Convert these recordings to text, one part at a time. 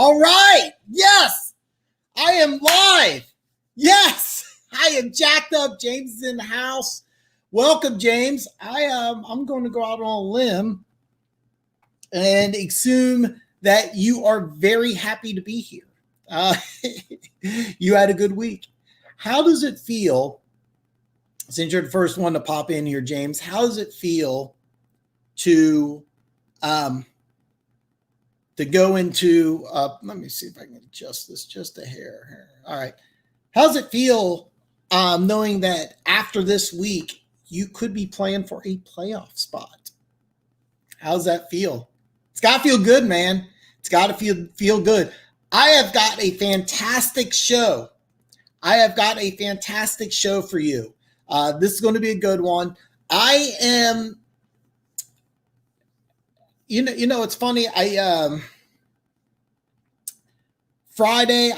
All right. Yes, I am live. Yes, I am jacked up. James is in the house. Welcome, James. I'm going to go out on a limb and assume that you are very happy to be here. Uh, you had a good week. How does it feel, since you're the first one to pop in here, James? How does it feel to go into? Let me see if I can adjust this just a hair. All right. How does it feel knowing that after this week you could be playing for a playoff spot? How's that feel? It's got to feel good, man. It's got to feel good. I have got a fantastic show. For you. This is going to be a good one. I am, it's funny. Friday,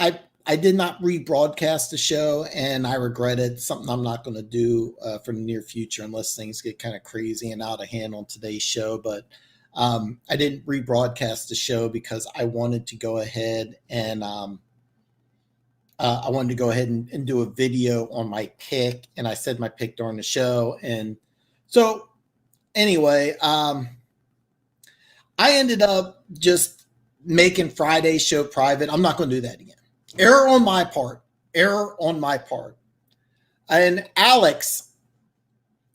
I did not rebroadcast the show, and I regret it. Something I'm not going to do for the near future unless things get kind of crazy and out of hand on today's show. But I didn't rebroadcast the show because I wanted to go ahead and do a video on my pick, and I said my pick during the show. And so anyway, I ended up just making Friday's show private. I'm not going to do that again. Error on my part. And Alex,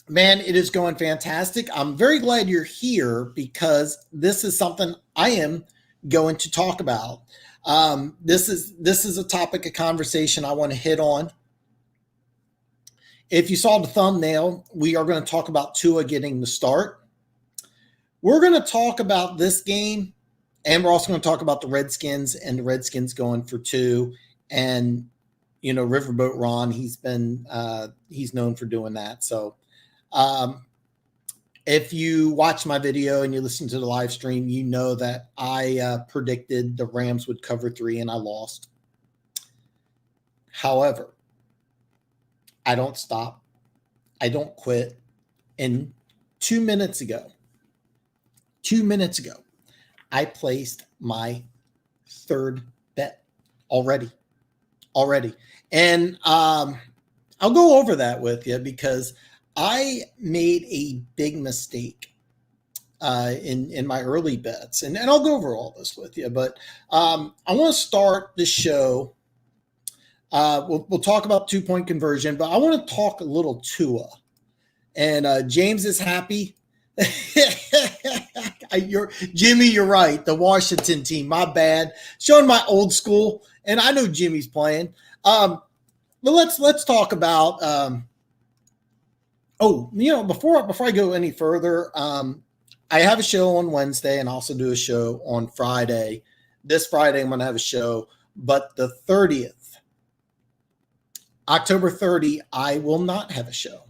man, it is going fantastic. I'm very glad you're here because this is something I am going to talk about. This is a topic of conversation I want to hit on. If you saw the thumbnail, we are going to talk about Tua getting the start. We're going to talk about this game, and we're also going to talk about the Redskins and the Redskins going for 2. And, Riverboat Ron, he's known for doing that. So if you watch my video and you listen to the live stream, you know that I predicted the Rams would cover 3 and I lost. However, I don't stop. I don't quit. And 2 minutes ago, I placed my third bet already. And I'll go over that with you because I made a big mistake in my early bets. And I'll go over all this with you. But I want to start the show. We'll talk about 2-point conversion, but I want to talk a little Tua. And James is happy. Jimmy, you're right. The Washington team, my bad. Showing my old school, and I know Jimmy's playing. But let's talk about. Before I go any further, I have a show on Wednesday and also do a show on Friday. This Friday I'm going to have a show, but the 30th, October 30, I will not have a show.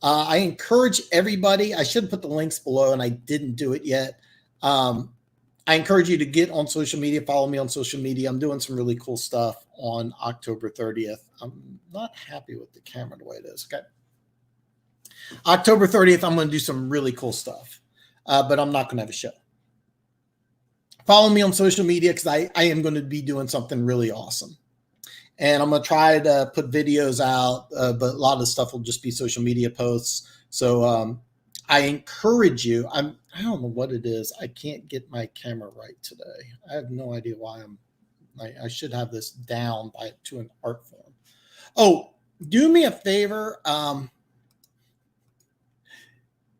I encourage everybody. I should put the links below, and I didn't do it yet. I encourage you to get on social media. Follow me on social media. I'm doing some really cool stuff on October 30th. I'm not happy with the camera the way it is. Okay. October 30th, I'm going to do some really cool stuff, but I'm not going to have a show. Follow me on social media because I am going to be doing something really awesome. And I'm going to try to put videos out, but a lot of the stuff will just be social media posts. So I encourage you. I don't know what it is. I can't get my camera right today. I have no idea why I should have this down to an art form. Oh, do me a favor.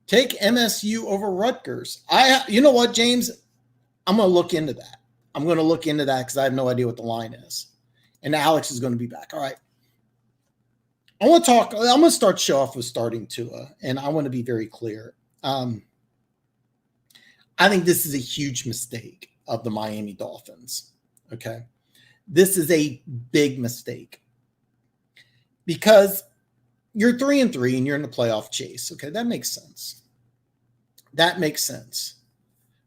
Take MSU over Rutgers. You know what, James? I'm going to look into that. Because I have no idea what the line is. And Alex is going to be back. All right. I'm going to start show off with starting Tua, and I want to be very clear. I think this is a huge mistake of the Miami Dolphins. Okay. This is a big mistake because you're 3-3 and you're in the playoff chase. Okay. That makes sense.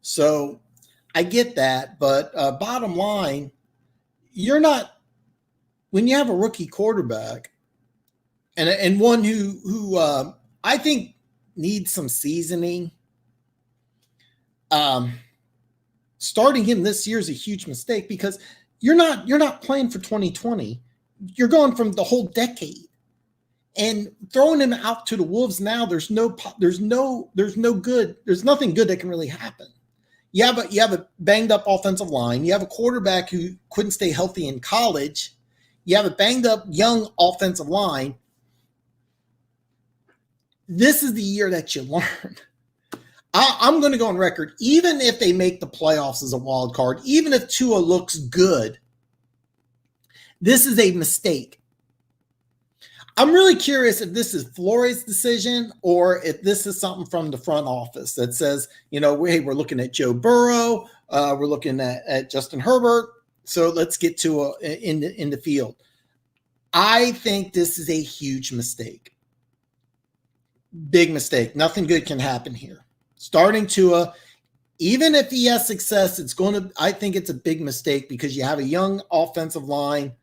So I get that, but bottom line, when you have a rookie quarterback and one who I think needs some seasoning, starting him this year is a huge mistake because you're not playing for 2020. You're going from the whole decade, and throwing him out to the Wolves now. There's nothing good that can really happen. You have a banged up offensive line. You have a quarterback who couldn't stay healthy in college. You have a banged up young offensive line. This is the year that you learn. I'm going to go on record. Even if they make the playoffs as a wild card, even if Tua looks good, this is a mistake. I'm really curious if this is Flores' decision or if this is something from the front office that says, hey, we're looking at Joe Burrow, we're looking at Justin Herbert, so let's get Tua in the field. I think this is a huge mistake. Big mistake. Nothing good can happen here. Starting Tua, even if he has success, I think it's a big mistake because you have a young offensive line.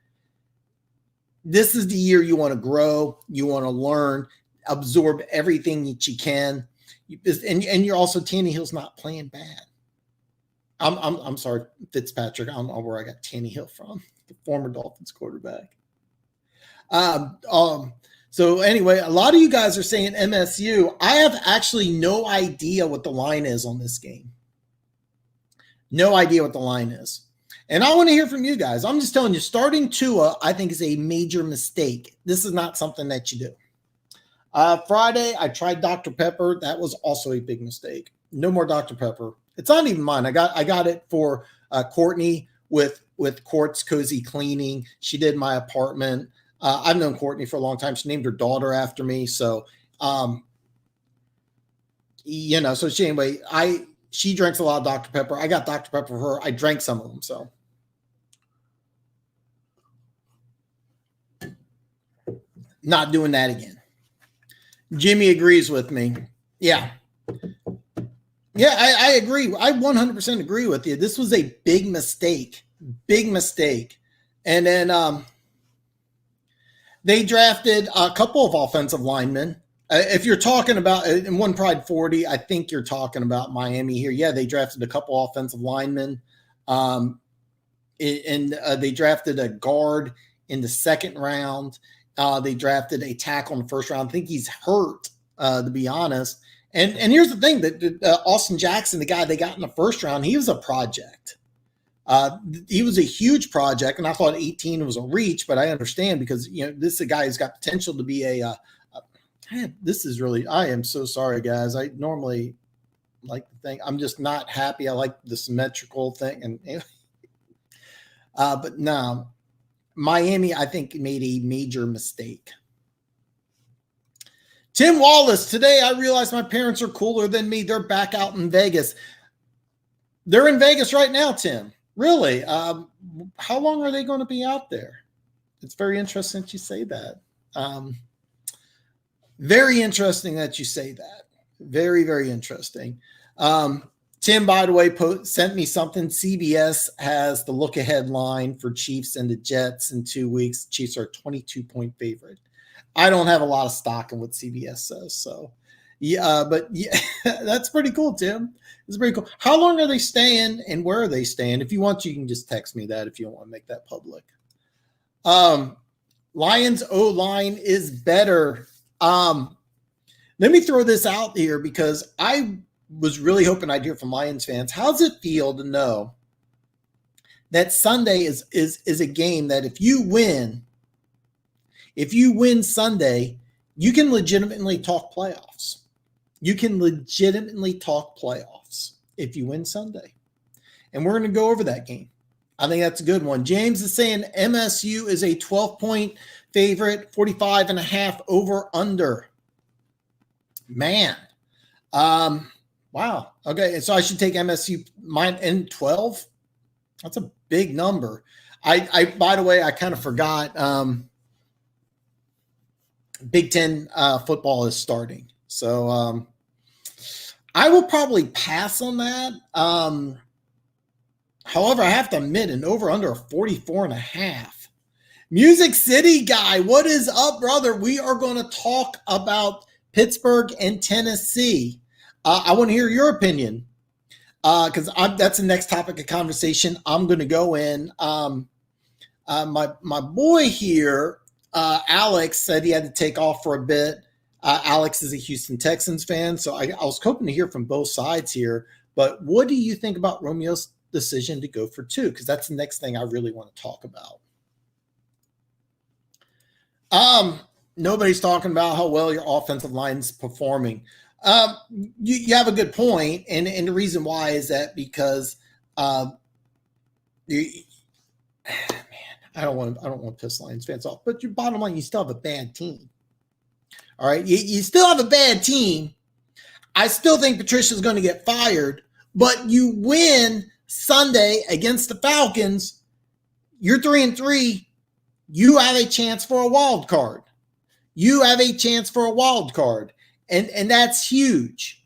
This is the year you want to grow, you want to learn, absorb everything that you can. And you're also, Tannehill's not playing bad. I'm sorry, Fitzpatrick. I don't know where I got Tannehill from, the former Dolphins quarterback. So anyway, a lot of you guys are saying MSU. I have actually no idea what the line is on this game. No idea what the line is. And I want to hear from you guys. I'm just telling you, starting Tua, I think, is a major mistake. This is not something that you do. Friday, I tried Dr. Pepper. That was also a big mistake. No more Dr. Pepper. It's not even mine. I got it for Courtney with Quartz Cozy Cleaning. She did my apartment. I've known Courtney for a long time. She named her daughter after me. So, so she drinks a lot of Dr. Pepper. I got Dr. Pepper for her. I drank some of them. So not doing that again. Jimmy agrees with me. Yeah. Yeah, I agree. I 100% agree with you. This was a big mistake. Big mistake. And then they drafted a couple of offensive linemen. If you're talking about in One Pride 40, I think you're talking about Miami here. Yeah, they drafted a couple offensive linemen. And they drafted a guard in the second round. They drafted a tackle in the first round. I think he's hurt, to be honest. And here's the thing, that Austin Jackson, the guy they got in the first round, he was a project. He was a huge project, and I thought 18 was a reach, but I understand because, this is a guy who's got potential to be I am so sorry, guys. I normally like the thing. I'm just not happy. I like the symmetrical thing. But no, Miami, I think, made a major mistake. Tim Wallace, today I realized my parents are cooler than me. They're back out in Vegas. They're in Vegas right now, Tim. Really? How long are they going to be out there? It's very interesting that you say that. Very interesting that you say that. Very, very interesting. Tim, by the way, sent me something. CBS has the look-ahead line for Chiefs and the Jets in 2 weeks. Chiefs are a 22-point favorite. I don't have a lot of stock in what CBS says, so but that's pretty cool, Tim. It's pretty cool. How long are they staying, and where are they staying? If you want to, you can just text me that if you don't want to make that public. Lions O-line is better. Let me throw this out here because I was really hoping I'd hear from Lions fans. How's it feel to know that Sunday is a game that if you win Sunday, you can legitimately talk playoffs. You can legitimately talk playoffs if you win Sunday. And we're going to go over that game. I think that's a good one. James is saying MSU is a 12-point favorite, 45.5 over under. Man. Wow. Okay. So I should take MSU mine in 12. That's a big number. I by the way, I kind of forgot. Big Ten football is starting. So I will probably pass on that. However, I have to admit an over under 44.5. Music City guy, what is up, brother? We are going to talk about Pittsburgh and Tennessee. I want to hear your opinion. because that's the next topic of conversation I'm going to go in. My boy here, Alex, said he had to take off for a bit. Alex is a Houston Texans fan, so I was hoping to hear from both sides here. But what do you think about Romeo's decision to go for 2? Because that's the next thing I really want to talk about. Nobody's talking about how well your offensive line's performing. You have a good point, and the reason why is that because man, I don't want to piss Lions fans off, but your bottom line, you still have a bad team. All right, you still have a bad team. I still think Patricia's going to get fired, but you win Sunday against the Falcons. You're 3-3. You have a chance for a wild card. You have a chance for a wild card. And that's huge.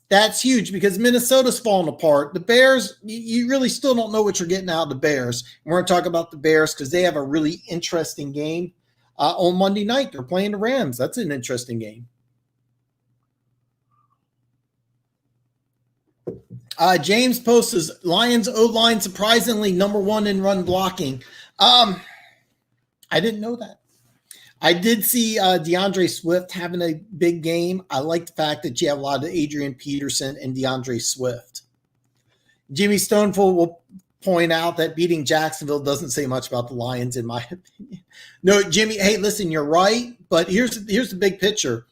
That's huge because Minnesota's falling apart. The Bears, you really still don't know what you're getting out of the Bears. We're going to talk about the Bears because they have a really interesting game on Monday night. They're playing the Rams. That's an interesting game. James posts Lions O-line surprisingly #1 in run blocking. I didn't know that. I did see DeAndre Swift having a big game. I like the fact that you have a lot of Adrian Peterson and DeAndre Swift. Jimmy Stoneful will point out that beating Jacksonville doesn't say much about the Lions, in my opinion. No, Jimmy, hey, listen, you're right, but here's the big picture.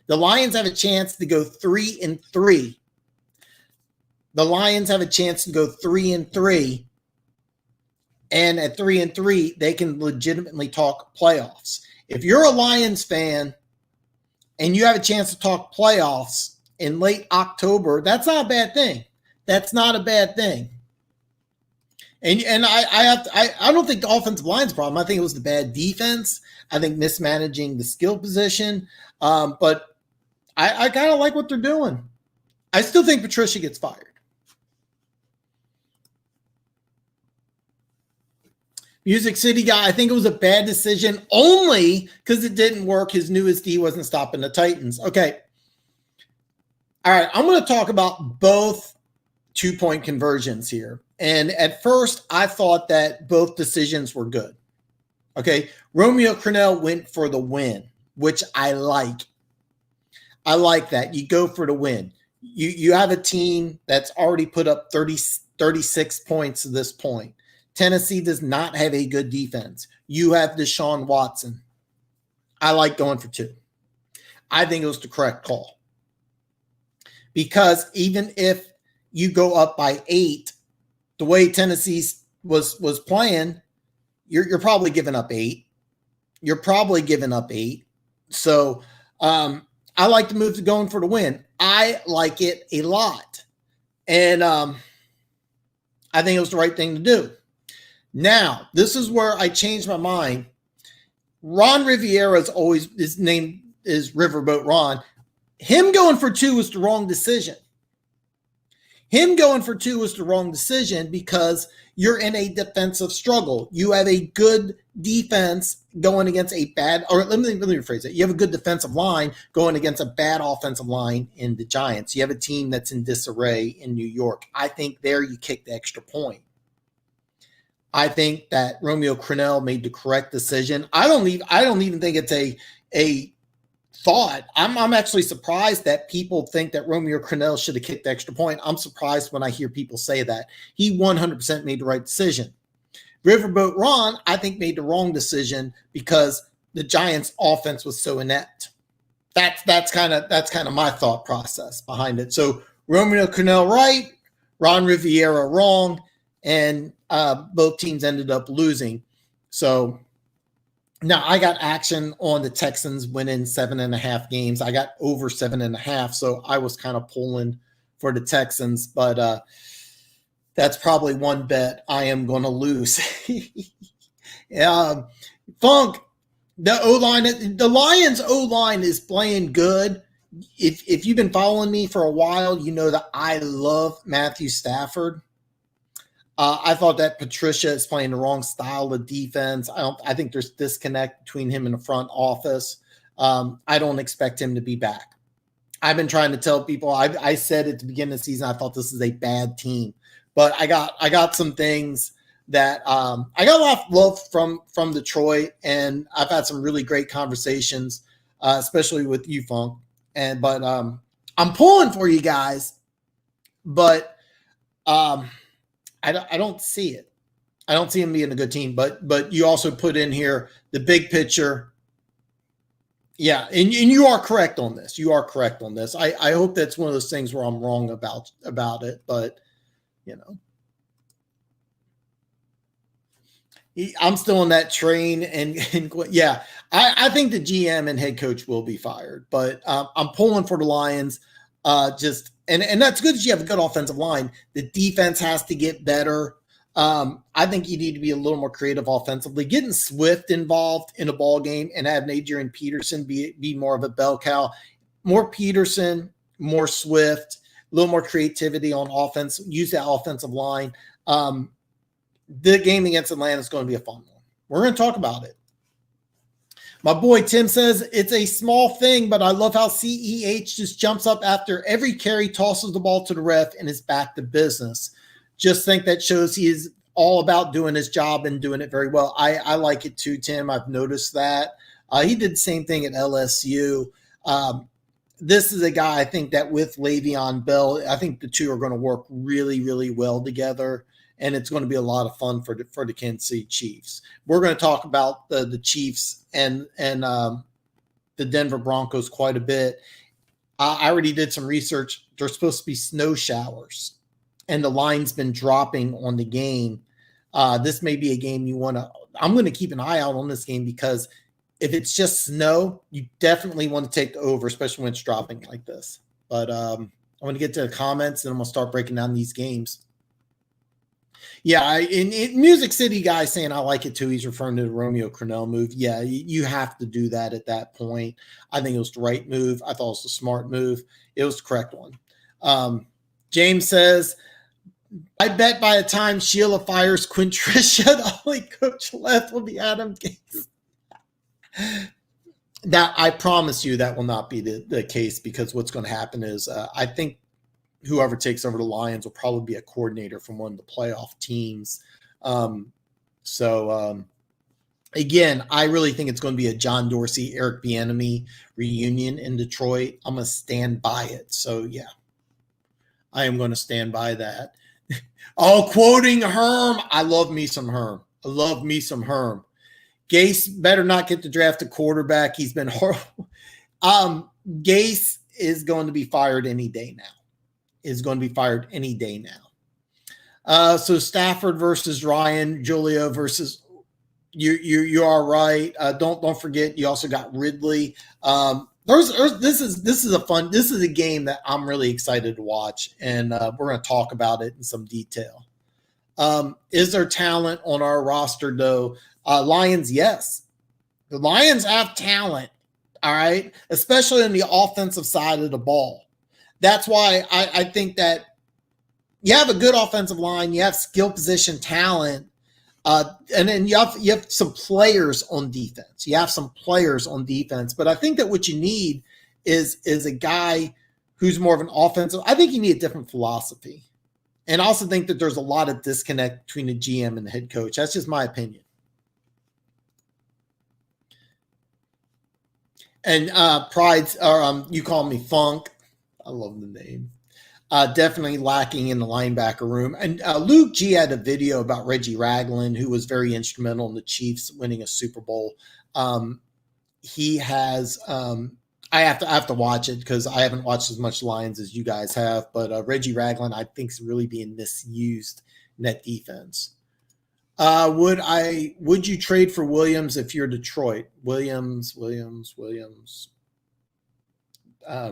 The Lions have a chance to go 3-3. The Lions have a chance to go 3-3. And at 3-3, they can legitimately talk playoffs. If you're a Lions fan and you have a chance to talk playoffs in late October, that's not a bad thing. That's not a bad thing. And I don't think the offensive line's problem. I think it was the bad defense. I think mismanaging the skill position. But I kind of like what they're doing. I still think Patricia gets fired. Music City guy, I think it was a bad decision only because it didn't work. His newest D wasn't stopping the Titans. Okay. All right. I'm going to talk about both 2-point conversions here. And at first, I thought that both decisions were good. Okay. Romeo Crennel went for the win, which I like. I like that. You go for the win. You have a team that's already put up 36 points at this point. Tennessee does not have a good defense. You have Deshaun Watson. I like going for 2. I think it was the correct call. Because even if you go up by 8, the way Tennessee was playing, you're probably giving up 8. You're probably giving up 8. So I like the move to going for the win. I like it a lot. And I think it was the right thing to do. Now, this is where I changed my mind. Ron Rivera his name is Riverboat Ron. Him going for 2 was the wrong decision. Him going for 2 was the wrong decision because you're in a defensive struggle. You have a good defense going against a bad, or let me rephrase it. You have a good defensive line going against a bad offensive line in the Giants. You have a team that's in disarray in New York. I think there you kick the extra point. I think that Romeo Crennel made the correct decision. I don't even think it's a thought. I'm actually surprised that people think that Romeo Crennel should have kicked the extra point. I'm surprised when I hear people say that. He 100% made the right decision. Riverboat Ron, I think, made the wrong decision because the Giants' offense was so inept. That's kind of my thought process behind it. So Romeo Crennel right, Ron Rivera wrong, and both teams ended up losing. So now I got action on the Texans winning 7.5 games. I got over 7.5. So I was kind of pulling for the Texans, but that's probably one bet I am going to lose. Funk, the O-line, the Lions O-line is playing good. If you've been following me for a while, you know that I love Matthew Stafford. I thought that Patricia is playing the wrong style of defense. I think there's disconnect between him and the front office. I don't expect him to be back. I've been trying to tell people. I said at the beginning of the season I thought this is a bad team, but I got some things that I got a lot of love from Detroit, and I've had some really great conversations, especially with you, Funk. But I'm pulling for you guys, but I don't see it. I don't see him being a good team. But you also put in here the big picture. Yeah, and you are correct on this. You are correct on this. I hope that's one of those things where I'm wrong about it, but you know, I'm still on that train, and yeah, I think the GM and head coach will be fired, but I'm pulling for the Lions. And that's good that you have a good offensive line. The defense has to get better. I think you need to be a little more creative offensively. Getting Swift involved in a ball game and having Adrian Peterson be more of a bell cow. More Peterson, more Swift, a little more creativity on offense. Use that offensive line. The game against Atlanta is going to be a fun one. We're going to talk about it. My boy Tim says, it's a small thing, but I love how CEH just jumps up after every carry, tosses the ball to the ref, and is back to business. Just think that shows he is all about doing his job and doing it very well. I like it too, Tim. I've noticed that. He did the same thing at LSU. This is a guy, I think, that with Le'Veon Bell, I think the two are going to work really, really well together, and it's going to be a lot of fun for the Kansas City Chiefs. We're going to talk about the Chiefs and the Denver Broncos quite a bit. I already did some research. There's supposed to be snow showers, and the line's been dropping on the game. This may be a game you want to – I'm going to keep an eye out on this game because if it's just snow, you definitely want to take the over, especially when it's dropping like this. But I'm going to get to the comments, and I'm going to start breaking down these games. Yeah, in Music City guy saying I like it too. He's referring to the Romeo Crennel move. Yeah, you have to do that at that point. I think it was the right move. I thought it was the smart move. It was the correct one. James says, I bet by the time Sheila fires Quinn Tricia, the only coach left will be Adam Gase. That I promise you that will not be the case, because what's going to happen is I think whoever takes over the Lions will probably be a coordinator from one of the playoff teams. Again, I really think it's going to be a John Dorsey, Eric Bieniemy reunion in Detroit. I'm going to stand by it. So, yeah, I am going to stand by that. Oh, quoting Herm. I love me some Herm. Gase better not get to draft a quarterback. He's been horrible. Gase is going to be fired any day now. So Stafford versus Ryan, Julio versus you are right. Don't forget you also got Ridley. This is a game that I'm really excited to watch, and we're going to talk about it in some detail. Is there talent on our roster though? Lions, yes. The Lions have talent, all right, especially on the offensive side of the ball. That's why I think that you have a good offensive line, you have skill position talent, and then you have some players on defense. But I think that what you need is a guy who's more of an offensive. I think you need a different philosophy. And I also think that there's a lot of disconnect between the GM and the head coach. That's just my opinion. And Pride's, or you call me Funk. I love the name. Definitely lacking in the linebacker room. And Luke G had a video about Reggie Ragland, who was very instrumental in the Chiefs winning a Super Bowl. He has I have to watch it because I haven't watched as much Lions as you guys have. But Reggie Ragland, I think, is really being misused in that defense. Would you trade for Williams if you're Detroit? Williams.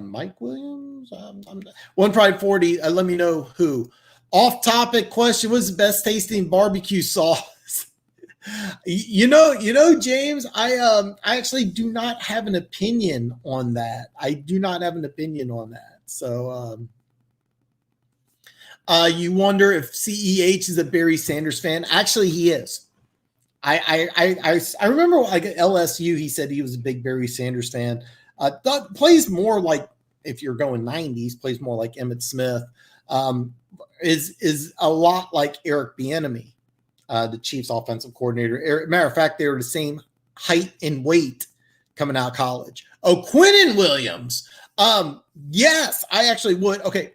Mike Williams? One Pride 40. Let me know who. Off topic question. What's the best tasting barbecue sauce? You know, James, I actually do not have an opinion on that. So, you wonder if CEH is a Barry Sanders fan. Actually, he is. I remember like at LSU, he said he was a big Barry Sanders fan. Plays more like if you're going 90s, plays more like Emmitt Smith, is a lot like Eric Bieniemy, the Chiefs offensive coordinator. Matter of fact, they were the same height and weight coming out of college. Oh, Quinnen Williams. Yes, I actually would. Okay.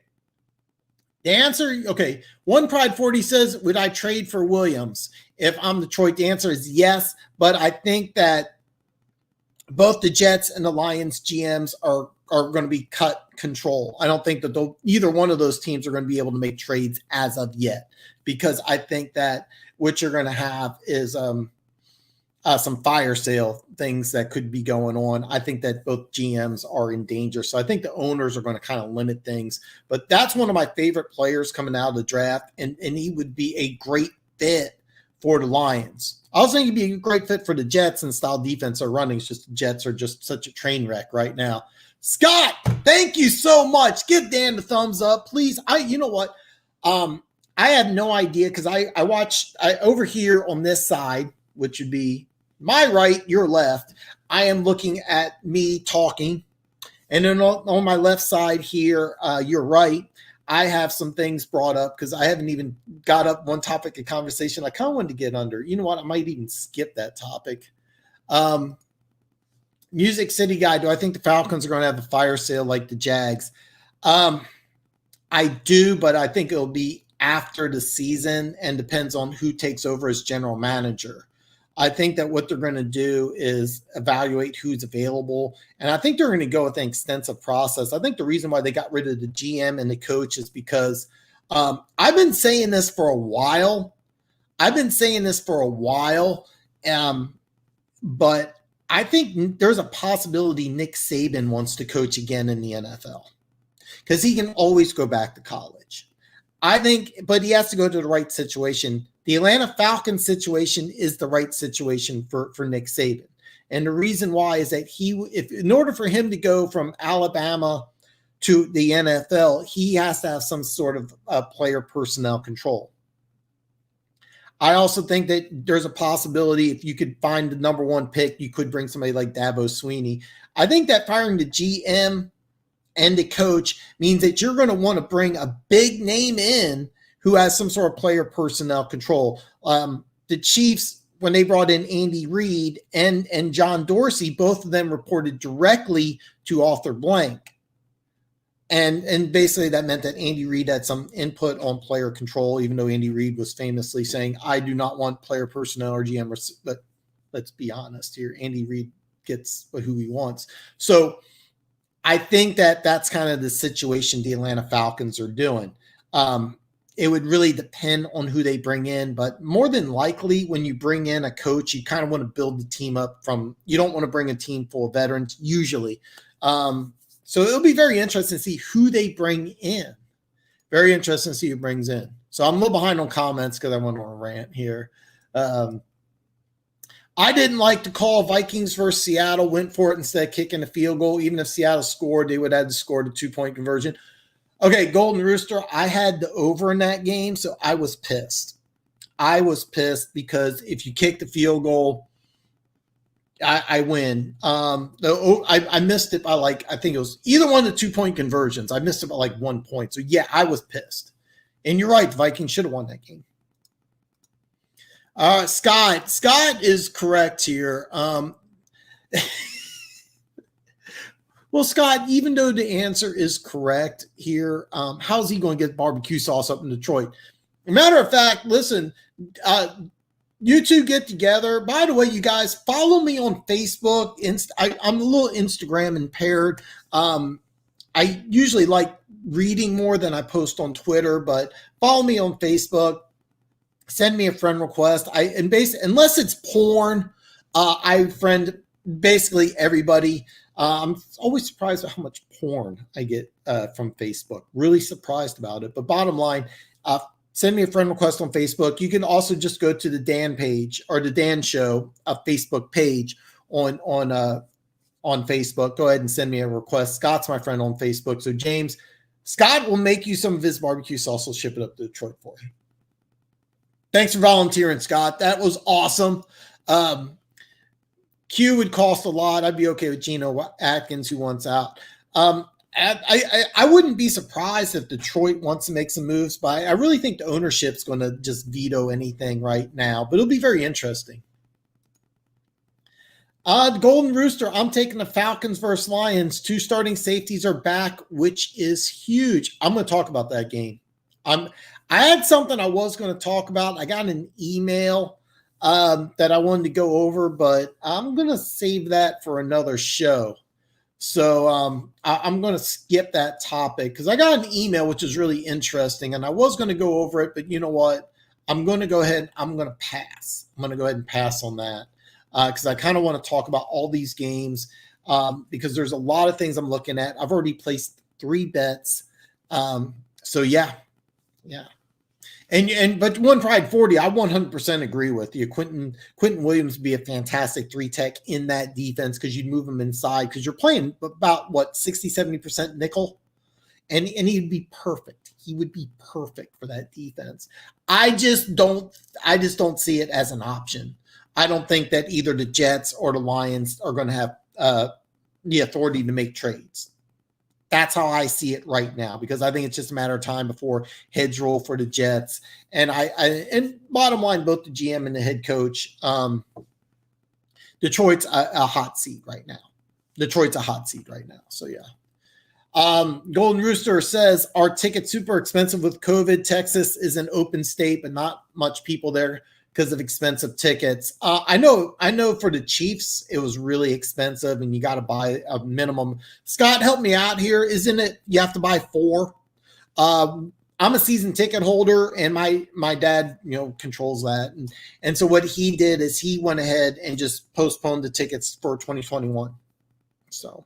The answer, okay. One Pride 40 says, would I trade for Williams if I'm Detroit? The answer is yes, but I think that both the Jets and the Lions GMs are going to be cut control. I don't think that either one of those teams are going to be able to make trades as of yet, because I think that what you're going to have is some fire sale things that could be going on. I think that both GMs are in danger. So I think the owners are going to kind of limit things. But that's one of my favorite players coming out of the draft, and he would be a great fit for the Lions. I also think he'd be a great fit for the Jets and style defense are running. It's just the Jets are just such a train wreck right now. Scott, thank you so much. Give Dan the thumbs up, please. You know what? I have no idea, because I watched over here on this side, which would be my right, your left. I am looking at me talking. And then on my left side here, your right, I have some things brought up because I haven't even got up one topic of conversation I kind of wanted to get under. You know what? I might even skip that topic. Music City Guy, do I think the Falcons are going to have a fire sale like the Jags? I do, but I think it'll be after the season and depends on who takes over as general manager. I think that what they're going to do is evaluate who's available. And I think they're going to go with an extensive process. I think the reason why they got rid of the GM and the coach is because I've been saying this for a while. But I think there's a possibility Nick Saban wants to coach again in the NFL because he can always go back to college. I think, but he has to go to the right situation. The Atlanta Falcons situation is the right situation for Nick Saban. And the reason why is that in order for him to go from Alabama to the NFL, he has to have some sort of player personnel control. I also think that there's a possibility if you could find the number one pick, you could bring somebody like Dabo Swinney. I think that firing the GM and the coach means that you're going to want to bring a big name in who has some sort of player personnel control. The Chiefs, when they brought in Andy Reid and John Dorsey, both of them reported directly to Arthur Blank. And basically that meant that Andy Reid had some input on player control, even though Andy Reid was famously saying, I do not want player personnel or GM. But let's be honest here. Andy Reid gets who he wants. So I think that that's kind of the situation the Atlanta Falcons are doing. It would really depend on who they bring in, but more than likely when you bring in a coach, you kind of want to build the team up you don't want to bring a team full of veterans usually. So it'll be very interesting to see who they bring in. Very interesting to see who brings in. So I'm a little behind on comments because I went on a rant here. I didn't like the call. Vikings versus Seattle, went for it instead of kicking a field goal. Even if Seattle scored, they would have to score the 2-point conversion. Okay, Golden Rooster, I had the over in that game, so I was pissed. I was pissed because if you kick the field goal, I win. I missed it by I think it was either one of the 2-point conversions. I missed it by 1 point. So, yeah, I was pissed. And you're right, the Vikings should have won that game. Scott is correct here. Well, Scott, even though the answer is correct here, how's he going to get barbecue sauce up in Detroit? Matter of fact, listen, you two get together. By the way, you guys, follow me on Facebook. I'm a little Instagram impaired. I usually like reading more than I post on Twitter, but follow me on Facebook. Send me a friend request. Unless it's porn, I friend basically everybody. I'm always surprised at how much porn I get from Facebook. Really surprised about it. But bottom line, send me a friend request on Facebook. You can also just go to the Dan page or the Dan Show Facebook page on Facebook. Go ahead and send me a request. Scott's my friend on Facebook. So James, Scott will make you some of his barbecue sauce. He'll ship it up to Detroit for you. Thanks for volunteering, Scott. That was awesome. Q would cost a lot. I'd be okay with Geno Atkins, who wants out. I wouldn't be surprised if Detroit wants to make some moves, but I really think the ownership's going to just veto anything right now. But it'll be very interesting. The Golden Rooster, I'm taking the Falcons versus Lions. 2 starting safeties are back, which is huge. I'm going to talk about that game. I had something I was going to talk about. I got an email that I wanted to go over, but I'm going to save that for another show. So I'm going to skip that topic because I got an email which is really interesting, and I was going to go over it, but you know what? I'm going to go ahead. I'm going to pass. I'm going to go ahead and pass on that because I kind of want to talk about all these games because there's a lot of things I'm looking at. I've already placed 3 bets. So yeah. But One Pride 40, I 100% agree with you. Quentin Williams would be a fantastic 3-tech in that defense because you'd move him inside because you're playing about 60-70% nickel, and he'd be perfect. He would be perfect for that defense. I just don't see it as an option. I don't think that either the Jets or the Lions are going to have the authority to make trades. That's how I see it right now, because I think it's just a matter of time before heads roll for the Jets. And and bottom line, both the GM and the head coach, Detroit's a hot seat right now. So yeah. Golden Rooster says, our tickets super expensive with COVID. Texas is an open state, but not much people there because of expensive tickets. I know for the Chiefs, it was really expensive and you got to buy a minimum. Scott, help me out here. Isn't it you have to buy 4? I'm a season ticket holder and my dad, controls that. And so what he did is he went ahead and just postponed the tickets for 2021. So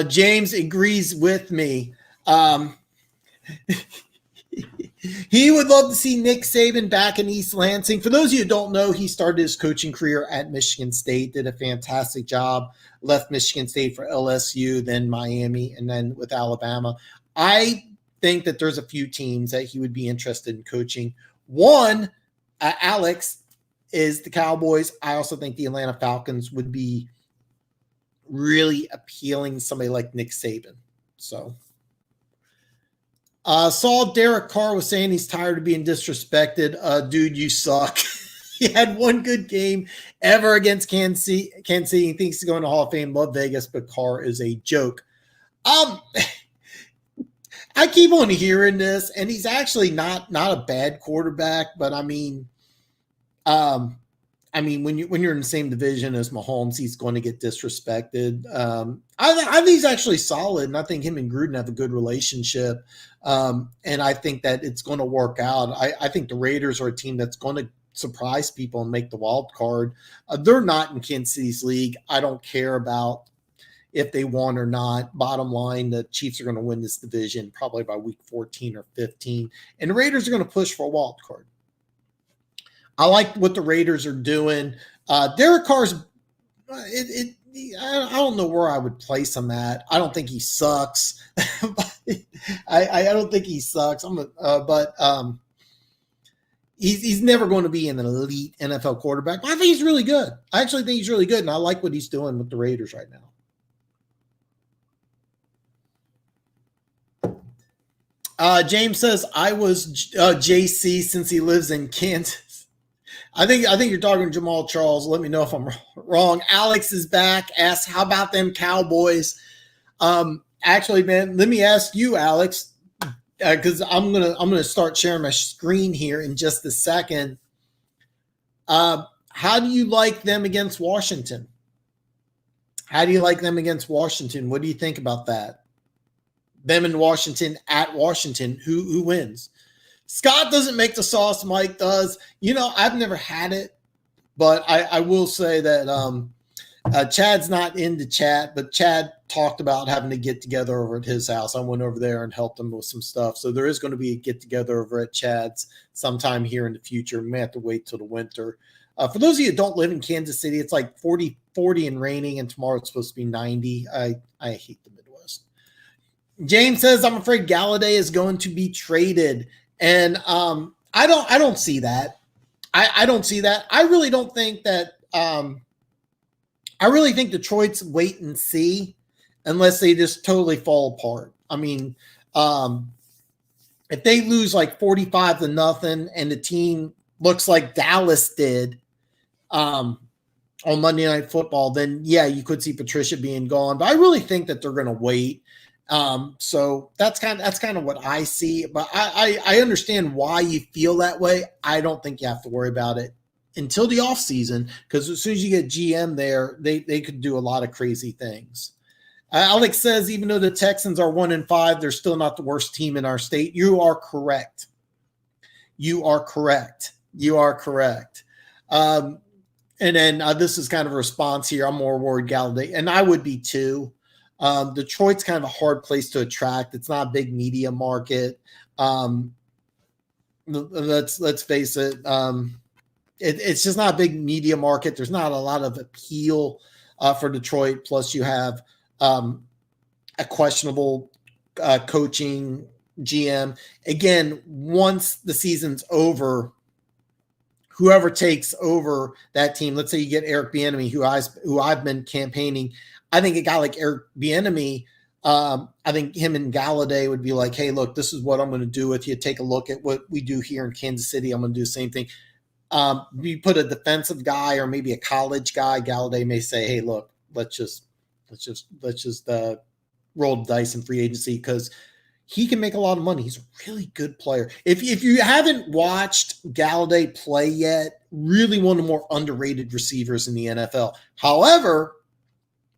James agrees with me. He would love to see Nick Saban back in East Lansing. For those of you who don't know, he started his coaching career at Michigan State, did a fantastic job, left Michigan State for LSU, then Miami, and then with Alabama. I think that there's a few teams that he would be interested in coaching. One, Alex, is the Cowboys. I also think the Atlanta Falcons would be really appealing to somebody like Nick Saban. So saw Derek Carr was saying he's tired of being disrespected. Dude, you suck. He had one good game ever against Kansas City. He thinks he's going to Hall of Fame. Love Vegas, but Carr is a joke. I keep on hearing this, and he's actually not a bad quarterback, but when you're in the same division as Mahomes, he's going to get disrespected. I think he's actually solid, and I think him and Gruden have a good relationship. And I think that it's going to work out. I think the Raiders are a team that's going to surprise people and make the wild card. They're not in Kansas City's league. I don't care about if they won or not. Bottom line, the Chiefs are going to win this division probably by week 14 or 15, and the Raiders are going to push for a wild card. I like what the Raiders are doing. Derek Carr's, I don't know where I would place him at. I don't think he sucks. I don't think he sucks. He's never going to be an elite NFL quarterback. But I think he's really good. I actually think he's really good, and I like what he's doing with the Raiders right now. James says, I was JC since he lives in Kansas. I think you're talking to Jamal Charles. Let me know if I'm wrong. Alex is back. Asks, how about them Cowboys? Actually, man, let me ask you, Alex, because I'm gonna start sharing my screen here in just a second. How do you like them against Washington? What do you think about that? Them in Washington at Washington. Who wins? Scott doesn't make the sauce. Mike does. I've never had it, but I will say that Chad's not in the chat, but Chad talked about having to get together over at his house. I went over there and helped him with some stuff. So there is going to be a get together over at Chad's sometime here in the future. We may have to wait till the winter. For those of you who don't live in Kansas City, it's like 40 and raining, and tomorrow it's supposed to be 90. I hate the Midwest. James says, I'm afraid Galladay is going to be traded. And I don't see that. I don't see that. I really don't think that. I really think Detroit's wait and see. unless they just totally fall apart. I mean, if they lose like 45-0 and the team looks like Dallas did on Monday Night Football, then yeah, you could see Patricia being gone. But I really think that they're going to wait. So that's kind of what I see. But I understand why you feel that way. I don't think you have to worry about it until the offseason, because as soon as you get GM there, they could do a lot of crazy things. Alex says, even though the Texans are 1-5, they're still not the worst team in our state. You are correct. You are correct. You are correct. And then this is kind of a response here. I'm more worried Gallaudet, and I would be too. Detroit's kind of a hard place to attract. It's not a big media market. Let's face it. It's just not a big media market. There's not a lot of appeal for Detroit. Plus, you have a questionable coaching GM. Again, once the season's over, whoever takes over that team, let's say you get Eric Bieniemy, who I've been campaigning. I think a guy like Eric Bieniemy, I think him and Gallaudet would be like, hey, look, this is what I'm going to do with you. Take a look at what we do here in Kansas City. I'm going to do the same thing. You put a defensive guy or maybe a college guy, Gallaudet may say, hey, look, let's just roll the dice in free agency, because he can make a lot of money. He's a really good player. If you haven't watched Gallaudet play yet, really one of the more underrated receivers in the NFL. However,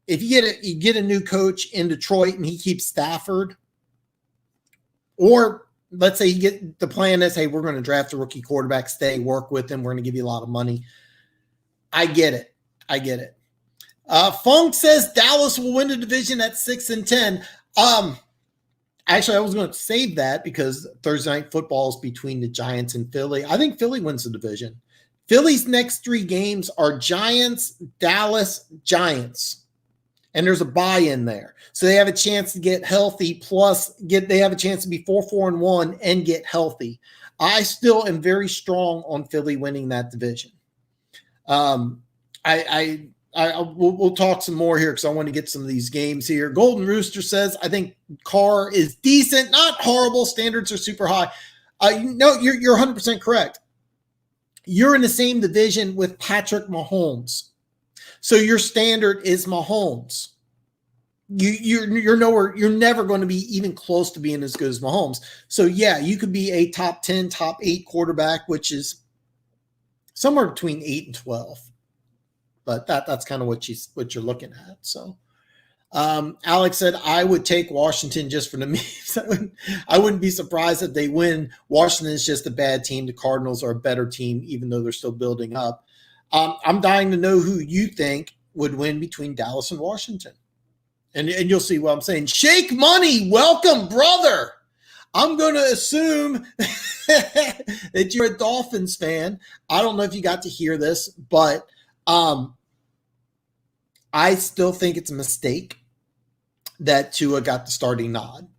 if you get a new coach in Detroit and he keeps Stafford, or let's say the plan is, hey, we're going to draft a rookie quarterback, stay, work with him, we're going to give you a lot of money. I get it. Funk says Dallas will win the division at 6-10. Actually, I was going to save that because Thursday Night Football is between the Giants and Philly. I think Philly wins the division. Philly's next 3 games are Giants, Dallas, Giants. And there's a bye in there. So they have a chance to get healthy, plus they have a chance to be 4-1 and get healthy. I still am very strong on Philly winning that division. We'll talk some more here because I want to get some of these games here. Golden Rooster says, I think Carr is decent, not horrible. Standards are super high. No, you're 100% correct. You're in the same division with Patrick Mahomes. So your standard is Mahomes. You're nowhere. You're never going to be even close to being as good as Mahomes. So yeah, you could be a top 10, top 8 quarterback, which is somewhere between 8 and 12. But that's kind of what you're looking at. So Alex said, I would take Washington just for the memes. I wouldn't be surprised if they win. Washington is just a bad team. The Cardinals are a better team, even though they're still building up. I'm dying to know who you think would win between Dallas and Washington. And you'll see what I'm saying. Shake Money, welcome, brother. I'm going to assume that you're a Dolphins fan. I don't know if you got to hear this, but I still think it's a mistake that Tua got the starting nod.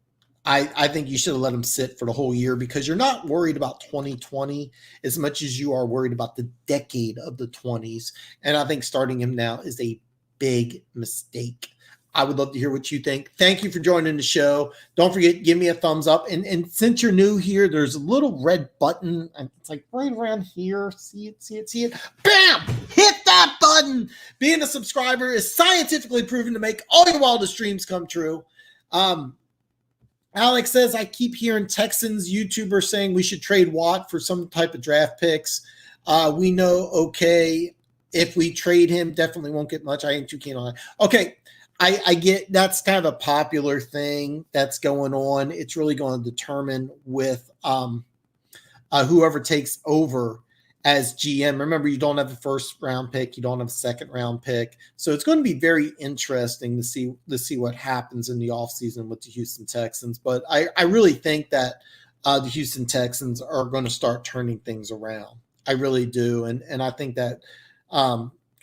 I think you should have let him sit for the whole year, because you're not worried about 2020 as much as you are worried about the decade of the 20s. And I think starting him now is a big mistake. I would love to hear what you think. Thank you for joining the show. Don't forget, give me a thumbs up. And since you're new here, there's a little red button. And it's like right around here. See it. Bam! Hit that button. Being a subscriber is scientifically proven to make all your wildest dreams come true. Alex says, I keep hearing Texans YouTubers saying we should trade Watt for some type of draft picks. We know, okay, if we trade him, definitely won't get much. I ain't too keen on it. Okay, I get that's kind of a popular thing that's going on. It's really going to determine with whoever takes over as GM. Remember, you don't have a first round pick. You don't have a second round pick. So it's going to be very interesting to see what happens in the offseason with the Houston Texans. But I really think that the Houston Texans are going to start turning things around. I really do. And I think that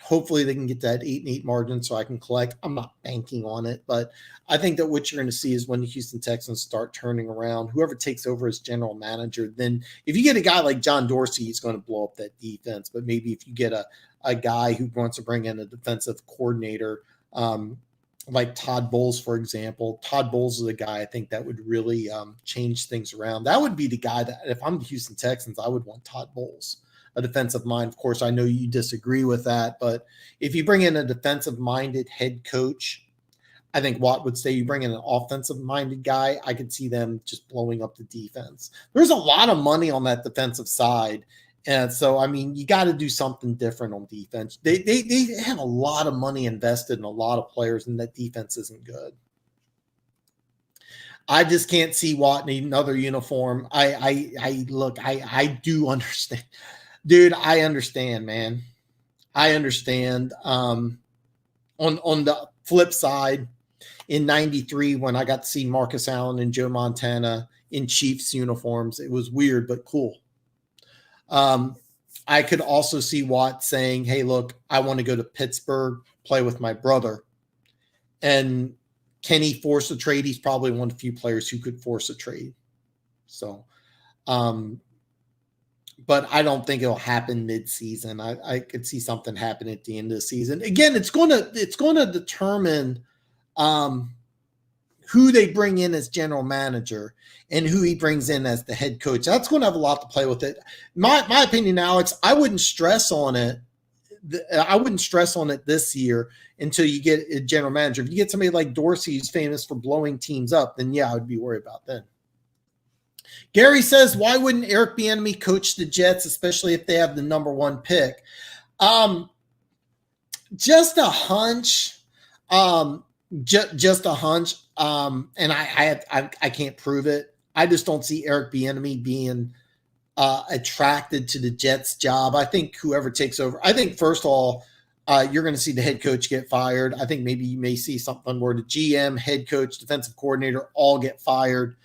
hopefully they can get that 8-8 margin so I can collect. I'm not banking on it, but I think that what you're going to see is when the Houston Texans start turning around, whoever takes over as general manager, then if you get a guy like John Dorsey, he's going to blow up that defense. But maybe if you get a guy who wants to bring in a defensive coordinator, like Todd Bowles, for example. Todd Bowles is a guy I think that would really change things around. That would be the guy that, if I'm the Houston Texans, I would want Todd Bowles, a defensive mind. Of course, I know you disagree with that, but if you bring in a defensive-minded head coach, I think Watt would say you bring in an offensive-minded guy, I could see them just blowing up the defense. There's a lot of money on that defensive side. And so, I mean, you got to do something different on defense. They have a lot of money invested in a lot of players, and that defense isn't good. I just can't see Watt need another uniform. I do understand. Dude, I understand, man. I understand. On the flip side, in 93, when I got to see Marcus Allen and Joe Montana in Chiefs uniforms, it was weird, but cool. I could also see Watt saying, hey, look, I want to go to Pittsburgh, play with my brother. And can he force a trade? He's probably one of the few players who could force a trade. So, but I don't think it'll happen mid-season. I could see something happen at the end of the season. Again, it's going to determine who they bring in as general manager and who he brings in as the head coach. That's going to have a lot to play with it. My opinion, Alex, I wouldn't stress on it. I wouldn't stress on it this year until you get a general manager. If you get somebody like Dorsey, who's famous for blowing teams up, then yeah, I would be worried about that. Gary says, why wouldn't Eric Bieniemy coach the Jets, especially if they have the number 1 pick? Just a hunch. Just a hunch. And I can't prove it. I just don't see Eric Bieniemy being attracted to the Jets job. I think whoever takes over, I think first of all, you're going to see the head coach get fired. I think maybe you may see something where the GM, head coach, defensive coordinator all get fired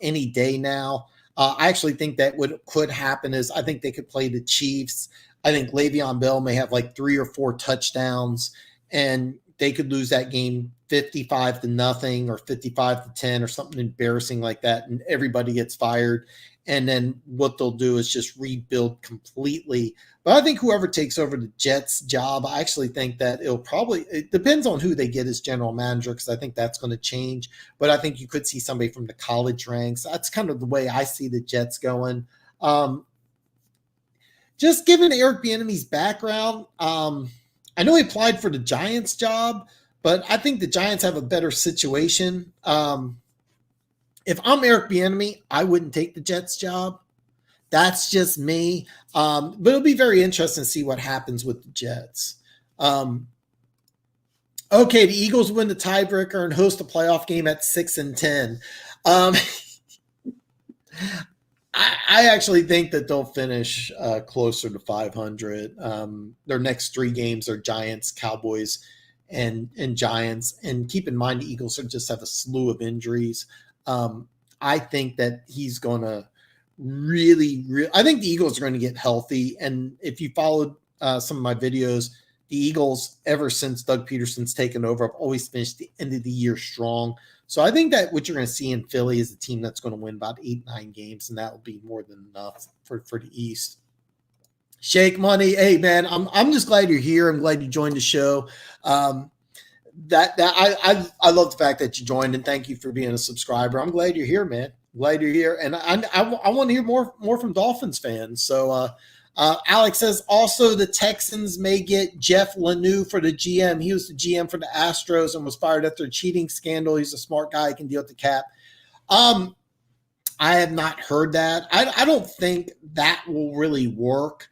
any day now. I actually think that what could happen is I think they could play the Chiefs. I think Le'Veon Bell may have like 3 or 4 touchdowns, and they could lose that game 55-0 or 55-10 or something embarrassing like that, and everybody gets fired. And then what they'll do is just rebuild completely. But I think whoever takes over the Jets job, I actually think that it depends on who they get as general manager, because I think that's going to change. But I think you could see somebody from the college ranks. That's kind of the way I see the Jets going. Just given Eric Bieniemy's background, I know he applied for the Giants job, but I think the Giants have a better situation. If I'm Eric Bieniemy, I wouldn't take the Jets job. That's just me. But it'll be very interesting to see what happens with the Jets. Okay, the Eagles win the tiebreaker and host a playoff game at 6-10. I actually think that they'll finish closer to 500. Their next 3 games are Giants, Cowboys, and Giants. And keep in mind, the Eagles just have a slew of injuries. I think that he's going to I think the Eagles are going to get healthy. And if you followed some of my videos, the Eagles, ever since Doug Peterson's taken over, have always finished the end of the year strong. So I think that what you're going to see in Philly is a team that's going to win about 8-9 games, and that will be more than enough for the East. Shake Money, hey man, I'm just glad you're here. I'm glad you joined the show. I love the fact that you joined, and thank you for being a subscriber. I'm glad you're here, man. Glad you're here, and I want to hear more from Dolphins fans. So Alex says also the Texans may get Jeff Lanu for the GM. He was the GM for the Astros and was fired after a cheating scandal. He's a smart guy. He can deal with the cap. I have not heard that. I don't think that will really work.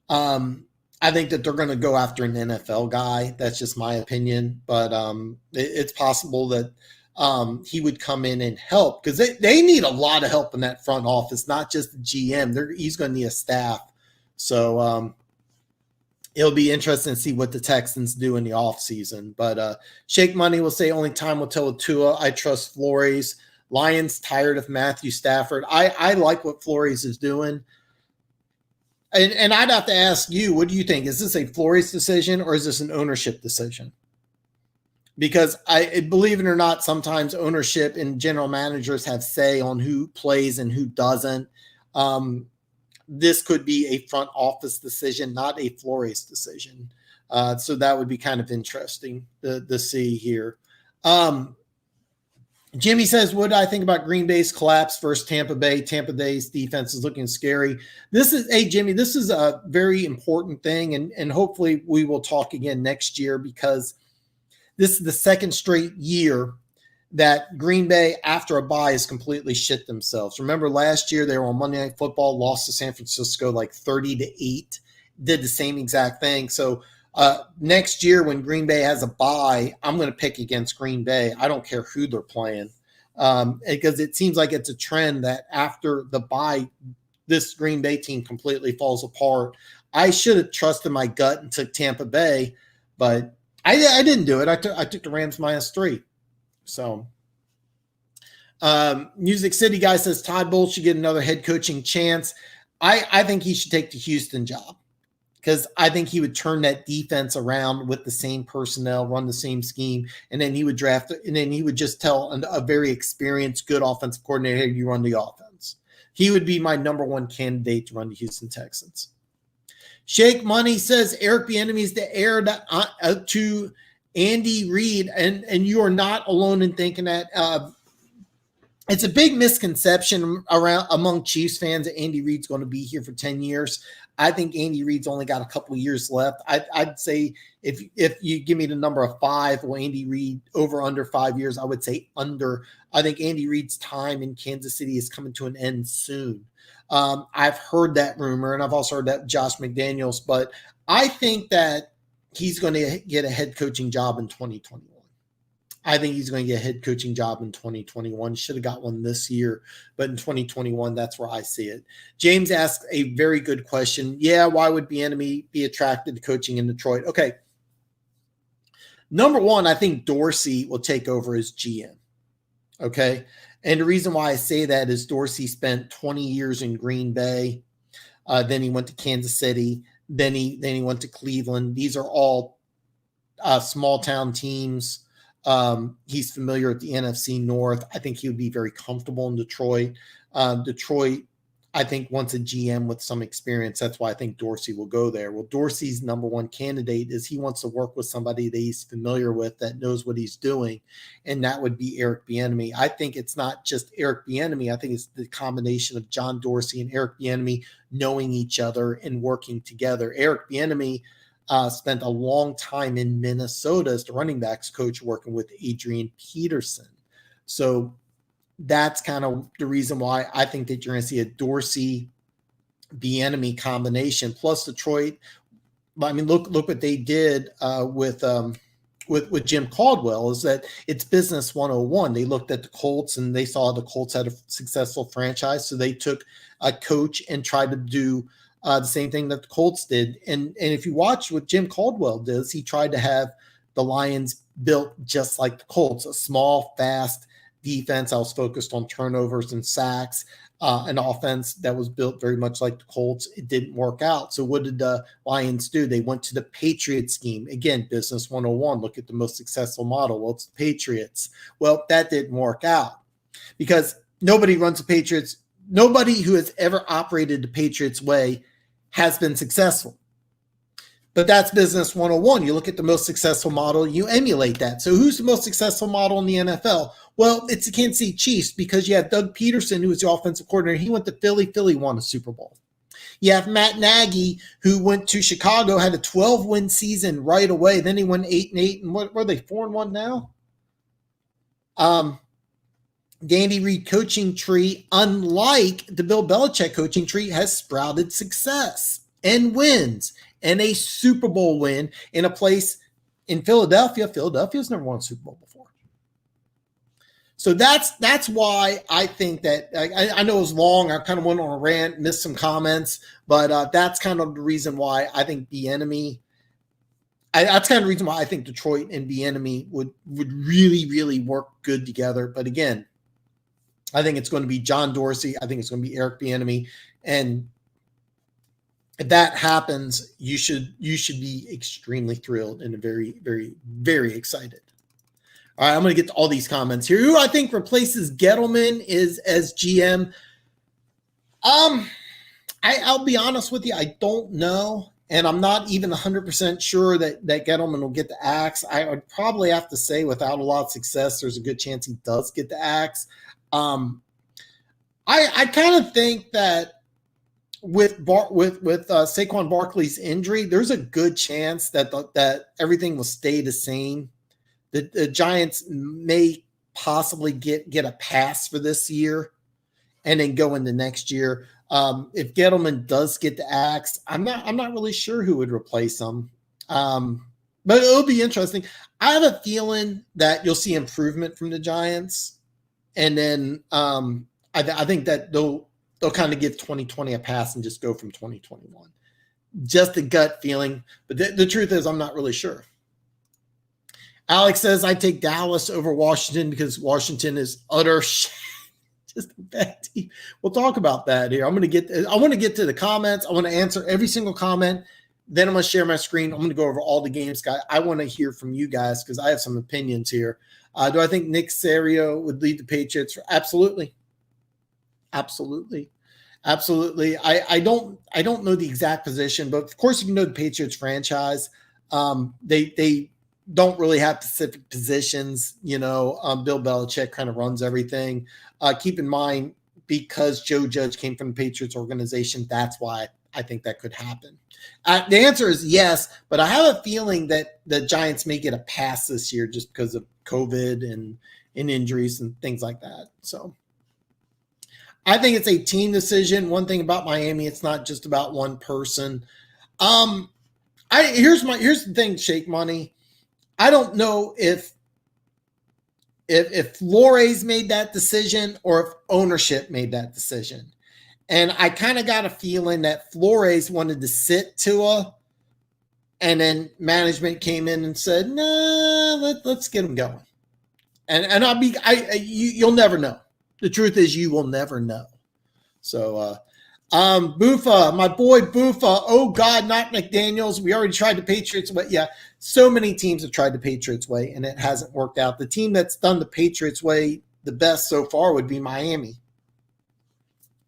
I think that they're going to go after an NFL guy. That's just my opinion. But it's possible that he would come in and help, because they need a lot of help in that front office, not just the GM. He's going to need a staff. So it'll be interesting to see what the Texans do in the offseason. But Shake Money will say only time will tell with Tua. I trust Flores. Lions tired of Matthew Stafford. I like what Flores is doing. And I'd have to ask you, what do you think? Is this a Flores decision or is this an ownership decision? Because believe it or not, sometimes ownership and general managers have say on who plays and who doesn't. This could be a front office decision, not a Flores decision. So that would be kind of interesting to see here. Jimmy says, what do I think about Green Bay's collapse versus Tampa Bay? Tampa Bay's defense is looking scary. Hey, Jimmy, this is a very important thing, and hopefully we will talk again next year, because this is the second straight year that Green Bay, after a bye, has completely shit themselves. Remember last year they were on Monday Night Football, lost to San Francisco like 30-8, did the same exact thing. So next year when Green Bay has a bye, I'm going to pick against Green Bay. I don't care who they're playing, because it seems like it's a trend that after the bye, this Green Bay team completely falls apart. I should have trusted my gut and took Tampa Bay, but I didn't do it. I took the Rams -3. So, Music City guy says Todd Bowles should get another head coaching chance. I think he should take the Houston job, because I think he would turn that defense around with the same personnel, run the same scheme, and then he would draft, and then he would just tell a very experienced, good offensive coordinator, hey, you run the offense. He would be my number one candidate to run the Houston Texans. Shake Money says Eric Bieniemy is the heir to Andy Reid, and you are not alone in thinking that. It's a big misconception among Chiefs fans that Andy Reid's going to be here for 10 years. I think Andy Reid's only got a couple of years left. I'd say if you give me the number of 5, will Andy Reid over under 5 years? I would say under. I think Andy Reid's time in Kansas City is coming to an end soon. I've heard that rumor, and I've also heard that Josh McDaniels, but I think that he's going to get a head coaching job in 2021. I think he's going to get a head coaching job in 2021. Should have got one this year, but in 2021, that's where I see it. James asked a very good question. Yeah, why would Bieniemy be attracted to coaching in Detroit? Okay. Number one, I think Dorsey will take over as GM. Okay. And the reason why I say that is Dorsey spent 20 years in Green Bay. Then he went to Kansas City. Then he went to Cleveland. These are all small town teams. He's familiar with the NFC North. I think he would be very comfortable in Detroit. Detroit, I think, wants a GM with some experience. That's why I think Dorsey will go there. Well, Dorsey's number one candidate is he wants to work with somebody that he's familiar with, that knows what he's doing, and that would be Eric Bieniemy. I think it's not just Eric Bieniemy. I think it's the combination of John Dorsey and Eric Bieniemy knowing each other and working together. Eric Bieniemy spent a long time in Minnesota as the running backs coach, working with Adrian Peterson. So that's kind of the reason why I think that you're going to see a Dorsey Bieniemy combination. Plus Detroit, I mean, look what they did with Jim Caldwell, is that it's business 101. They looked at the Colts and they saw the Colts had a successful franchise, so they took a coach and tried to do the same thing that the Colts did. And if you watch what Jim Caldwell does, he tried to have the Lions built just like the Colts, a small, fast defense. I was focused on turnovers and sacks, an offense that was built very much like the Colts. It didn't work out. So what did the Lions do? They went to the Patriot scheme. Again, business 101. Look at the most successful model. Well, it's the Patriots. Well, that didn't work out because nobody runs the Patriots. Nobody who has ever operated the Patriots way has been successful. But that's business 101. You look at the most successful model, you emulate that. So who's the most successful model in the NFL? Well, it's the Kansas City Chiefs, because you have Doug Peterson, who was the offensive coordinator. He went to Philly. Philly won a Super Bowl. You have Matt Nagy, who went to Chicago, had a 12-win season right away. Then he went 8-8. And what were they, 4-1 now? The Andy Reid coaching tree, unlike the Bill Belichick coaching tree, has sprouted success and wins, and a Super Bowl win in a place in Philadelphia. Philadelphia's never won a Super Bowl before. So that's why I think that I know it was long. I kind of went on a rant, missed some comments, but that's kind of the reason why I think Bieniemy. That's kind of the reason why I think Detroit and Bieniemy would really, really work good together. But again, I think it's going to be John Dorsey. I think it's going to be Eric Bieniemy, and if that happens, you should be extremely thrilled and very, very, very excited. All right, I'm going to get to all these comments here. Who I think replaces Gettleman as GM? I'll be honest with you, I don't know. And I'm not even 100% sure that Gettleman will get the axe. I would probably have to say, without a lot of success, there's a good chance he does get the axe. I kind of think that with Saquon Barkley's injury, there's a good chance that everything will stay the same. The Giants may possibly get a pass for this year, and then go into next year. If Gettleman does get the axe, I'm not really sure who would replace him. But it'll be interesting. I have a feeling that you'll see improvement from the Giants, and then I think that they'll kind of give 2020 a pass and just go from 2021. Just a gut feeling, but the truth is, I'm not really sure. Alex says I take Dallas over Washington because Washington is utter shit. Just a bad team. We'll talk about that here. I want to get to the comments. I want to answer every single comment. Then I'm going to share my screen. I'm going to go over all the games, guys. I want to hear from you guys because I have some opinions here. Do I think Nick Caserio would lead the Patriots? Absolutely. Absolutely. Absolutely. I don't know the exact position, but of course you know the Patriots franchise. They don't really have specific positions. Bill Belichick kind of runs everything. Keep in mind, because Joe Judge came from the Patriots organization, that's why I think that could happen. The answer is yes, but I have a feeling that the Giants may get a pass this year just because of COVID and injuries and things like that. So I think it's a team decision. One thing about Miami, it's not just about one person. Here's the thing, Shake Money. I don't know if Flores made that decision or if ownership made that decision. And I kind of got a feeling that Flores wanted to sit Tua, and then management came in and said, "Nah, let's get him going." And you'll never know. The truth is, you will never know. So, Buffa, my boy Buffa. Oh God, not McDaniels. We already tried the Patriots way. Yeah, so many teams have tried the Patriots way, and it hasn't worked out. The team that's done the Patriots way the best so far would be Miami,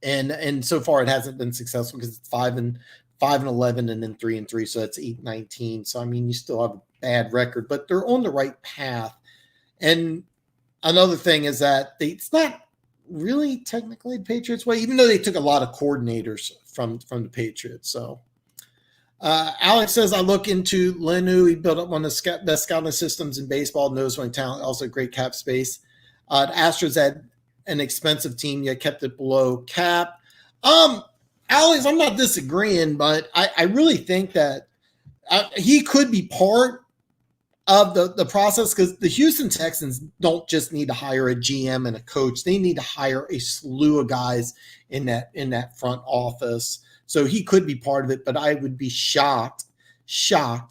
and so far it hasn't been successful because it's 5-11, and then 3-3, so that's 8-19. So I mean, you still have a bad record, but they're on the right path. And another thing is that it's not really technically the Patriots way, even though they took a lot of coordinators from the Patriots. So Alex says, I look into Lenu. He built up one of the best scouting systems in baseball, knows when talent, also great cap space. The Astros had an expensive team, yet kept it below cap. Alex, I'm not disagreeing, but I really think that he could be part of the process, because the Houston Texans don't just need to hire a GM and a coach. They need to hire a slew of guys in that front office. So he could be part of it, but I would be shocked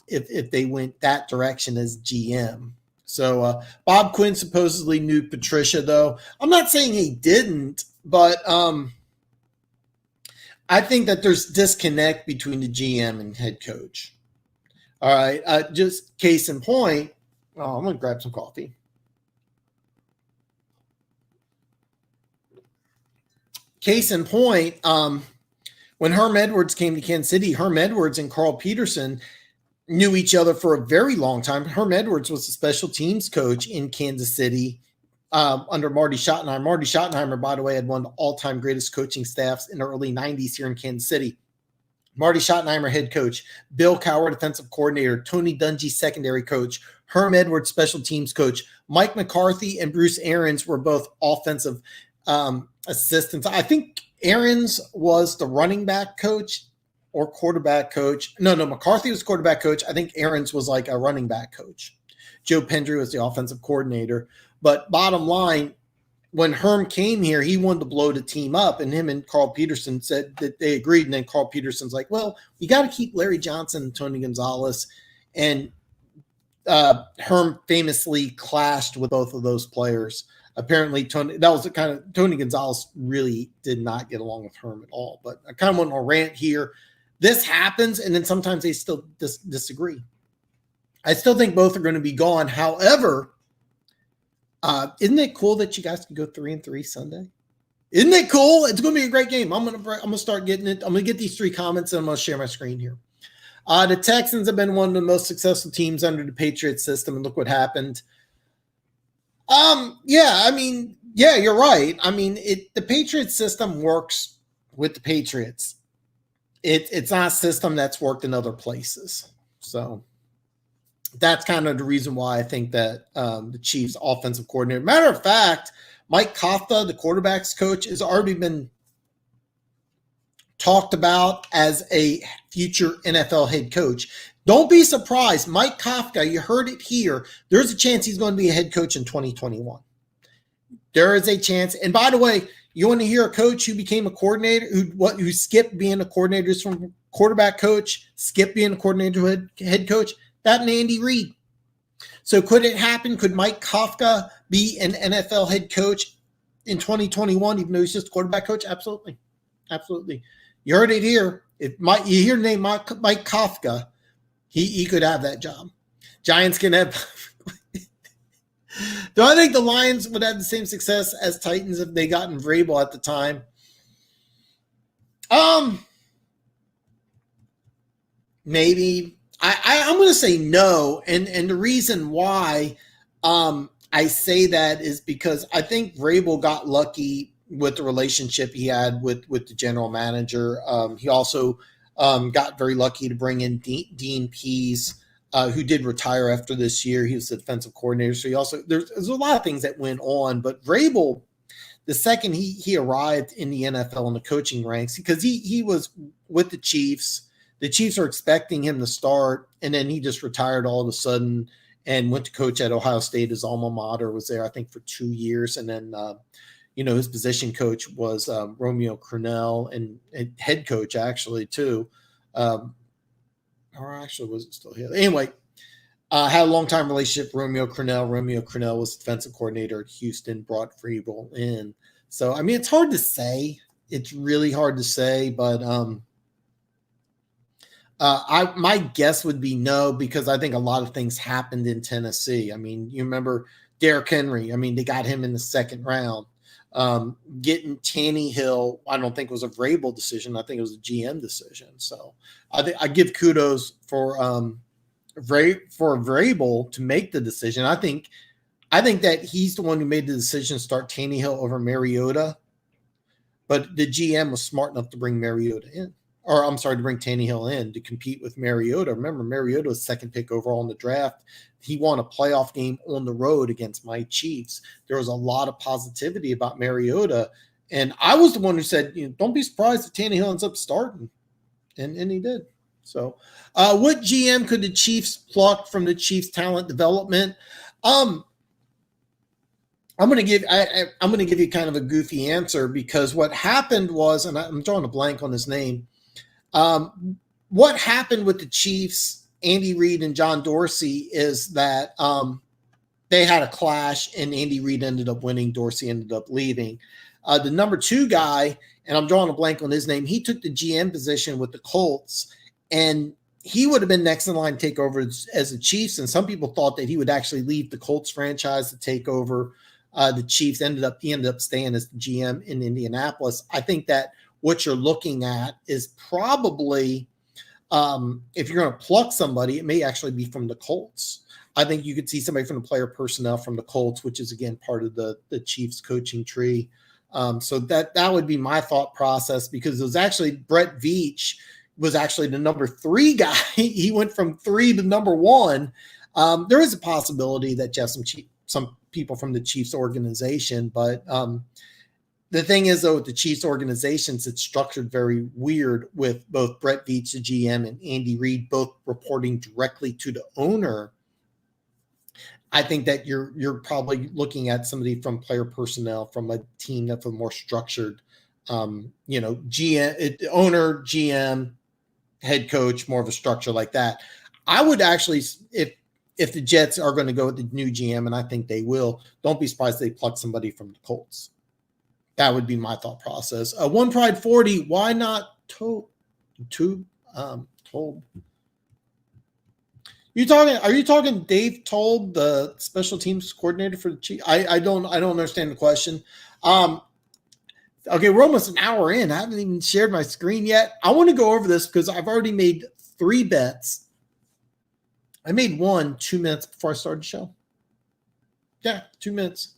if they went that direction as GM. So Bob Quinn supposedly knew Patricia, though. I'm not saying he didn't, but I think that there's disconnect between the GM and head coach. All right, just case in point. Oh, I'm going to grab some coffee. Case in point, when Herm Edwards came to Kansas City, Herm Edwards and Carl Peterson knew each other for a very long time. Herm Edwards was a special teams coach in Kansas City under Marty Schottenheimer. Marty Schottenheimer, by the way, had one of the all-time greatest coaching staffs in the early 90s here in Kansas City. Marty Schottenheimer, head coach. Bill Cowher, defensive coordinator. Tony Dungy, secondary coach. Herm Edwards, special teams coach. Mike McCarthy and Bruce Arians were both offensive assistants. I think Arians was the running back coach or quarterback coach. No, McCarthy was quarterback coach. I think Arians was like a running back coach. Joe Pendry was the offensive coordinator. But bottom line, when Herm came here, he wanted to blow the team up, and him and Carl Peterson said that they agreed. And then Carl Peterson's like, well, you got to keep Larry Johnson and Tony Gonzalez. And Herm famously clashed with both of those players. Apparently, Tony Gonzalez really did not get along with Herm at all. But I kind of went on a rant here. This happens, and then sometimes they still disagree. I still think both are going to be gone. However, isn't it cool that you guys can go 3-3 Sunday? Isn't it cool? It's going to be a great game. I'm going to start getting it. I'm going to get these 3 comments, and I'm going to share my screen here. The Texans have been one of the most successful teams under the Patriots system, and look what happened. Yeah, I mean, yeah, you're right. I mean, the Patriots system works with the Patriots. It's not a system that's worked in other places. So that's kind of the reason why I think that the Chiefs offensive coordinator. Matter of fact, Mike Kafka, the quarterback's coach, has already been talked about as a future NFL head coach. Don't be surprised. Mike Kafka, you heard it here. There's a chance he's going to be a head coach in 2021. There is a chance. And by the way, you want to hear a coach who became a coordinator, who skipped being a coordinator from quarterback coach, skipped being a coordinator to head coach? That and Andy Reid. So could it happen? Could Mike Kafka be an NFL head coach in 2021, even though he's just a quarterback coach? Absolutely. Absolutely. You heard it here. You hear the name Mike Kafka, he could have that job. Giants can have. Do I think the Lions would have the same success as Titans if they gotten Vrabel at the time? Maybe. I'm going to say no, and the reason why I say that is because I think Vrabel got lucky with the relationship he had with the general manager. He also got very lucky to bring in Dean Pease, who did retire after this year. He was the defensive coordinator. So he also there's a lot of things that went on. But Vrabel, the second he arrived in the NFL in the coaching ranks, because he was with the Chiefs. The Chiefs are expecting him to start, and then he just retired all of a sudden and went to coach at Ohio State. His alma mater, was there, I think, for 2 years. And then his position coach was Romeo Crennel, and head coach actually too. Or actually, was it still here? Anyway, had a long-time relationship with Romeo Crennel. Romeo Crennel was defensive coordinator at Houston, brought Vrabel in. So, I mean, it's hard to say. It's really hard to say, but my guess would be no, because I think a lot of things happened in Tennessee. I mean, you remember Derrick Henry. I mean, they got him in the second round. Getting Tannehill, I don't think was a Vrabel decision. I think it was a GM decision. So I give kudos for Vrabel to make the decision. I think that he's the one who made the decision to start Tannehill over Mariota, but the GM was smart enough to bring Mariota in. Or I'm sorry, to bring Tannehill in to compete with Mariota. Remember, Mariota was second pick overall in the draft. He won a playoff game on the road against my Chiefs. There was a lot of positivity about Mariota. And I was the one who said, don't be surprised if Tannehill ends up starting. And he did. So what GM could the Chiefs pluck from the Chiefs talent development? I'm going to give you kind of a goofy answer, because what happened was, and I'm drawing a blank on his name, what happened with the Chiefs, Andy Reid and John Dorsey, is that they had a clash, and Andy Reid ended up winning. Dorsey ended up leaving. The number 2 guy, and I'm drawing a blank on his name, he took the GM position with the Colts, and he would have been next in line to take over as the Chiefs. And some people thought that he would actually leave the Colts franchise to take over the Chiefs. He ended up staying as the GM in Indianapolis. I think that what you're looking at is probably, if you're going to pluck somebody, it may actually be from the Colts. I think you could see somebody from the player personnel from the Colts, which is, again, part of the Chiefs coaching tree. So that would be my thought process, because it was actually Brett Veach was actually the number 3 guy. He went from 3 to number 1. There is a possibility that just some people from the Chiefs organization, but the thing is, though, with the Chiefs organizations, it's structured very weird, with both Brett Veach, the GM, and Andy Reid both reporting directly to the owner. I think that you're probably looking at somebody from player personnel, from a team that's a more structured, GM, owner, GM, head coach, more of a structure like that. I would actually, if the Jets are going to go with the new GM, and I think they will, don't be surprised if they pluck somebody from the Colts. That would be my thought process. One Pride 40. Why not Told? Are you talking Dave Told, the special teams coordinator for the Chiefs? I don't understand the question. Okay, we're almost an hour in. I haven't even shared my screen yet. I want to go over this because I've already made 3 bets. I made one 2 minutes before I started the show. Yeah, 2 minutes.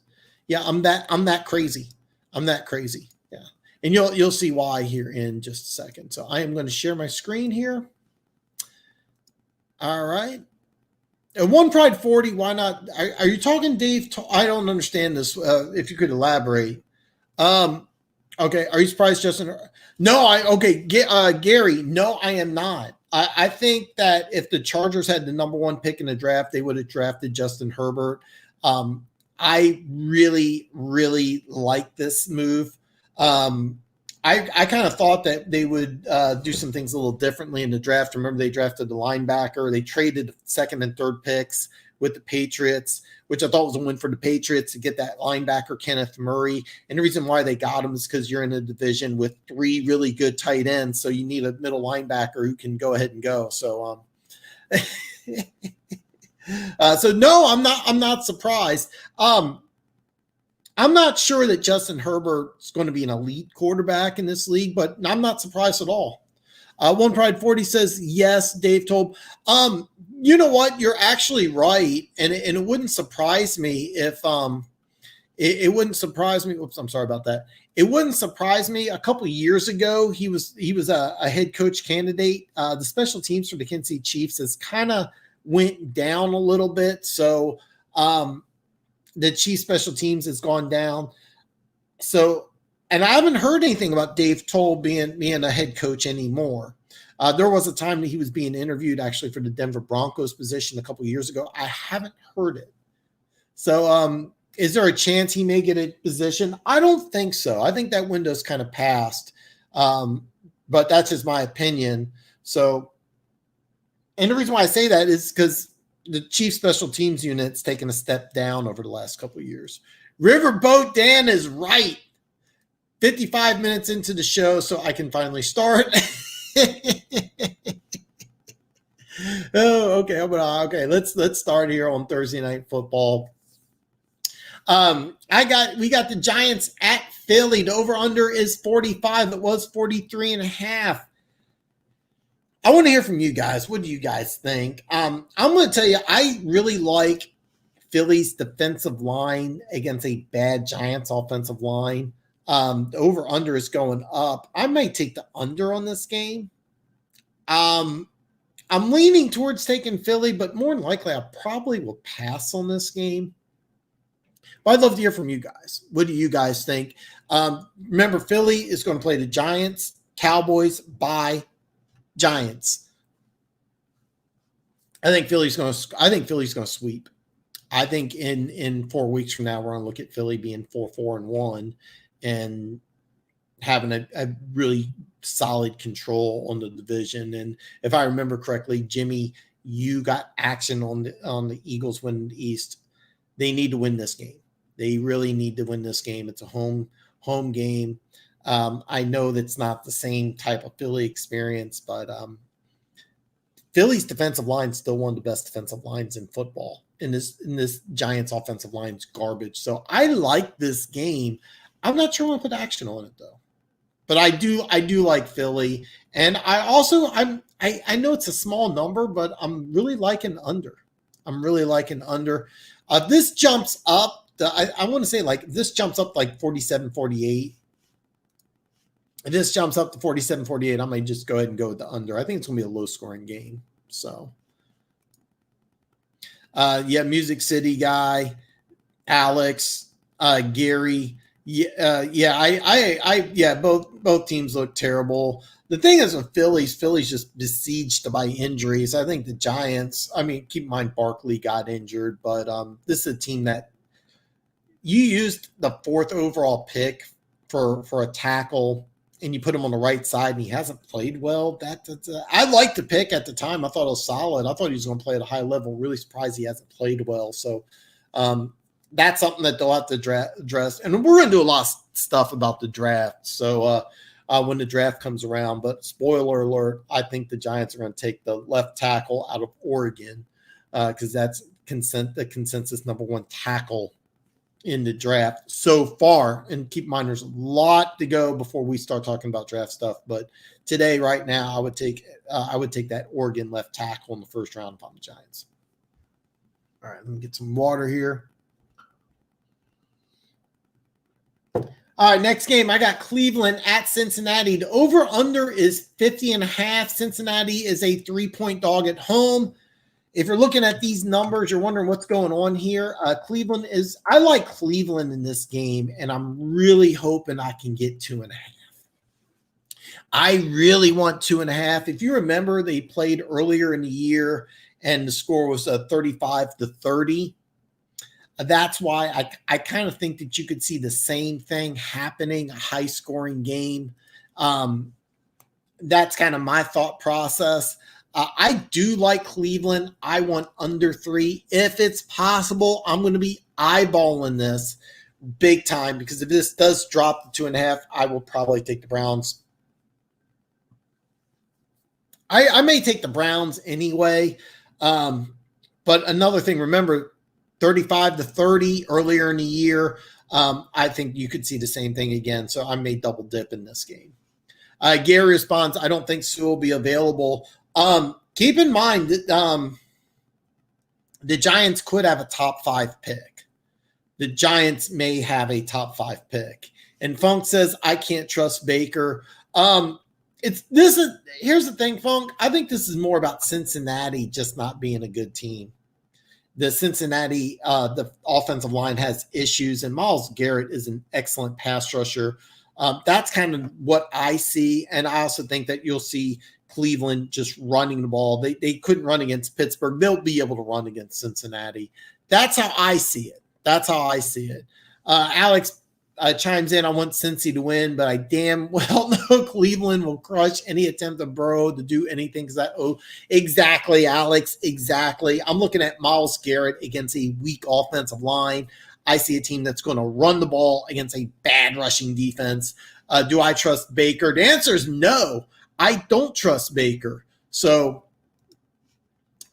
Yeah, I'm that crazy. I'm that crazy. Yeah. And you'll see why here in just a second. So I am going to share my screen here. All right. And One Pride 40, why not? Are you talking, Dave? I don't understand this. If you could elaborate. Okay. Are you surprised, Justin? No, Gary, no, I am not. I think that if the Chargers had the number 1 pick in the draft, they would have drafted Justin Herbert. I really, really like this move. I kind of thought that they would do some things a little differently in the draft. Remember, they drafted the linebacker. They traded the 2nd and 3rd picks with the Patriots, which I thought was a win for the Patriots to get that linebacker, Kenneth Murray. And the reason why they got him is because you're in a division with 3 really good tight ends. So you need a middle linebacker who can go ahead and go. So, so no, I'm not surprised. I'm not sure that Justin Herbert's going to be an elite quarterback in this league, but I'm not surprised at all. One Pride 40 says, yes, Dave told. You know what? You're actually right. And it wouldn't surprise me if it wouldn't surprise me. Oops, I'm sorry about that. It wouldn't surprise me. A couple of years ago, he was a head coach candidate. The special teams for the Kansas City Chiefs has kind of went down a little bit. So the Chiefs special teams has gone down. So, and I haven't heard anything about Dave Toll being a head coach anymore. There was a time that he was being interviewed actually for the Denver Broncos position a couple of years ago. I haven't heard it. So is there a chance he may get a position? I don't think so. I think that window's kind of passed. But that's just my opinion. So, and the reason why I say that is because the Chief special teams unit's taken a step down over the last couple of years. Riverboat Dan is right. 55 minutes into the show, so I can finally start. Oh, okay. Okay. Let's start here on Thursday Night Football. We got the Giants at Philly. The over-under is 45. It was 43.5. I want to hear from you guys. What do you guys think? I'm going to tell you, I really like Philly's defensive line against a bad Giants offensive line. The over-under is going up. I might take the under on this game. I'm leaning towards taking Philly, but more than likely, I probably will pass on this game. But I'd love to hear from you guys. What do you guys think? Remember, Philly is going to play the Giants, Cowboys, bye. Giants. I think Philly's going to sweep. I think in 4 weeks from now, we're going to look at Philly being 4-1 and having a really solid control on the division. And if I remember correctly, Jimmy, you got action on the Eagles winning the East. They need to win this game. They really need to win this game. It's a home game. I know that's not the same type of Philly experience, but Philly's defensive line is still one of the best defensive lines in football. And this Giants offensive line is garbage. So I like this game. I'm not sure I'm going to put action on it though, but I do like Philly. And I also I know it's a small number, but I'm really liking under. This jumps up. I want to say like this jumps up like 47-48. If this jumps up to 47-48, I might just go ahead and go with the under. I think it's going to be a low-scoring game. So, Music City guy, Alex, Gary. Both teams look terrible. The thing is with Philly's just besieged by injuries. I think the Giants, keep in mind Barkley got injured, but this is a team that you used the 4th overall pick for a tackle and you put him on the right side and he hasn't played well. I liked the pick at the time. I thought it was solid. I thought he was going to play at a high level. Really surprised he hasn't played well. So that's something that they'll have to address. And we're going to do a lot of stuff about the draft. So when the draft comes around, but spoiler alert, I think the Giants are going to take the left tackle out of Oregon because that's the consensus number 1 tackle in the draft so far. And keep in mind, there's a lot to go before we start talking about draft stuff. But today, right now, I would take that Oregon left tackle in the first round if I'm the Giants. All right, let me get some water here. All right, next game, I got Cleveland at Cincinnati. The over-under is 50.5. Cincinnati is a 3-point dog at home. If you're looking at these numbers, you're wondering what's going on here. I like Cleveland in this game, and I'm really hoping I can get 2.5. I really want 2.5. If you remember, they played earlier in the year, and the score was 35-30. That's why I kind of think that you could see the same thing happening, a high-scoring game. That's kind of my thought process. I do like Cleveland. I want under 3. If it's possible, I'm going to be eyeballing this big time, because if this does drop to 2.5, I will probably take the Browns. I may take the Browns anyway. But another thing, remember, 35-30 earlier in the year. I think you could see the same thing again. So I may double dip in this game. Gary responds, I don't think Sue will be available. Keep in mind that the Giants could have a top 5 pick. The Giants may have a top 5 pick. And Funk says, I can't trust Baker. Here's the thing, Funk. I think this is more about Cincinnati just not being a good team. The Cincinnati, the offensive line has issues, and Myles Garrett is an excellent pass rusher. That's kind of what I see. And I also think that you'll see Cleveland just running the ball. They couldn't run against Pittsburgh. They'll be able to run against Cincinnati. That's how I see it. Alex chimes in, I want Cincy to win, but I damn well know Cleveland will crush any attempt of Burrow to do anything. Exactly, Alex, exactly. I'm looking at Myles Garrett against a weak offensive line. I see a team that's going to run the ball against a bad rushing defense. Do I trust Baker? The answer is no. I don't trust Baker. So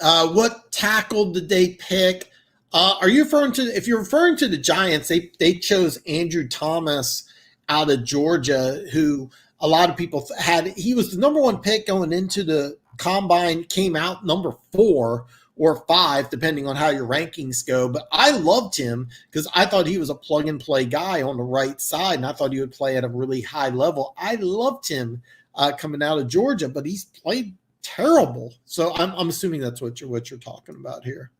what tackle did they pick? Are you referring to, if you're referring to the Giants, they chose Andrew Thomas out of Georgia, who a lot of people had. He was the number 1 pick going into the combine, came out number 4 or 5, depending on how your rankings go. But I loved him because I thought he was a plug and play guy on the right side, and I thought he would play at a really high level. I loved him coming out of Georgia, but he's played terrible. So I'm assuming that's what you're talking about here.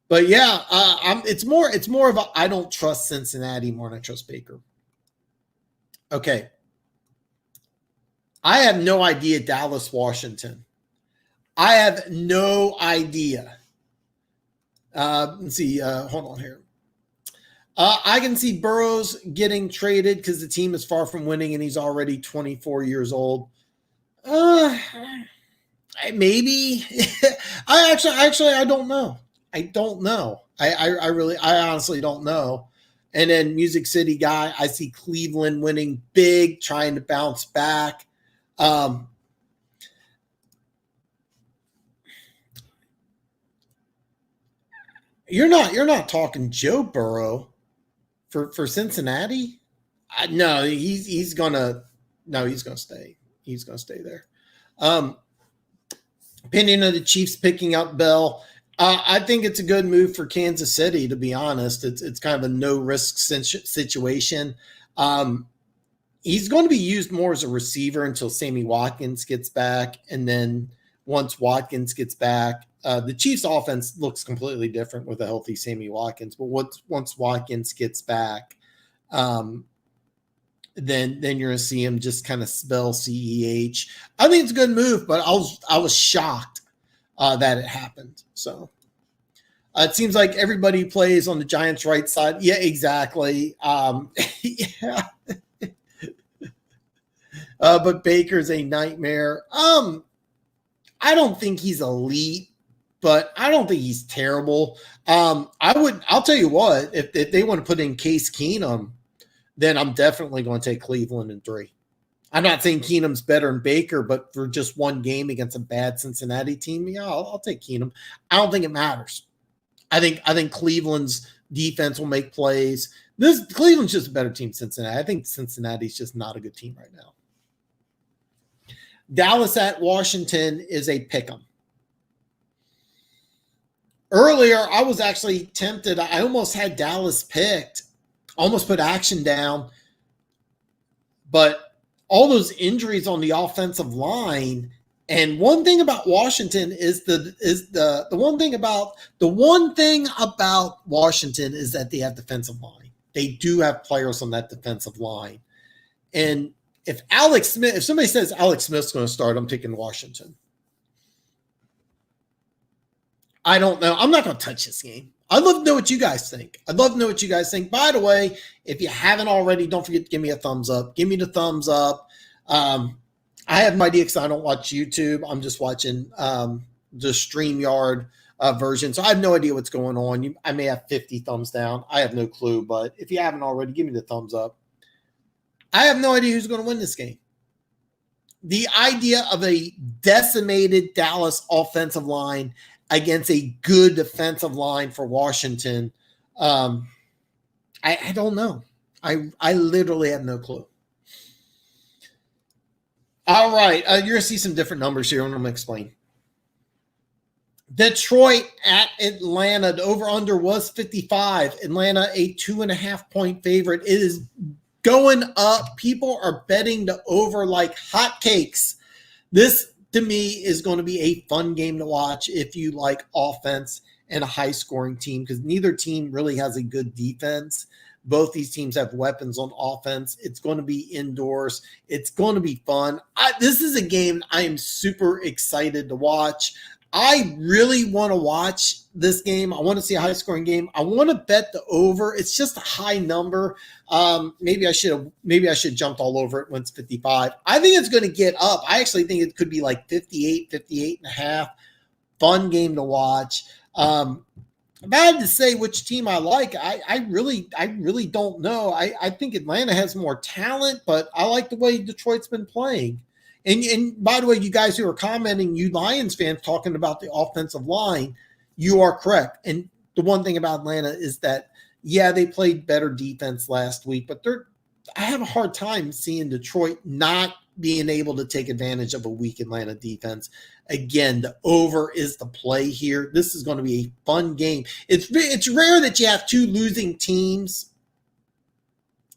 But yeah, it's more of a I don't trust Cincinnati more than I trust Baker. Okay. I have no idea Dallas, Washington. I have no idea. Let's see. Hold on here. I can see Burrows getting traded because the team is far from winning and he's already 24 years old. Maybe. I don't know. I don't know. I honestly don't know. And then Music City guy, I see Cleveland winning big, trying to bounce back. You're not talking Joe Burrow for Cincinnati? No, he's gonna stay. He's gonna stay there. Opinion of the Chiefs picking up Bell. I think it's a good move for Kansas City, to be honest. It's kind of a no-risk situation. He's going to be used more as a receiver until Sammy Watkins gets back. And then once Watkins gets back, the Chiefs' offense looks completely different with a healthy Sammy Watkins. But once Watkins gets back, then you're going to see him just kind of spell CEH. I think it's a good move, but I was shocked that it happened. So it seems like everybody plays on the Giants' right side. Yeah, exactly. Yeah. But Baker's a nightmare. I don't think he's elite, but I don't think he's terrible. I'll tell you what, if they want to put in Case Keenum, then I'm definitely going to take Cleveland in 3. I'm not saying Keenum's better than Baker, but for just one game against a bad Cincinnati team, yeah, I'll take Keenum. I don't think it matters. I think Cleveland's defense will make plays. Cleveland's just a better team than Cincinnati. I think Cincinnati's just not a good team right now. Dallas at Washington is a pick'em. Earlier, I was actually tempted. I almost had Dallas picked, almost put action down, but all those injuries on the offensive line. And one thing about Washington is the one thing about Washington is that they have defensive line. They do have players on that defensive line. And if somebody says Alex Smith's going to start, I'm taking Washington. I don't know. I'm not going to touch this game. I'd love to know what you guys think. By the way, if you haven't already, don't forget to give me a thumbs up. Give me the thumbs up. I have no idea because I don't watch YouTube. I'm just watching the StreamYard version. So I have no idea what's going on. I may have 50 thumbs down. I have no clue. But if you haven't already, give me the thumbs up. I have no idea who's going to win this game. The idea of a decimated Dallas offensive line against a good defensive line for Washington, I don't know. I literally have no clue. All right, you're going to see some different numbers here, and I'm going to explain. Detroit at Atlanta. The over-under was 55. Atlanta, a 2.5-point favorite. It is going up. People are betting the over like hotcakes. This, to me, is going to be a fun game to watch if you like offense and a high-scoring team, because neither team really has a good defense. Both these teams have weapons on offense. It's going to be indoors. It's going to be fun. This is a game I am super excited to watch. I really want to watch this game. I want to see a high-scoring game. I want to bet the over. It's just a high number. Maybe I should jump all over it when it's 55. I think it's going to get up. I actually think it could be like 58, 58 and a half. Fun game to watch. If I had to say which team I like, I really don't know. I think Atlanta has more talent, but I like the way Detroit's been playing. And by the way, you guys who are commenting, you Lions fans talking about the offensive line, you are correct. And the one thing about Atlanta is that, yeah, they played better defense last week, but I have a hard time seeing Detroit not being able to take advantage of a weak Atlanta defense. Again, the over is the play here. This is going to be a fun game. It's rare that you have two losing teams.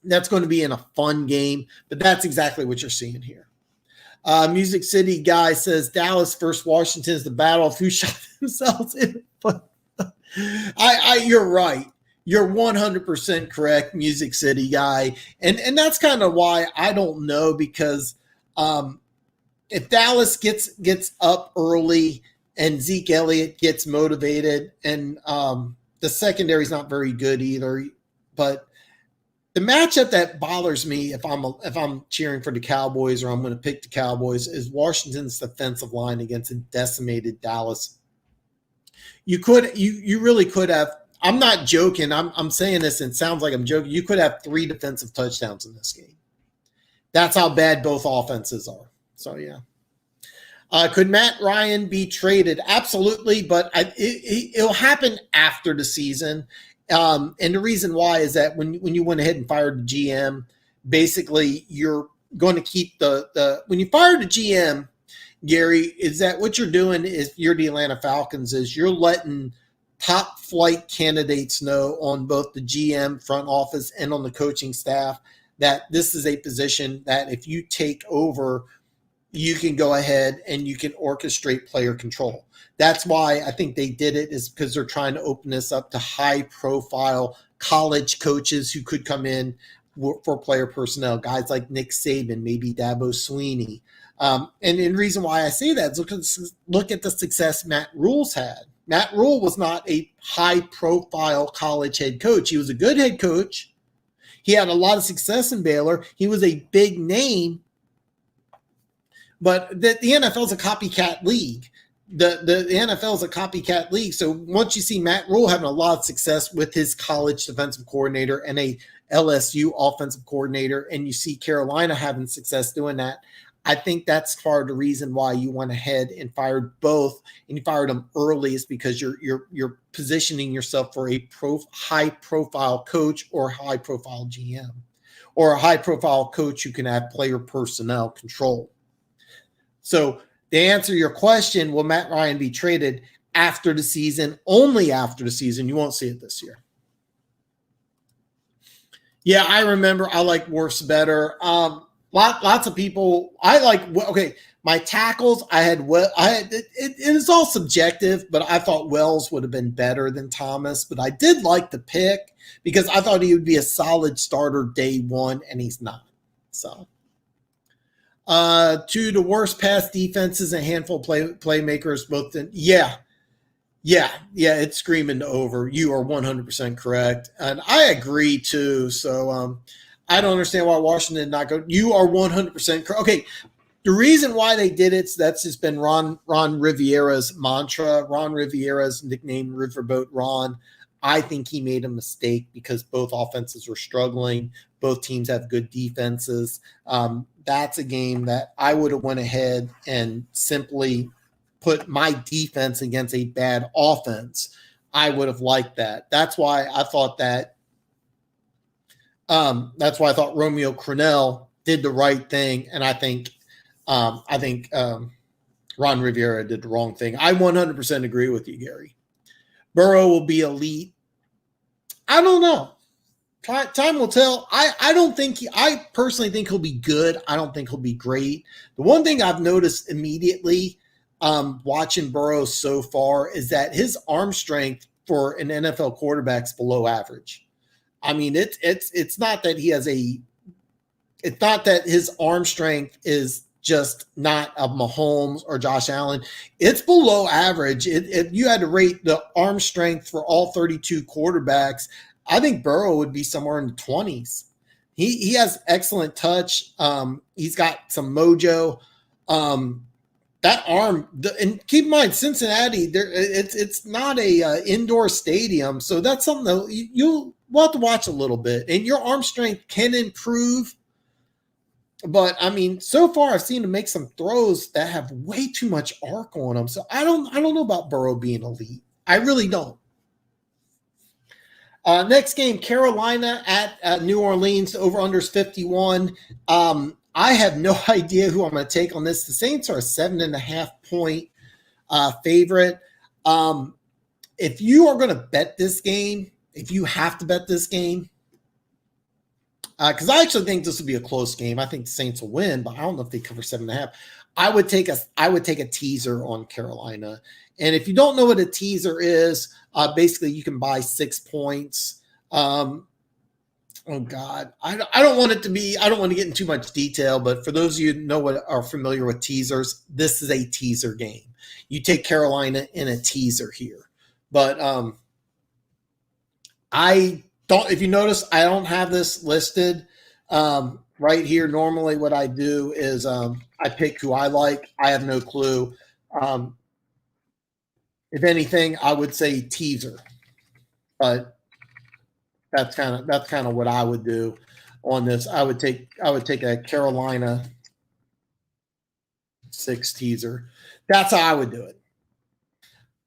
That's going to be in a fun game, but that's exactly what you're seeing here. Music City guy says Dallas versus Washington is the battle of who shot themselves in. You're right. You're 100% correct, Music City guy. And that's kind of why I don't know, because if Dallas gets up early and Zeke Elliott gets motivated, and the secondary is not very good either, but the matchup that bothers me if I'm cheering for the Cowboys or I'm going to pick the Cowboys is Washington's defensive line against a decimated Dallas. You really could have. I'm not joking. I'm saying this and it sounds like I'm joking. You could have 3 defensive touchdowns in this game. That's how bad both offenses are. So yeah. Could Matt Ryan be traded? Absolutely, but it'll happen after the season. And the reason why is that when you went ahead and fired the GM, basically you're going to keep when you fire the GM, Gary, is that what you're doing is you're the Atlanta Falcons is you're letting top flight candidates know on both the GM front office and on the coaching staff that this is a position that if you take over, you can go ahead and you can orchestrate player control. That's why I think they did it, is because they're trying to open this up to high-profile college coaches who could come in for player personnel, guys like Nick Saban, maybe Dabo Swinney. And the reason why I say that is look at the success Matt Rule's had. Matt Rule was not a high-profile college head coach. He was a good head coach. He had a lot of success in Baylor. He was a big name. But the NFL is a copycat league. The NFL is a copycat league. So once you see Matt Rule having a lot of success with his college defensive coordinator and a LSU offensive coordinator, and you see Carolina having success doing that, I think that's part of the reason why you went ahead and fired both, and you fired them early, is because you're positioning yourself for a high profile coach or high profile GM, or a high profile coach who can have player personnel control. So to answer your question, will Matt Ryan be traded after the season? Only after the season. You won't see it this year. Yeah, I remember. I like worse better. Lots of people. I like. Okay, my tackles. I had. It is all subjective, but I thought Wells would have been better than Thomas. But I did like the pick because I thought he would be a solid starter day one, and he's not. So, to the worst pass defenses, a handful of playmakers. Both. Yeah, it's screaming over. You are 100% correct. And I agree too. So I don't understand why Washington did not go. You are 100% correct. Okay, the reason why they did it, that's just been Ron Rivera's mantra. Ron Rivera's nickname, Riverboat Ron. I think he made a mistake because both offenses were struggling. Both teams have good defenses. That's a game that I would have went ahead and simply put my defense against a bad offense. I would have liked that. That's why I thought that. That's why I thought Romeo Crennel did the right thing, and I think Ron Rivera did the wrong thing. I 100% agree with you, Gary. Burrow will be elite. I don't know. Time will tell. I don't think I personally think he'll be good. I don't think he'll be great. The one thing I've noticed immediately watching Burrow so far is that his arm strength for an NFL quarterback is below average. I mean, it's not that he has it's not that his arm strength is just not a Mahomes or Josh Allen. It's below average. If you had to rate the arm strength for all 32 quarterbacks, I think Burrow would be somewhere in the 20s. He has excellent touch. He's got some mojo. That arm, and keep in mind, Cincinnati, it's not a indoor stadium, so that's something that you'll have to watch a little bit. And your arm strength can improve, but I mean, so far I've seen him make some throws that have way too much arc on them. So I don't know about Burrow being elite. I really don't. Next game, Carolina at New Orleans. Over-unders 51. I have no idea who I'm going to take on this. The Saints are a 7.5 point favorite. If you are going to bet this game, if you have to bet this game, because I actually think this will be a close game. I think the Saints will win, but I don't know if they cover 7.5. I would take a teaser on Carolina. And if you don't know what a teaser is, basically you can buy 6 points. Oh God, I don't want it to be. I don't want to get into too much detail, but for those of you who know what are familiar with teasers, this is a teaser game. You take Carolina in a teaser here, but I don't. If you notice, I don't have this listed right here. Normally, what I do is I pick who I like. I have no clue. If anything, I would say teaser, but. That's kind of what I would do on this. I would take a Carolina 6 teaser. That's how I would do it.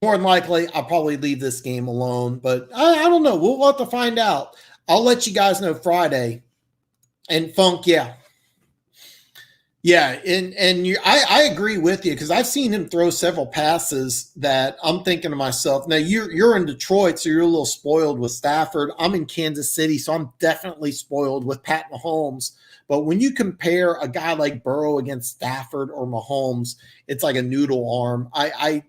More than likely, I'll probably leave this game alone, but I don't know. We'll have to find out. I'll let you guys know Friday. And Funk, yeah. Yeah, and I agree with you because I've seen him throw several passes that I'm thinking to myself, now you're in Detroit, so you're a little spoiled with Stafford. I'm in Kansas City, so I'm definitely spoiled with Pat Mahomes. But when you compare a guy like Burrow against Stafford or Mahomes, it's like a noodle arm. I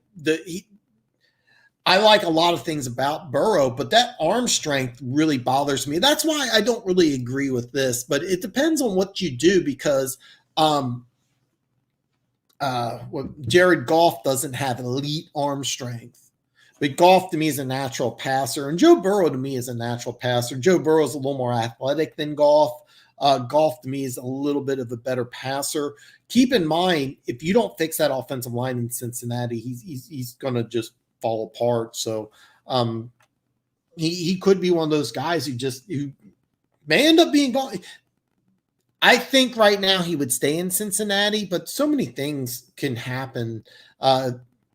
like a lot of things about Burrow, but that arm strength really bothers me. That's why I don't really agree with this, but it depends on what you do because Jared Goff doesn't have elite arm strength, but Goff to me is a natural passer, and Joe Burrow to me is a natural passer. Joe Burrow is a little more athletic than Goff. Goff to me is a little bit of a better passer. Keep in mind, if you don't fix that offensive line in Cincinnati, he's going to just fall apart. So he could be one of those guys who may end up being gone. I think right now he would stay in Cincinnati, but so many things can happen.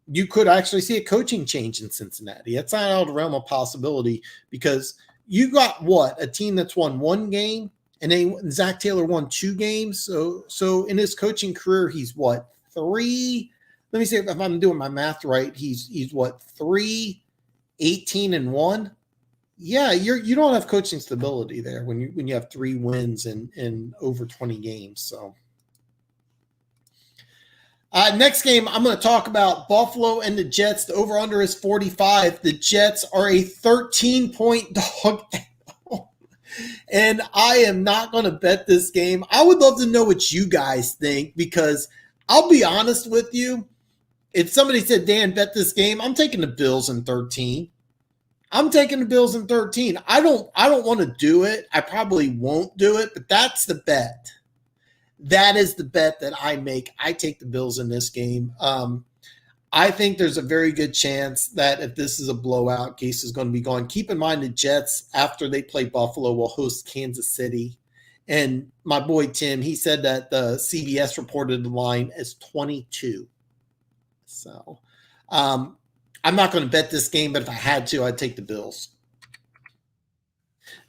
You could actually see a coaching change in Cincinnati. That's not out of the realm of possibility because you got what? A team that's won one game, and then Zach Taylor won 2 games. So in his coaching career, he's what, 3? Let me see if I'm doing my math right. He's what, 3, 18-1? Yeah, you don't have coaching stability there when you have 3 wins in over 20 games. So next game, I'm going to talk about Buffalo and the Jets. The over-under is 45. The Jets are a 13-point dog. And I am not going to bet this game. I would love to know what you guys think because I'll be honest with you. If somebody said, Dan, bet this game, I'm taking the Bills in 13. I'm taking the Bills in 13. I don't want to do it. I probably won't do it, but that's the bet. That is the bet that I make. I take the Bills in this game. I think there's a very good chance that if this is a blowout, Gase is going to be gone. Keep in mind the Jets, after they play Buffalo, will host Kansas City. And my boy Tim, he said that the CBS reported the line as 22. So I'm not going to bet this game, but if I had to, I'd take the Bills.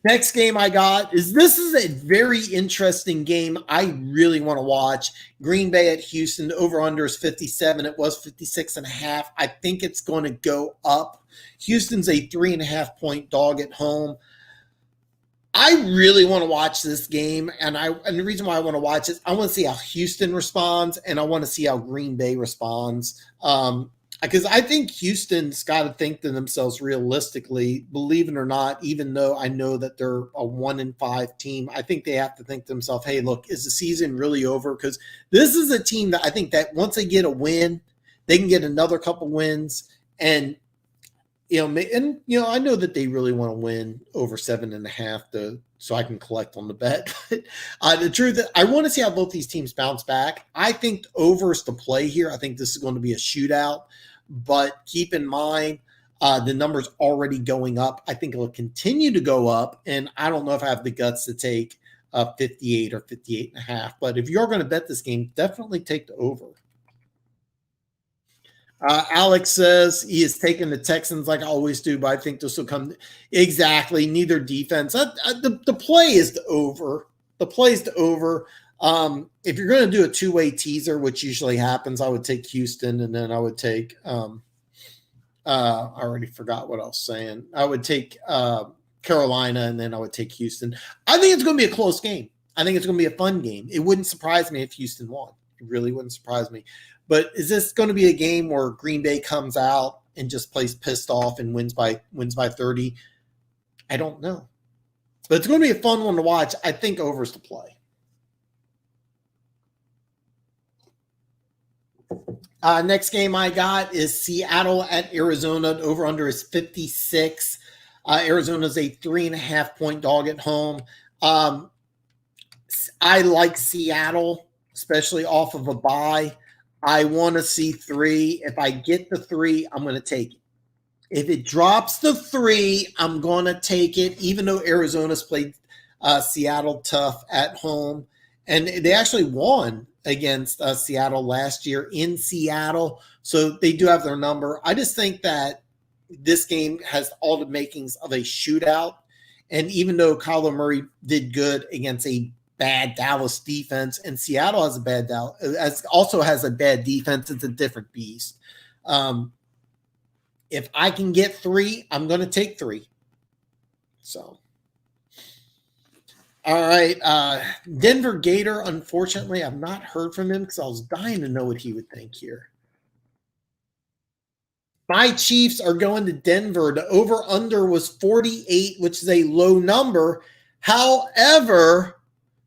Next game I got is this is a very interesting game I really want to watch. Green Bay at Houston. The over-under is 57. It was 56.5. I think it's going to go up. Houston's a 3.5-point dog at home. I really want to watch this game, and the reason why I want to watch it, I want to see how Houston responds, and I want to see how Green Bay responds. Because I think Houston's got to think to themselves realistically, believe it or not, even though I know that they're a 1-5 team, I think they have to think to themselves, hey, look, is the season really over? Because this is a team that I think that once they get a win, they can get another couple wins. And, I know that they really want to win over 7.5 so I can collect on the bet. But the truth is, I want to see how both these teams bounce back. I think the over is the play here. I think this is going to be a shootout. But keep in mind, the number's already going up. I think it'll continue to go up. And I don't know if I have the guts to take 58 or 58.5. But if you're going to bet this game, definitely take the over. Alex says he is taking the Texans like I always do, but I think this will come exactly. Neither defense. The play is the over. The play is the over. If you're going to do a 2-way teaser, which usually happens, I would take Houston, and then I would take. I already forgot what I was saying. I would take Carolina, and then I would take Houston. I think it's going to be a close game. I think it's going to be a fun game. It wouldn't surprise me if Houston won. It really wouldn't surprise me. But is this going to be a game where Green Bay comes out and just plays pissed off and wins by 30? I don't know. But it's going to be a fun one to watch. I think over is the play. Next game I got is Seattle at Arizona. The over-under is 56. Arizona's a 3.5-point dog at home. I like Seattle, especially off of a bye. I want to see 3. If I get the 3, I'm going to take it. If it drops to 3, I'm going to take it, even though Arizona's played Seattle tough at home. And they actually won against Seattle last year in Seattle. So they do have their number. I just think that this game has all the makings of a shootout. And even though Kyler Murray did good against a bad Dallas defense, and Seattle has also has a bad defense, it's a different beast. If I can get 3, I'm going to take 3. So, all right. Denver Gator, unfortunately, I've not heard from him because I was dying to know what he would think here. My Chiefs are going to Denver. The over-under was 48, which is a low number. However,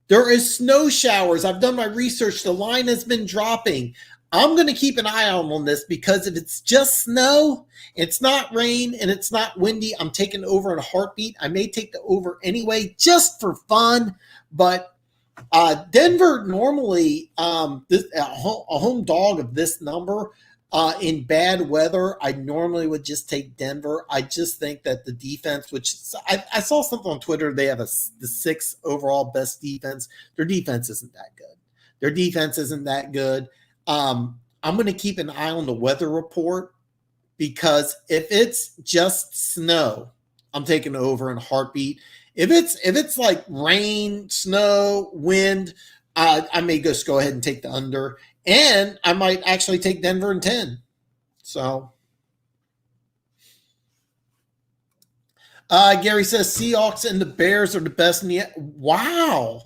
there is snow showers. I've done my research. The line has been dropping. I'm going to keep an eye out on this because if it's just snow, it's not rain, and it's not windy, I'm taking over in a heartbeat. I may take the over anyway just for fun. But Denver normally, a home dog of this number, In bad weather, I normally would just take Denver. I just think that the defense, which I saw something on Twitter, they have the sixth overall best defense. Their defense isn't that good. Their defense isn't that good. I'm going to keep an eye on the weather report, because if it's just snow, I'm taking over in a heartbeat. If it's like rain, snow, wind, I may just go ahead and take the under, and I might actually take Denver in 10. So, Gary says Seahawks and the Bears are the best in the. Wow.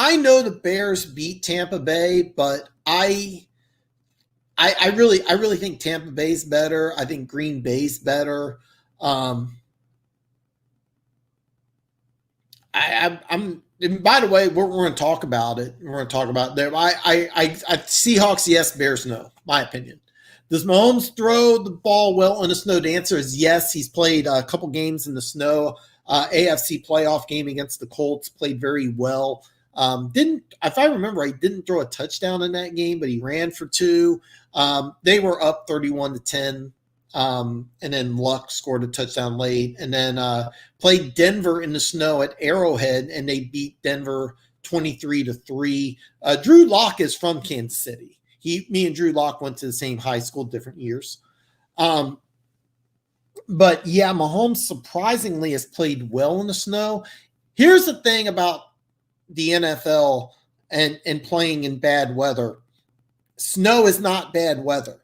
I know the Bears beat Tampa Bay, but I really think Tampa Bay's better. I think Green Bay's better. I'm. And by the way, we're going to talk about it. We're going to talk about there. I Seahawks, yes. Bears, no. My opinion. Does Mahomes throw the ball well in the snow? The answer is yes. He's played a couple games in the snow. AFC playoff game against the Colts, played very well. If I remember, he didn't throw a touchdown in that game, but he ran for 2. They were up 31-10. And then Luck scored a touchdown late, and then played Denver in the snow at Arrowhead, and they beat Denver 23-3. Drew Lock is from Kansas City. Me and Drew Lock went to the same high school, different years. But yeah, Mahomes surprisingly has played well in the snow. Here's the thing about the NFL and playing in bad weather. Snow is not bad weather.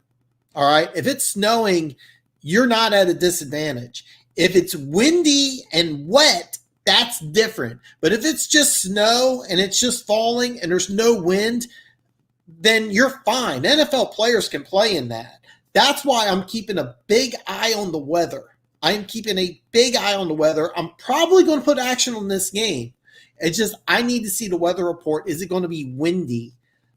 All right. If it's snowing, you're not at a disadvantage. If it's windy and wet, that's different. But if it's just snow and it's just falling and there's no wind, then you're fine. NFL players can play in that. That's why I'm keeping a big eye on the weather. I'm keeping a big eye on the weather. I'm probably going to put action on this game. It's just I need to see the weather report. Is it going to be windy?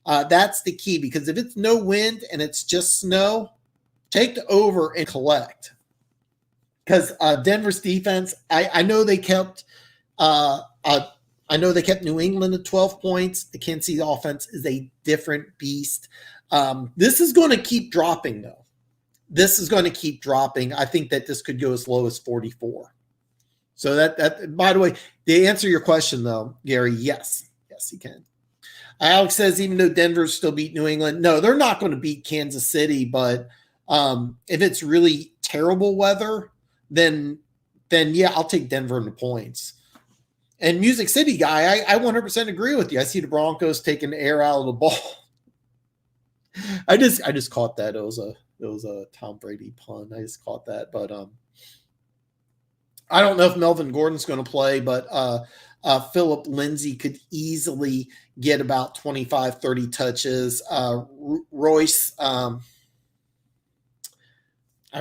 That's the key, because if it's no wind and it's just snow, take the over and collect. Because Denver's defense, I know they kept New England at 12 points. The Kansas City offense is a different beast. This is going to keep dropping, though. This is going to keep dropping. I think that this could go as low as 44. So that by the way, to answer your question though, Gary, yes, he can. Alex says even though Denver still beat New England, no, they're not going to beat Kansas City. But if it's really terrible weather, then yeah, I'll take Denver in the points. And Music City guy, I 100% agree with you. I see the Broncos taking the air out of the ball. I just caught that. It was a Tom Brady pun. I just caught that, but I don't know if Melvin Gordon's going to play, but Philip Lindsay could easily get about 25, 30 touches. Royce, I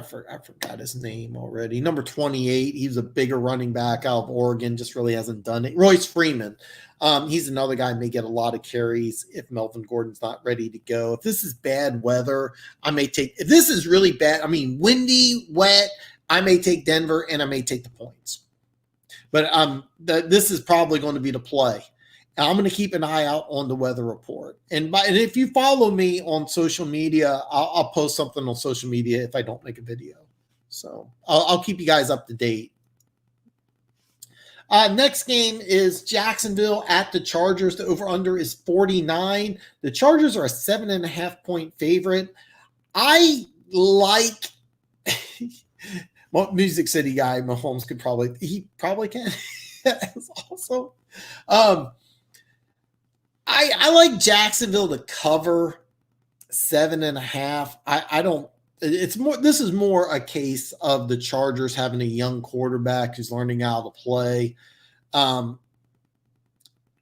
forgot his name already. Number 28. He was a bigger running back out of Oregon, just really hasn't done it. Royce Freeman. He's another guy who may get a lot of carries if Melvin Gordon's not ready to go. If this is bad weather, if this is really bad, windy, wet, I may take Denver and I may take the points. But this is probably going to be the play. I'm going to keep an eye out on the weather report. And if you follow me on social media, I'll post something on social media if I don't make a video. So I'll keep you guys up to date. Next game is Jacksonville at the Chargers. The over-under is 49. The Chargers are a 7.5 point favorite. I like Music City guy. Mahomes he probably can. That's awesome. I like Jacksonville to cover 7.5. This is more a case of the Chargers having a young quarterback who's learning how to play. I'm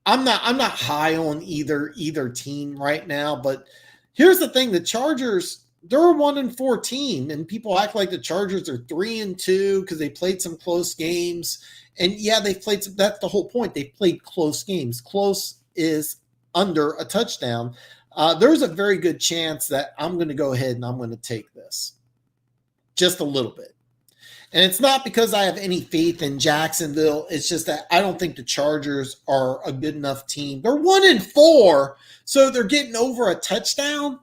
not high on either team right now, but here's the thing. The Chargers, they're a 1-4 and people act like the Chargers are 3-2 because they played some close games. And yeah, that's the whole point. They played close games. Close is under a touchdown. There's a very good chance that I'm going to go ahead and I'm going to take this just a little bit. And it's not because I have any faith in Jacksonville. It's just that I don't think the Chargers are a good enough team. They're 1-4, so they're getting over a touchdown.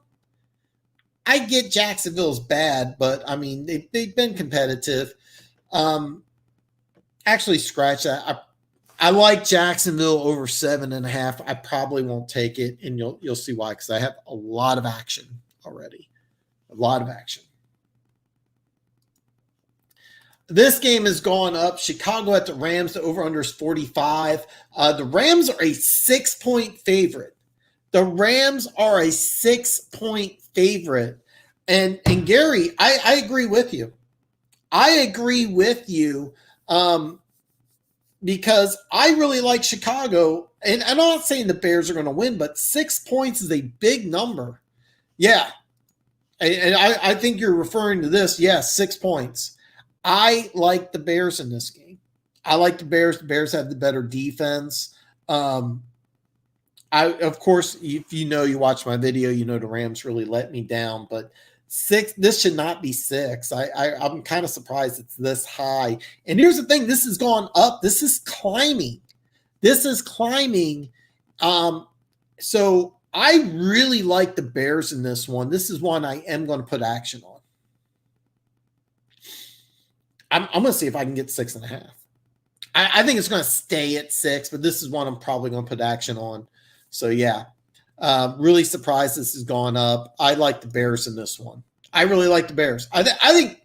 I get Jacksonville's bad, but I mean, they've been competitive. Actually, scratch that. I like Jacksonville over 7.5. I probably won't take it, and you'll see why, because I have a lot of action already. A lot of action. This game has gone up. Chicago at the Rams. The over-under is 45. The Rams are a 6-point favorite. The Rams are a 6-point favorite. And Gary, I agree with you. I agree with you because I really like Chicago. And I'm not saying the Bears are going to win, but 6 points is a big number. Yeah. And I think you're referring to this. Yes, 6 points. I like the Bears in this game. I like the Bears. The Bears have the better defense. Of course, if you watch my video, the Rams really let me down. But 6, this should not be 6. I'm kind of surprised it's this high. And here's the thing: this has gone up. This is climbing. So I really like the Bears in this one. This is one I am going to put action on. I'm going to see if I can get 6.5. I think it's going to stay at 6, but this is one I'm probably going to put action on. So, yeah, really surprised this has gone up. I like the Bears in this one. I really like the Bears. I think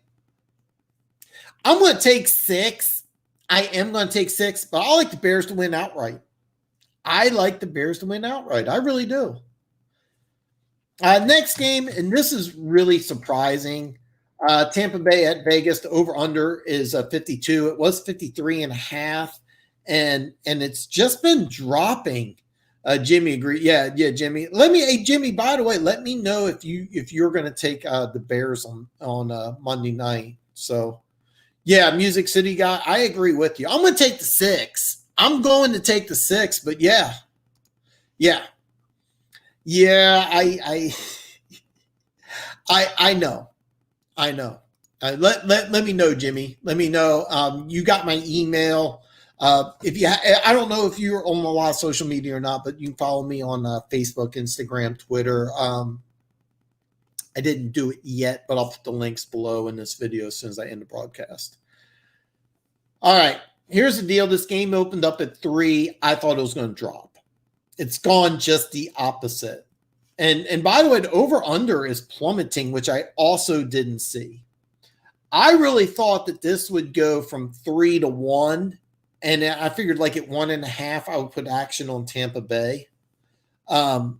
I'm going to take 6. I am going to take 6, but I like the Bears to win outright. I really do. Next game, and this is really surprising. Tampa Bay at Vegas. The over-under is 52. It was 53.5, and it's just been dropping. Jimmy agreed. Yeah, Jimmy. Jimmy, by the way, let me know if you're going to take the Bears on Monday night. So, yeah, Music City guy, I agree with you. I'm going to take the 6. I'm going to take the 6, but yeah. I know. Let me know, Jimmy. Let me know. You got my email. I don't know if you're on a lot of social media or not, but you can follow me on Facebook, Instagram, Twitter. I didn't do it yet, but I'll put the links below in this video as soon as I end the broadcast. All right, here's the deal. This game opened up at 3. I thought it was going to drop. It's gone just the opposite. And by the way, the over-under is plummeting, which I also didn't see. I really thought that this would go from 3 to 1, and I figured like at 1.5, I would put action on Tampa Bay. But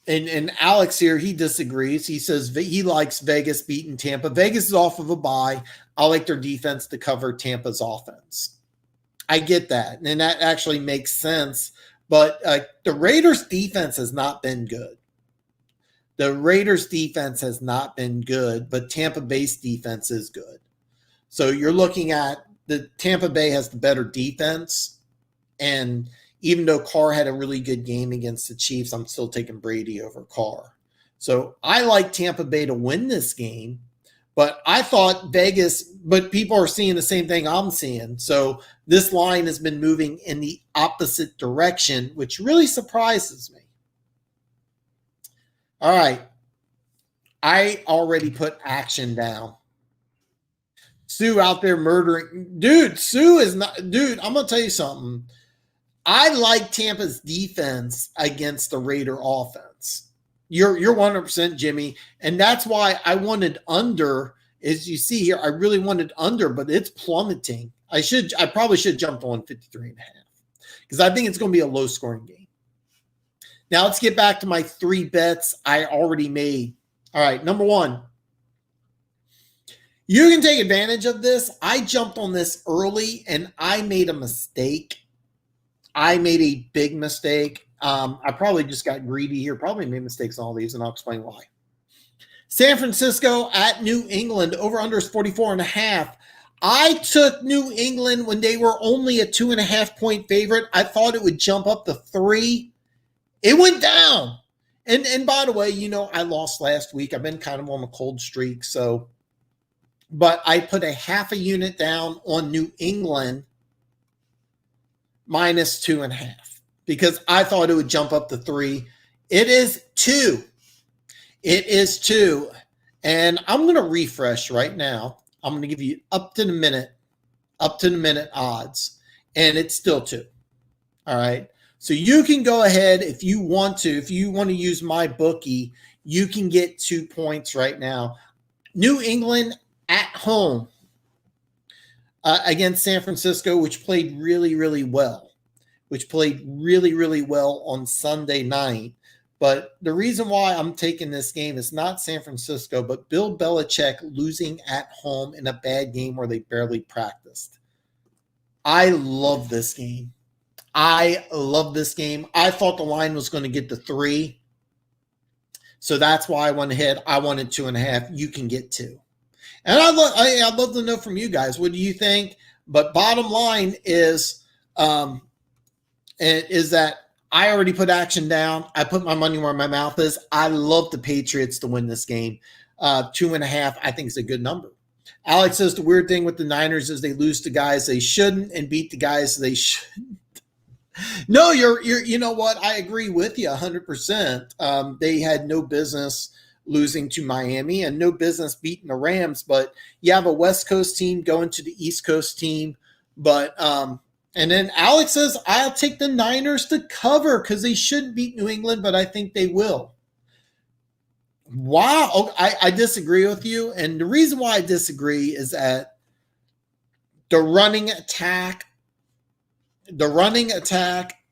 Alex here, he disagrees. He says he likes Vegas beating Tampa. Vegas is off of a bye. I like their defense to cover Tampa's offense. I get that, and that actually makes sense. But the Raiders' defense has not been good. But Tampa Bay's defense is good. So you're looking at the Tampa Bay has the better defense. And even though Carr had a really good game against the Chiefs, I'm still taking Brady over Carr. So I like Tampa Bay to win this game. But I thought Vegas, but people are seeing the same thing I'm seeing. So this line has been moving in the opposite direction, which really surprises me. All right. I already put action down. Sue out there murdering. Dude, Sue is not. Dude, I'm going to tell you something. I like Tampa's defense against the Raider offense. You're 100%, Jimmy. And that's why I wanted under. As you see here, I really wanted under, but it's plummeting. I probably should jump on 53.5 because I think it's going to be a low scoring game. Now let's get back to my 3 bets I already made. All right, number 1. You can take advantage of this. I jumped on this early and I made a mistake. I made a big mistake. I probably just got greedy here. Probably made mistakes on all these, and I'll explain why. San Francisco at New England. Over-under is 44.5. I took New England when they were only a 2.5-point favorite. I thought it would jump up to 3. It went down. And by the way, I lost last week. I've been kind of on a cold streak, so but I put a half a unit down on New England minus 2.5 because I thought it would jump up to 3. It is 2. It is 2. And I'm going to refresh right now. I'm going to give you up to the minute odds, and it's still 2. All right. So you can go ahead if you want to use my bookie, you can get 2 points right now. New England at home against San Francisco, which played really, really well, on Sunday night. But the reason why I'm taking this game is not San Francisco, but Bill Belichick losing at home in a bad game where they barely practiced. I love this game. I thought the line was going to get to 3. So that's why I went ahead. I wanted 2.5. You can get 2. And I'd love to know from you guys. What do you think? But bottom line is that I already put action down. I put my money where my mouth is. I love the Patriots to win this game. 2.5, I think, is a good number. Alex says the weird thing with the Niners is they lose to guys they shouldn't and beat the guys they shouldn't. No, you know what? I agree with you 100%. They had no business losing to Miami and no business beating the Rams, but you have a West Coast team going to the East Coast team. But and then Alex says, I'll take the Niners to cover because they shouldn't beat New England, but I think they will. Wow. I disagree with you. And the reason why I disagree is that the running attack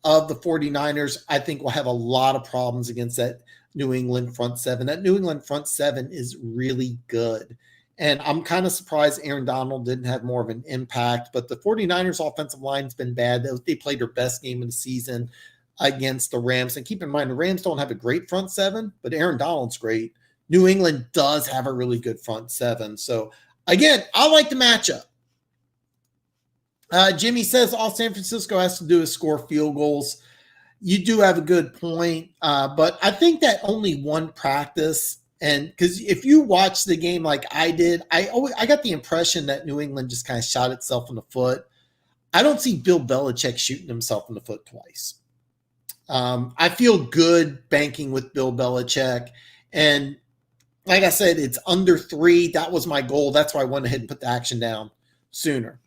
of the 49ers, I think, will have a lot of problems against that New England front seven. That New England front seven is really good. And I'm kind of surprised Aaron Donald didn't have more of an impact. But the 49ers offensive line's been bad. They played their best game of the season against the Rams. And keep in mind, the Rams don't have a great front seven, but Aaron Donald's great. New England does have a really good front seven. So, again, I like the matchup. Jimmy says all San Francisco has to do is score field goals. You do have a good point. But I think that only one practice, and because if you watch the game like I did, I got the impression that New England just kind of shot itself in the foot. I don't see Bill Belichick shooting himself in the foot twice. I feel good banking with Bill Belichick. And like I said, it's under 3. That was my goal. That's why I went ahead and put the action down sooner.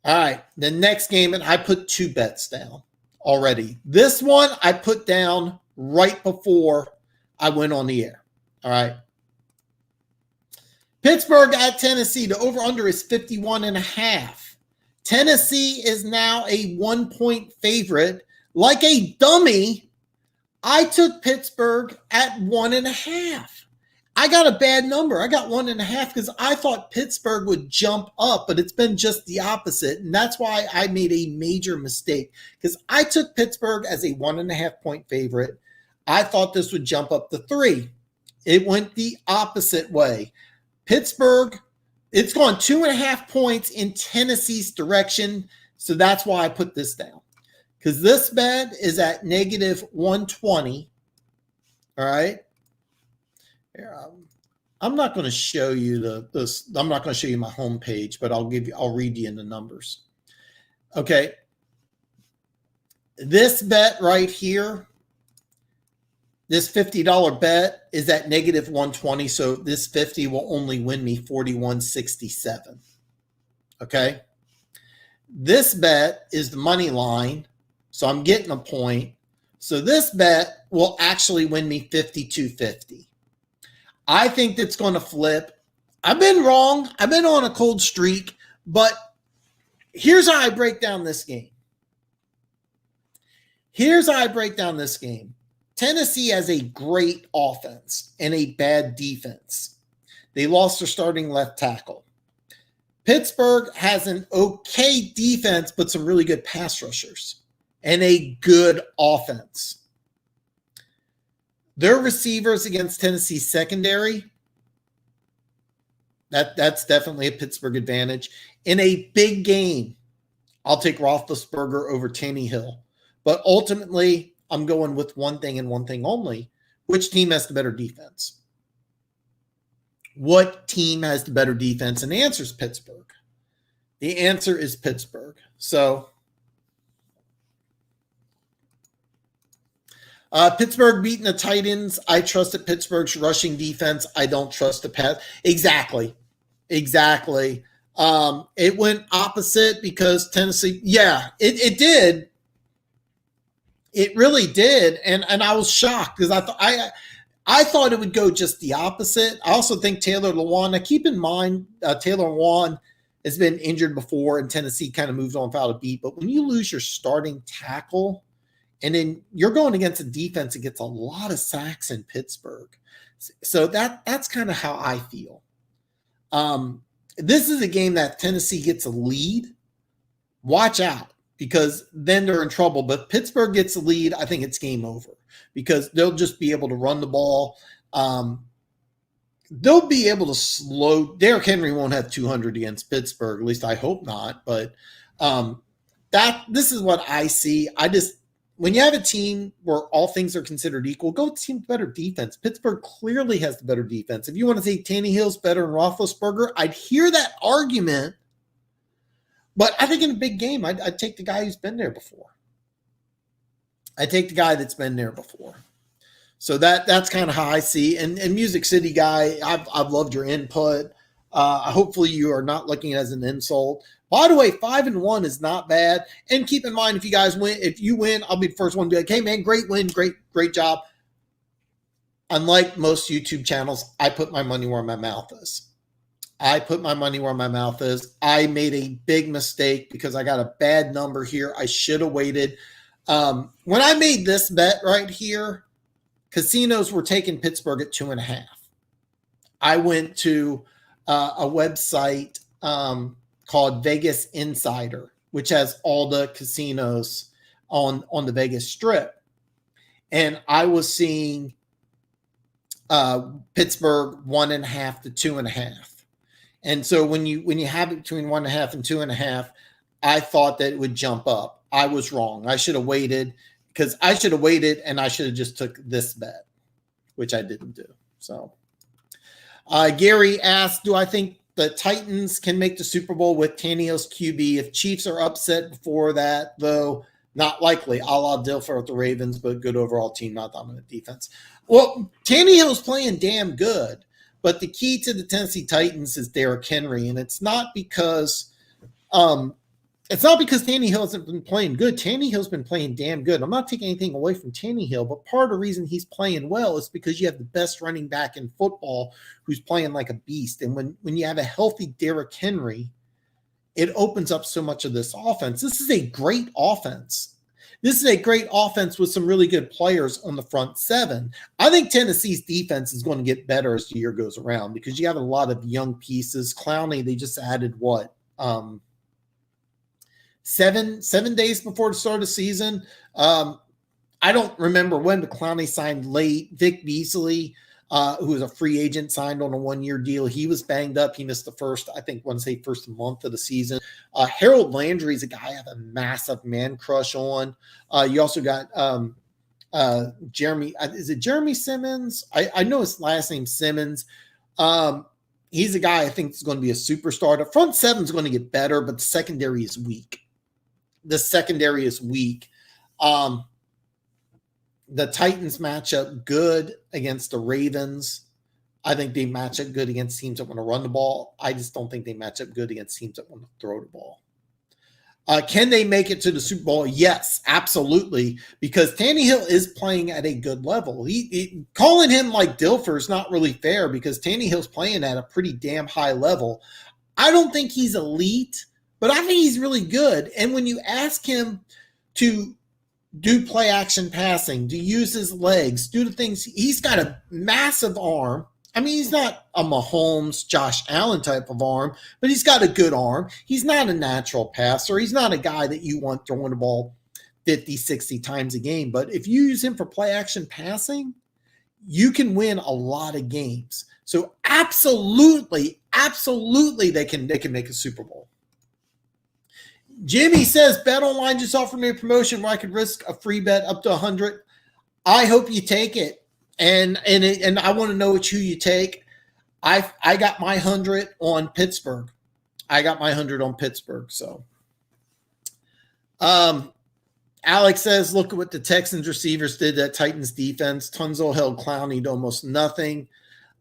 All right, the next game, and I put 2 bets down already. This one I put down right before I went on the air. All right. Pittsburgh at Tennessee. The over-under is 51.5. Tennessee is now a 1-point favorite. Like a dummy, I took Pittsburgh at 1.5. I got a bad number. I got 1.5 because I thought Pittsburgh would jump up, but it's been just the opposite. And that's why I made a major mistake because I took Pittsburgh as a 1.5-point favorite. I thought this would jump up to 3. It went the opposite way. Pittsburgh, it's gone 2.5 points in Tennessee's direction. So that's why I put this down because this bet is at negative 120. All right. I'm not going to show you I'm not going to show you my homepage, but I'll read you in the numbers. Okay. This bet right here, this $50 bet is at negative 120. So this 50 will only win me 41.67. Okay. This bet is the money line. So I'm getting a point. So this bet will actually win me 52.50. I think that's going to flip. I've been wrong. I've been on a cold streak, but here's how I break down this game. Tennessee has a great offense and a bad defense. They lost their starting left tackle. Pittsburgh has an okay defense, but some really good pass rushers and a good offense. Their receivers against Tennessee's secondary, that's definitely a Pittsburgh advantage. In a big game, I'll take Roethlisberger over Tannehill. But ultimately, I'm going with one thing and one thing only. Which team has the better defense? What team has the better defense? And the answer is Pittsburgh. The answer is Pittsburgh. So Pittsburgh beating the Titans. I trusted Pittsburgh's rushing defense. I don't trust the pass. Exactly. It went opposite because Tennessee, it did. It really did. And I was shocked because I thought it would go just the opposite. I also think Taylor Lewan, now keep in mind, Taylor Lewan has been injured before and Tennessee kind of moved on without a beat. But when you lose your starting tackle, and then you're going against a defense that gets a lot of sacks in Pittsburgh. So that's kind of how I feel. This is a game that Tennessee gets a lead. Watch out, because then they're in trouble. But Pittsburgh gets a lead, I think it's game over because they'll just be able to run the ball. They'll be able to slow. Derrick Henry won't have 200 against Pittsburgh. At least I hope not. But this is what I see. When you have a team where all things are considered equal, go with the team with better defense. Pittsburgh clearly has the better defense. If you want to say Tannehill's better than Roethlisberger, I'd hear that argument. But I think in a big game, I'd take the guy who's been there before. I take the guy that's been there before. So that's kind of how I see. And Music City guy, I've loved your input. Hopefully you are not looking at it as an insult. By the way, 5-1 is not bad. And keep in mind, if you guys win, if you win, I'll be the first one to be like, hey man, great win, great job. Unlike most YouTube channels, I put my money where my mouth is. I made a big mistake because I got a bad number here. I should have waited. When I made this bet right here, casinos were taking Pittsburgh at 2.5. I went to a website called Vegas Insider, which has all the casinos on the Vegas Strip. And I was seeing Pittsburgh 1.5 to 2.5. And so when you have it between 1.5 and 2.5, I thought that it would jump up. I was wrong. I should have waited and I should have just took this bet, which I didn't do. So Gary asked, do I think the Titans can make the Super Bowl with Tannehill's QB? If Chiefs are upset before that, though, not likely. A la Dilfer with the Ravens, but good overall team, not dominant defense. Well, Tannehill's playing damn good, but the key to the Tennessee Titans is Derrick Henry, and it's not because Tannehill hasn't been playing good. Tannehill's been playing damn good. I'm not taking anything away from Tannehill, but part of the reason he's playing well is because you have the best running back in football who's playing like a beast. And when you have a healthy Derrick Henry, it opens up so much of this offense. This is a great offense. This is a great offense with some really good players on the front seven. I think Tennessee's defense is going to get better as the year goes around because you have a lot of young pieces. Clowney, they just added what? 7 days before the start of the season. I don't remember when, but Clowney signed late. Vic Beasley, who was a free agent, signed on a 1-year deal. He was banged up. He missed the first month of the season. Harold Landry is a guy I have a massive man crush on. You also got Jeremy. Is it Jeremy Simmons? I know his last name Simmons. He's a guy I think is going to be a superstar. The front seven is going to get better, but the secondary is weak. The Titans match up good against the Ravens. I think they match up good against teams that want to run the ball. I just don't think they match up good against teams that want to throw the ball. Can they make it to the Super Bowl? Yes, absolutely, because Tannehill is playing at a good level. Calling him like Dilfer is not really fair because Tannehill's playing at a pretty damn high level. I don't think he's elite, but I think he's really good. And when you ask him to do play action passing, to use his legs, do the things, he's got a massive arm. I mean, he's not a Mahomes, Josh Allen type of arm, but he's got a good arm. He's not a natural passer. He's not a guy that you want throwing the ball 50, 60 times a game. But if you use him for play action passing, you can win a lot of games. So absolutely, they can make a Super Bowl. Jimmy says, Bet Online just offered me a promotion where I could risk a free bet up to 100. I hope you take it. And I want to know who you take. I got my 100 on Pittsburgh. I got my 100 on Pittsburgh. So, Alex says, look at what the Texans receivers did to Titans defense. Tunzel held Clowney to almost nothing.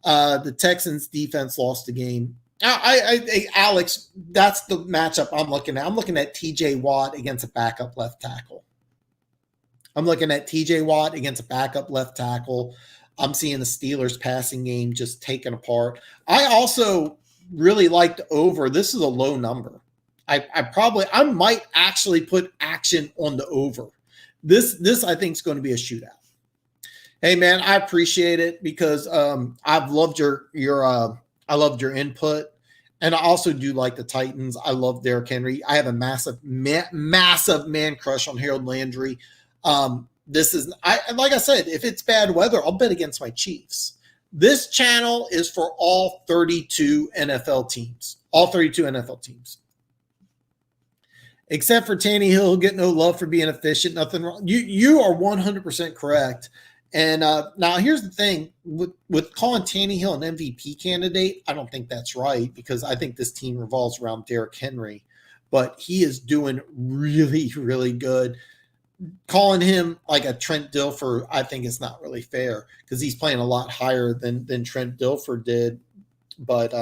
The Texans defense lost the game. Alex, that's the matchup I'm looking at. I'm looking at TJ Watt against a backup left tackle. I'm looking at TJ Watt against a backup left tackle. I'm seeing the Steelers passing game just taken apart. I also really liked over. This is a low number. I might actually put action on the over. This I think is going to be a shootout. Hey man, I appreciate it because I've loved your I loved your input, and I also do like the Titans. I love Derrick Henry. I have a massive man crush on Harold Landry. This is like I said, if it's bad weather, I'll bet against my Chiefs. This channel is for all 32 NFL teams. All 32 NFL teams. Except for Tannehill, he'll get no love for being efficient. Nothing wrong. You are 100% correct. And now here's the thing with calling Tannehill an MVP candidate, I don't think that's right because I think this team revolves around Derrick Henry, but he is doing really, really good. Calling him like a Trent Dilfer, I think is not really fair because he's playing a lot higher than Trent Dilfer did. But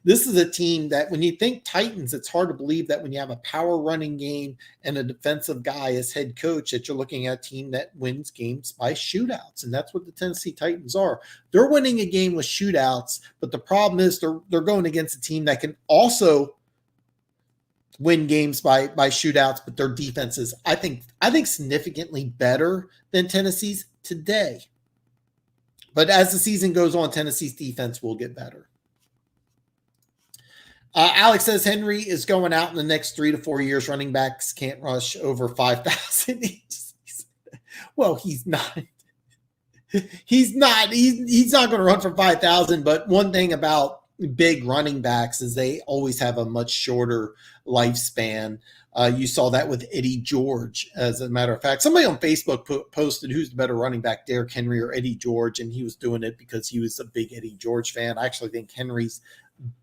this is a team that when you think Titans, it's hard to believe that when you have a power running game and a defensive guy as head coach, that you're looking at a team that wins games by shootouts. And that's what the Tennessee Titans are. They're winning a game with shootouts, but the problem is they're going against a team that can also win games by shootouts, but their defense is, I think significantly better than Tennessee's today. But as the season goes on, Tennessee's defense will get better. Alex says Henry is going out in the next 3 to 4 years. Running backs can't rush over 5,000. Well, he's not. He's not going to run for 5,000. But one thing about big running backs is they always have a much shorter lifespan. You saw that with Eddie George. As a matter of fact, somebody on Facebook posted who's the better running back, Derrick Henry or Eddie George, and he was doing it because he was a big Eddie George fan. I actually think Henry's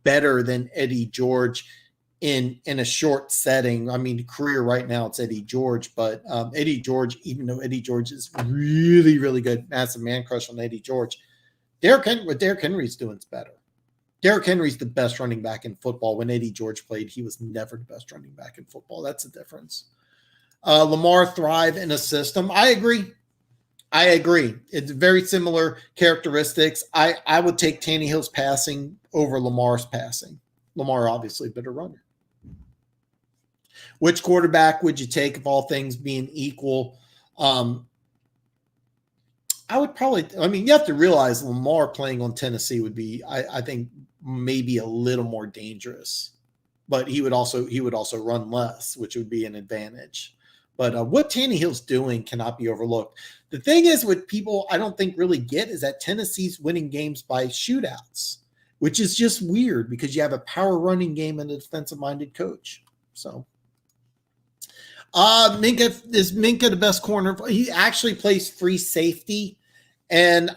better than Eddie George in a short setting. I mean, career right now it's Eddie George, but Eddie George, even though Eddie George is really, really good, massive man crush on Eddie George, what Derrick Henry's doing is better. Derrick Henry's the best running back in football. When Eddie George played, he was never the best running back in football. That's the difference. Lamar thrive in a system. I agree. It's very similar characteristics. I would take Tannehill's passing over Lamar's passing. Lamar, obviously, better runner. Which quarterback would you take if all things being equal? I would probably, you have to realize Lamar playing on Tennessee would be, I think, maybe a little more dangerous. But he would also run less, which would be an advantage. But what Tannehill's doing cannot be overlooked. The thing is, what people I don't think really get is that Tennessee's winning games by shootouts, which is just weird because you have a power running game and a defensive-minded coach. So, Minkah the best corner? He actually plays free safety, and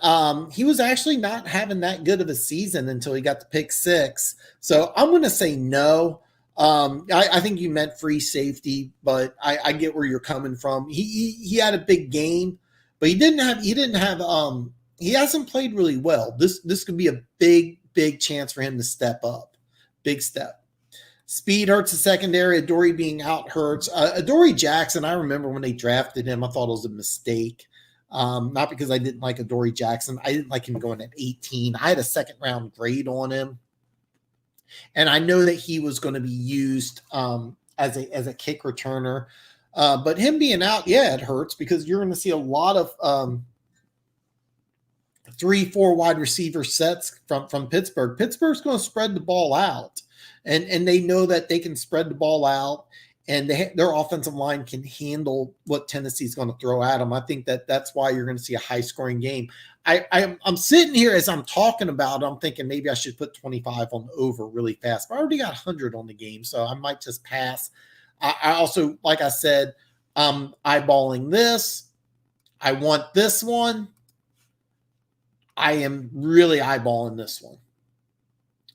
he was actually not having that good of a season until he got to pick 6. So I'm going to say no. I think you meant free safety, but I get where you're coming from. He had a big game, but he hasn't played really well. This could be a big chance for him to step up. Big step. Speed hurts the secondary. Adoree being out hurts. Adoree Jackson, I remember when they drafted him, I thought it was a mistake. Not because I didn't like Adoree Jackson. I didn't like him going at 18. I had a second round grade on him. And I know that he was going to be used as a kick returner. But him being out, yeah, it hurts because you're going to see a lot of 3-4 wide receiver sets from Pittsburgh. Pittsburgh's going to spread the ball out. And they know that they can spread the ball out. And their offensive line can handle what Tennessee's going to throw at them. I think that's why you're going to see a high-scoring game. I'm sitting here as I'm talking about it, I'm thinking maybe I should put 25 on the over really fast. But I already got 100 on the game, so I might just pass. I also, like I said, I'm eyeballing this. I want this one. I am really eyeballing this one.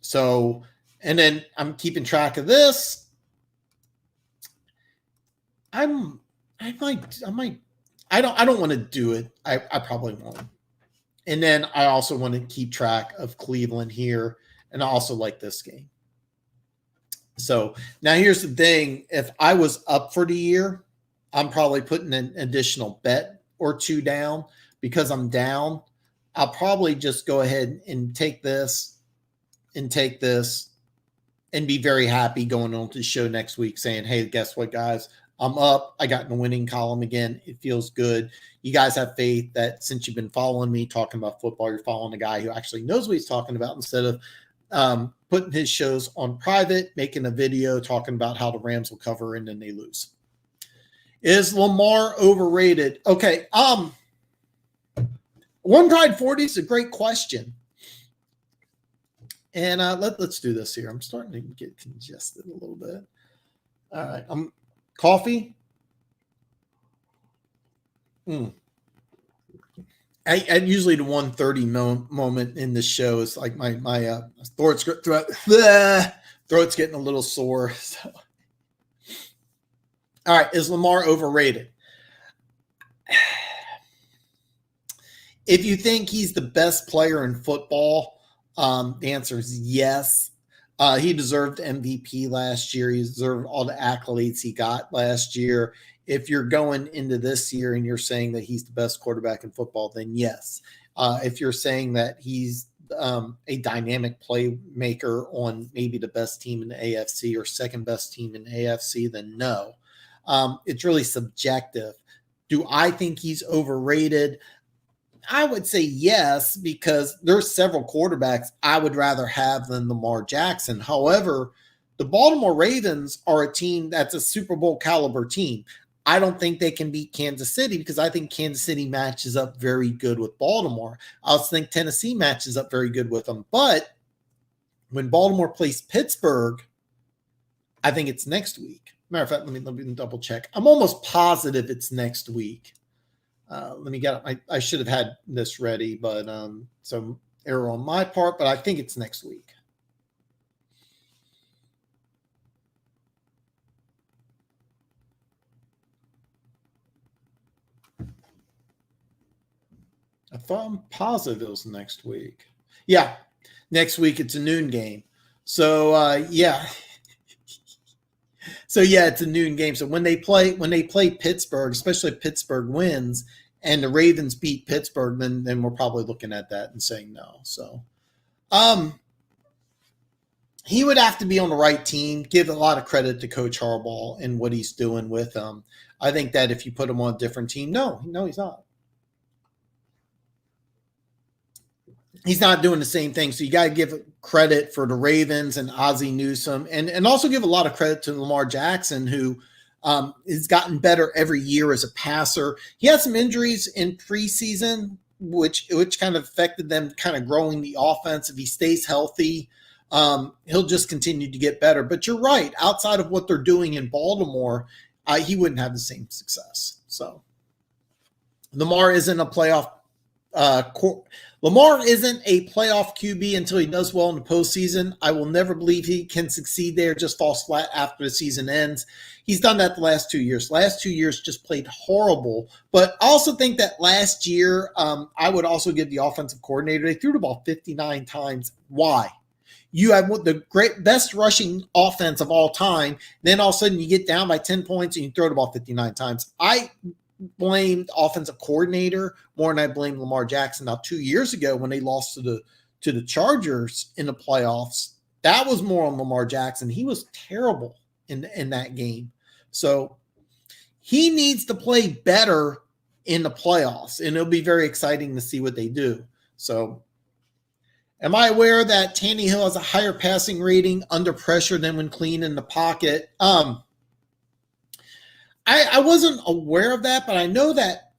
So, and then I'm keeping track of this. I don't want to do it. I probably won't. And then I also want to keep track of Cleveland here, and I also like this game. So now here's the thing. If I was up for the year, I'm probably putting an additional bet or two down. Because I'm down, I'll probably just go ahead and take this and be very happy going on to the show next week saying, hey, guess what, guys? I'm up. I got in the winning column again. It feels good. You guys have faith that since you've been following me talking about football, you're following a guy who actually knows what he's talking about instead of putting his shows on private, making a video talking about how the Rams will cover and then they lose. Is Lamar overrated? Okay. One Pride 40 is a great question. And let's do this here. I'm starting to get congested a little bit. All right. Coffee. I usually the 1:30 moment in the show is like my throat's getting a little sore. So. All right, is Lamar overrated? If you think he's the best player in football, the answer is yes. He deserved MVP last year. He deserved all the accolades he got last year. If you're going into this year and you're saying that he's the best quarterback in football, then yes. If you're saying that he's a dynamic playmaker on maybe the best team in the AFC or second best team in the AFC, then no. It's really subjective. Do I think he's overrated? I would say yes, because there's several quarterbacks I would rather have than Lamar Jackson. However, the Baltimore Ravens are a team that's a Super Bowl caliber team. I don't think they can beat Kansas City because I think Kansas City matches up very good with Baltimore. I also think Tennessee matches up very good with them. But when Baltimore plays Pittsburgh, I think it's next week. Matter of fact, let me double check. I'm almost positive it's next week. Let me get it. I should have had this ready, but some error on my part, but I think it's next week. I thought I'm positive it was next week. Yeah, next week it's a noon game. So yeah. So yeah, it's a noon game. So when they play Pittsburgh, especially if Pittsburgh wins and the Ravens beat Pittsburgh, then we're probably looking at that and saying no. So he would have to be on the right team. Give a lot of credit to Coach Harbaugh and what he's doing with them. I think that if you put him on a different team, no, he's not. He's not doing the same thing. So you got to give credit for the Ravens and Ozzie Newsome and also give a lot of credit to Lamar Jackson, who has gotten better every year as a passer. He had some injuries in preseason, which kind of affected them kind of growing the offense. If he stays healthy, he'll just continue to get better. But you're right. Outside of what they're doing in Baltimore, he wouldn't have the same success. So Lamar isn't a playoff Lamar isn't a playoff QB until he does well in the postseason. I will never believe he can succeed there, just falls flat after the season ends. He's done that the last 2 years. Last 2 years just played horrible. But I also think that last year, I would also give the offensive coordinator, they threw the ball 59 times. Why? You have the best rushing offense of all time. Then all of a sudden you get down by 10 points and you throw the ball 59 times. I blamed offensive coordinator more than I blame Lamar Jackson. Now, 2 years ago when they lost to the Chargers in the playoffs, that was more on Lamar Jackson. He was terrible in that game. So he needs to play better in the playoffs, and it'll be very exciting to see what they do. So am I aware that Tannehill has a higher passing rating under pressure than when clean in the pocket? I wasn't aware of that, but I know that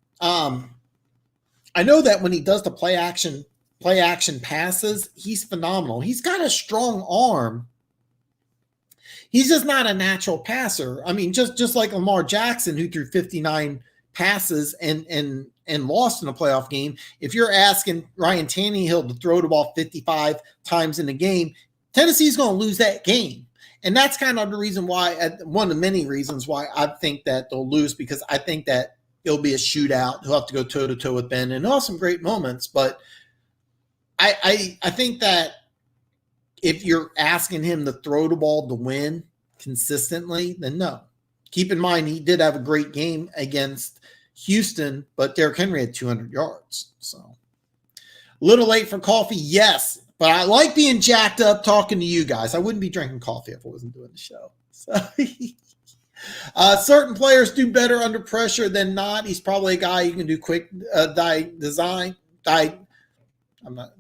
when he does the play action passes, he's phenomenal. He's got a strong arm. He's just not a natural passer. I mean, just like Lamar Jackson, who threw 59 passes and lost in a playoff game. If you're asking Ryan Tannehill to throw the ball 55 times in a game, Tennessee's going to lose that game. And that's kind of the reason why, one of the many reasons why I think that they'll lose, because I think that it'll be a shootout. He'll have to go toe-to-toe with Ben, and he'll have some great moments. But I think that if you're asking him to throw the ball to win consistently, then no. Keep in mind, he did have a great game against Houston, but Derrick Henry had 200 yards. So a little late for coffee, yes. But I like being jacked up talking to you guys. I wouldn't be drinking coffee if I wasn't doing the show. So, certain players do better under pressure than not. He's probably a guy you can do quick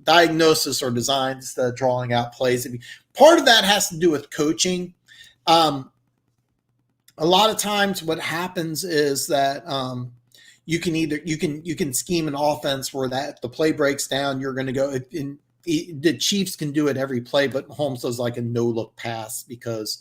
diagnosis or design instead of drawing out plays. Part of that has to do with coaching. A lot of times what happens is that you can scheme an offense where that the play breaks down, you're going to go in. The Chiefs can do it every play, but Mahomes does like a no-look pass because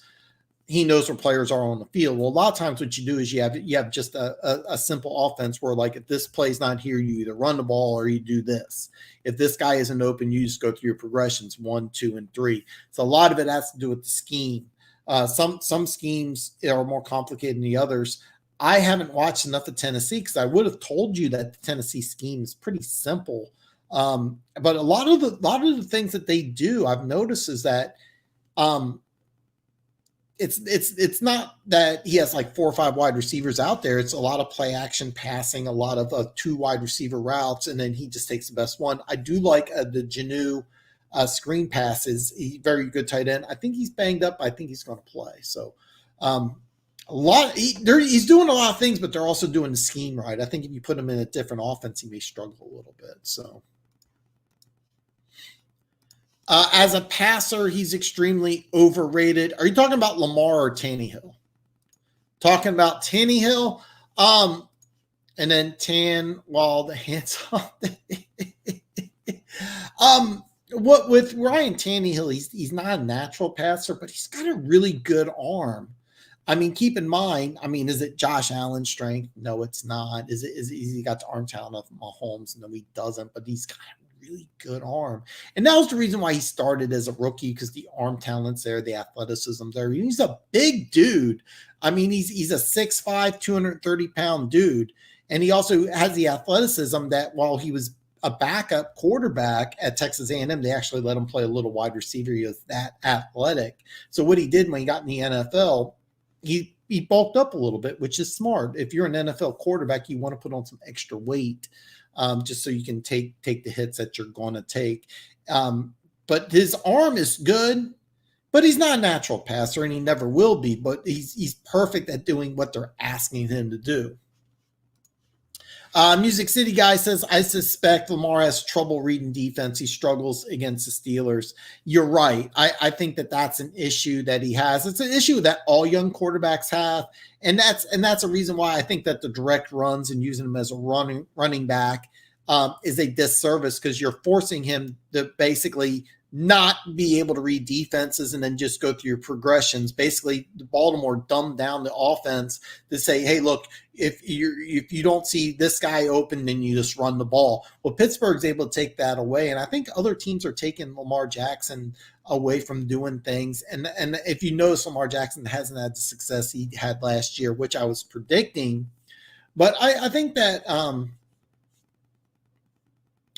he knows where players are on the field. Well, a lot of times what you do is you have just a simple offense where, like, if this play's not here, you either run the ball or you do this. If this guy isn't open, you just go through your progressions 1, 2, and 3. So a lot of it has to do with the scheme. Some schemes are more complicated than the others. I haven't watched enough of Tennessee because I would have told you that the Tennessee scheme is pretty simple. But a lot of the things that they do, I've noticed, is that it's not that he has like 4 or 5 wide receivers out there. It's a lot of play action passing, a lot of 2 wide receiver routes, and then he just takes the best one. I do like the Janu screen passes. He's very good tight end. I think he's banged up. I think he's going to play. So he's doing a lot of things, but they're also doing the scheme right. I think if you put him in a different offense, he may struggle a little bit. So. As a passer, he's extremely overrated. Are you talking about Lamar or Tannehill? Talking about Tannehill, and then Tan while the hands off. What with Ryan Tannehill, he's not a natural passer, but he's got a really good arm. I mean, keep in mind, is it Josh Allen's strength? No, it's not. Is he got the arm talent of Mahomes? No, he doesn't, but he's got a really good arm. And that was the reason why he started as a rookie, because the arm talent's there, the athleticism there. He's a big dude. He's a 6'5", 230-pound dude. And he also has the athleticism that while he was a backup quarterback at Texas A&M, they actually let him play a little wide receiver. He was that athletic. So what he did when he got in the NFL, he bulked up a little bit, which is smart. If you're an NFL quarterback, you want to put on some extra weight just so you can take the hits that you're going to take. But his arm is good, but he's not a natural passer, and he never will be. But he's perfect at doing what they're asking him to do. Music City Guy says, I suspect Lamar has trouble reading defense. He struggles against the Steelers. You're right. I think that's an issue that he has. It's an issue that all young quarterbacks have. And that's a reason why I think that the direct runs and using him as a running back is a disservice, because you're forcing him to basically not be able to read defenses and then just go through your progressions. Basically, Baltimore dumbed down the offense to say, hey, look, if you don't see this guy open, then you just run the ball. Well, Pittsburgh's able to take that away, and I think other teams are taking Lamar Jackson away from doing things. And if you notice, Lamar Jackson hasn't had the success he had last year, which I was predicting. But I think that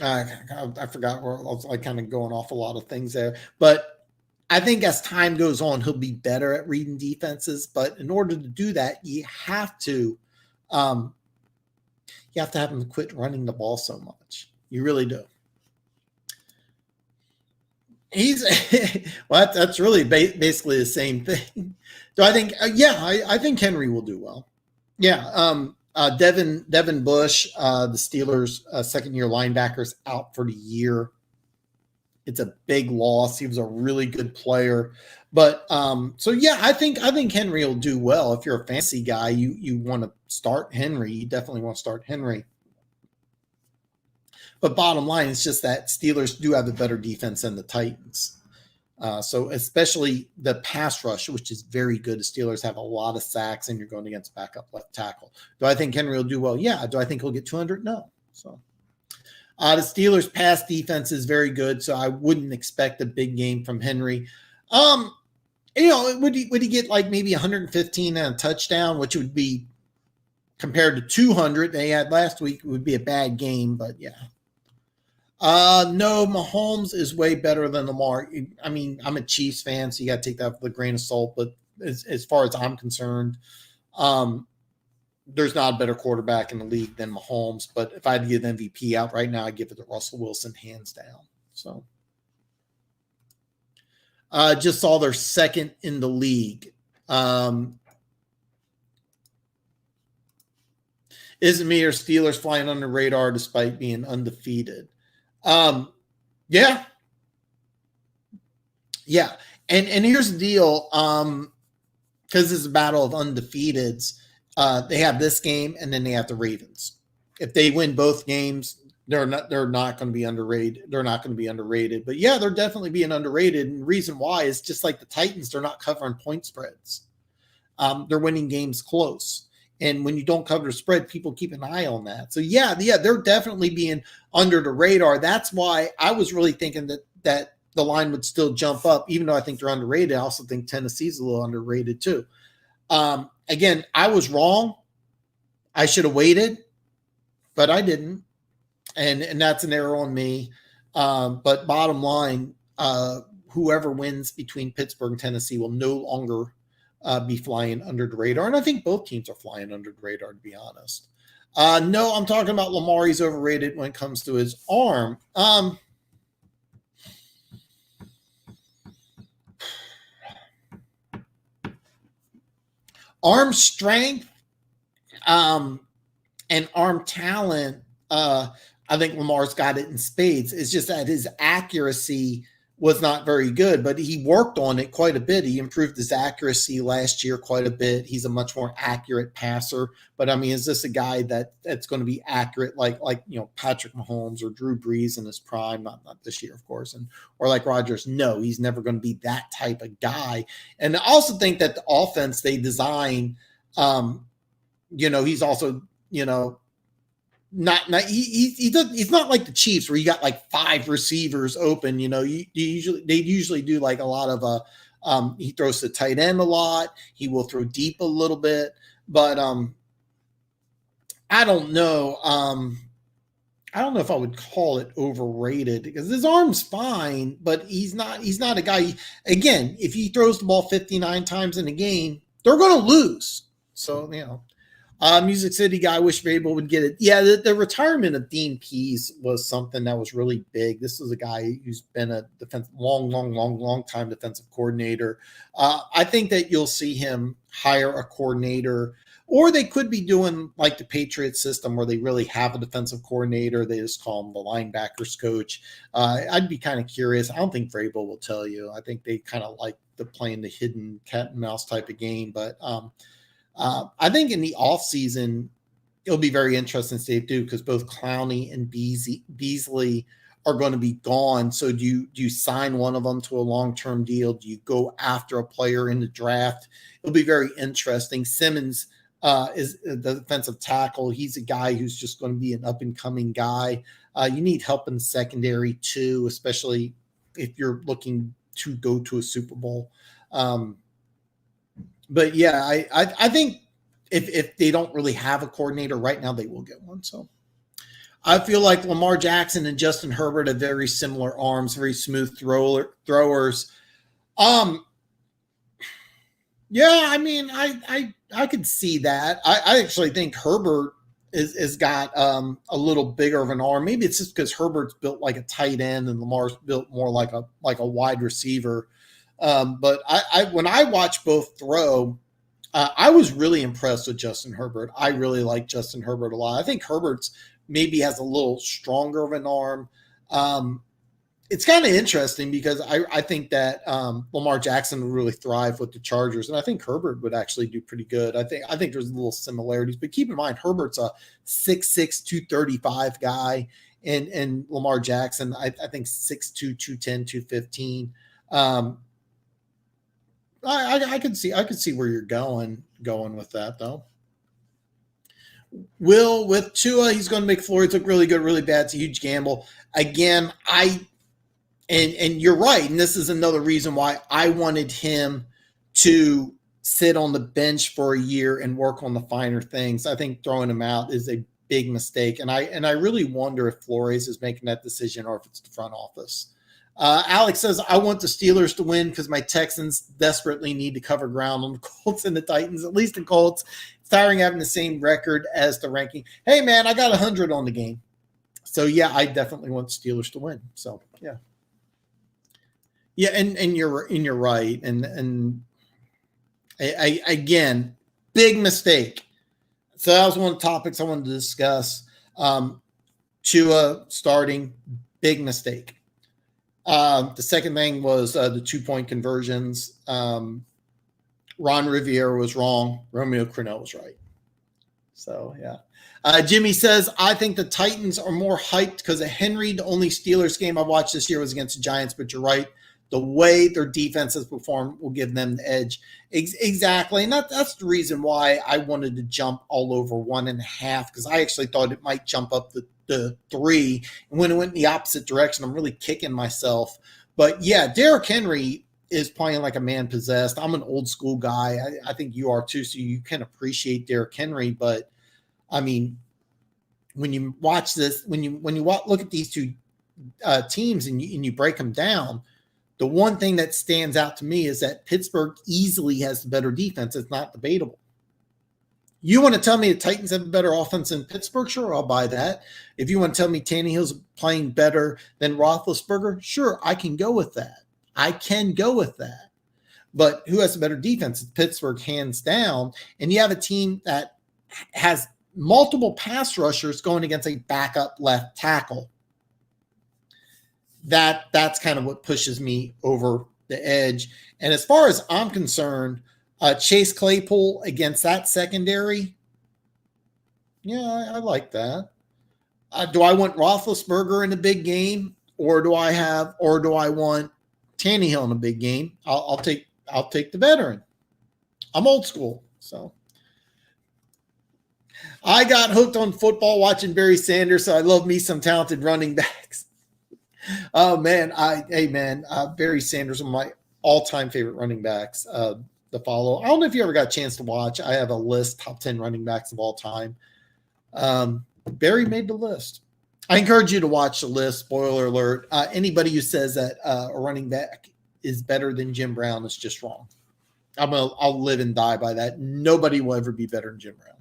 I forgot where I was like kind of going off a lot of things there. But I think as time goes on, he'll be better at reading defenses. But in order to do that, you have to have him quit running the ball so much. You really do. Well, that's really basically the same thing. Do I think? I think Henry will do well. Yeah. Devin Bush, the Steelers' second-year linebackers, out for the year. It's a big loss. He was a really good player, but I think Henry will do well. If you're a fantasy guy, you want to start Henry. You definitely want to start Henry. But bottom line, it's just that Steelers do have a better defense than the Titans. So especially the pass rush, which is very good. The Steelers have a lot of sacks, and you're going against backup left tackle. Do I think Henry will do well? Yeah. Do I think he'll get 200? No. So the Steelers' pass defense is very good, so I wouldn't expect a big game from Henry. Um, would he get like maybe 115 and a touchdown, which would be compared to 200 they had last week, it would be a bad game, but yeah. No, Mahomes is way better than Lamar. I mean, I'm a Chiefs fan, so you got to take that with a grain of salt. But as far as I'm concerned, um, there's not a better quarterback in the league than Mahomes. But if I had to give MVP out right now, I'd give it to Russell Wilson, hands down. So, just saw their second in the league. Isn't me or Steelers flying under radar despite being undefeated? Yeah. And here's the deal. Because it's a battle of undefeateds. They have this game and then they have the Ravens. If they win both games, they're not going to be underrated. They're not going to be underrated. But yeah, they're definitely being underrated. And the reason why is just like the Titans, they're not covering point spreads. They're winning games close. And when you don't cover the spread, people keep an eye on that. So yeah, they're definitely being under the radar. That's why I was really thinking that the line would still jump up, even though I think they're underrated. I also think Tennessee's a little underrated too. Again, I was wrong. I should have waited, but I didn't. And that's an error on me. But bottom line, whoever wins between Pittsburgh and Tennessee will no longer be flying under the radar. And I think both teams are flying under the radar, to be honest. No, I'm talking about Lamar. He's overrated when it comes to his arm. Arm strength and arm talent, I think Lamar's got it in spades. It's just that his accuracy was not very good, but he worked on it quite a bit. He improved his accuracy last year quite a bit. He's a much more accurate passer. But I mean, is this a guy that's going to be accurate like Patrick Mahomes or Drew Brees in his prime? Not this year, of course, or like Rodgers. No, he's never going to be that type of guy. And I also think that the offense they design, he's also he's not like the Chiefs where you got like 5 receivers open. They usually do like a lot of he throws to tight end a lot. He will throw deep a little bit, but I don't know. I don't know if I would call it overrated because his arm's fine, but he's not a guy. Again, if he throws the ball 59 times in a game, they're going to lose. So, Music City guy, wish Vrabel would get it. Yeah, the retirement of Dean Pease was something that was really big. This is a guy who's been a long time defensive coordinator. I think that you'll see him hire a coordinator, or they could be doing like the Patriots system where they really have a defensive coordinator. They just call him the linebackers coach. I'd be kind of curious. I don't think Vrabel will tell you. I think they kind of like playing the hidden cat and mouse type of game, but I think in the offseason, it'll be very interesting to see too, because both Clowney and Beasley are going to be gone. So do you sign one of them to a long-term deal? Do you go after a player in the draft? It'll be very interesting. Simmons is the defensive tackle. He's a guy who's just going to be an up-and-coming guy. You need help in the secondary too, especially if you're looking to go to a Super Bowl. But yeah, I think if they don't really have a coordinator right now, they will get one. So I feel like Lamar Jackson and Justin Herbert have very similar arms, very smooth throwers. Yeah, I mean, I could see that. I actually think Herbert is got a little bigger of an arm. Maybe it's just because Herbert's built like a tight end and Lamar's built more like a wide receiver. But when I watch both throw, I was really impressed with Justin Herbert. I really like Justin Herbert a lot. I think Herbert's maybe has a little stronger of an arm. It's kind of interesting because I think that Lamar Jackson would really thrive with the Chargers, and I think Herbert would actually do pretty good. I think there's little similarities, but keep in mind Herbert's a 6'6", 235 guy, and Lamar Jackson, I think 6'2", 210, 215. I could see where you're going with that though. Will with Tua, he's going to make Flores look really good, really bad. It's a huge gamble. Again, And you're right. And this is another reason why I wanted him to sit on the bench for a year and work on the finer things. I think throwing him out is a big mistake. And I really wonder if Flores is making that decision or if it's the front office. Alex says, I want the Steelers to win because my Texans desperately need to cover ground on the Colts and the Titans, at least the Colts. It's tiring having the same record as the ranking. Hey, man, I got 100 on the game. So, yeah, I definitely want the Steelers to win. So, yeah. Yeah, and you're right. And I again, big mistake. So that was one of the topics I wanted to discuss. Tua starting, big mistake. The second thing was the 2-point conversions. Ron Rivera was wrong. Romeo Crennel was right. So, yeah. Jimmy says, I think the Titans are more hyped because of Henry. The only Steelers game I watched this year was against the Giants, but you're right. The way their defense has performed will give them the edge. Exactly. And that's the reason why I wanted to jump all over 1.5, because I actually thought it might jump up the 3. And when it went in the opposite direction, I'm really kicking myself. But yeah, Derrick Henry is playing like a man possessed. I'm an old school guy. I think you are too, so you can appreciate Derrick Henry. But I mean, when you watch this, when you look at these two teams and you break them down, the one thing that stands out to me is that Pittsburgh easily has the better defense. It's not debatable. You want to tell me the Titans have a better offense than Pittsburgh? Sure, I'll buy that. If you want to tell me Tannehill's playing better than Roethlisberger, sure, I can go with that. But who has a better defense? It's Pittsburgh, hands down. And you have a team that has multiple pass rushers going against a backup left tackle. That's kind of what pushes me over the edge. And as far as I'm concerned, Chase Claypool against that secondary, yeah, I like that. Do I want Roethlisberger in a big game, or do I want Tannehill in a big game? I'll take the veteran. I'm old school, so. I got hooked on football watching Barry Sanders, so I love me some talented running backs. Oh man, Barry Sanders, one of my all-time favorite running backs to follow. I don't know if you ever got a chance to watch. I have a list, top 10 running backs of all time. Barry made the list. I encourage you to watch the list. Spoiler alert: anybody who says that a running back is better than Jim Brown is just wrong. I'll live and die by that. Nobody will ever be better than Jim Brown.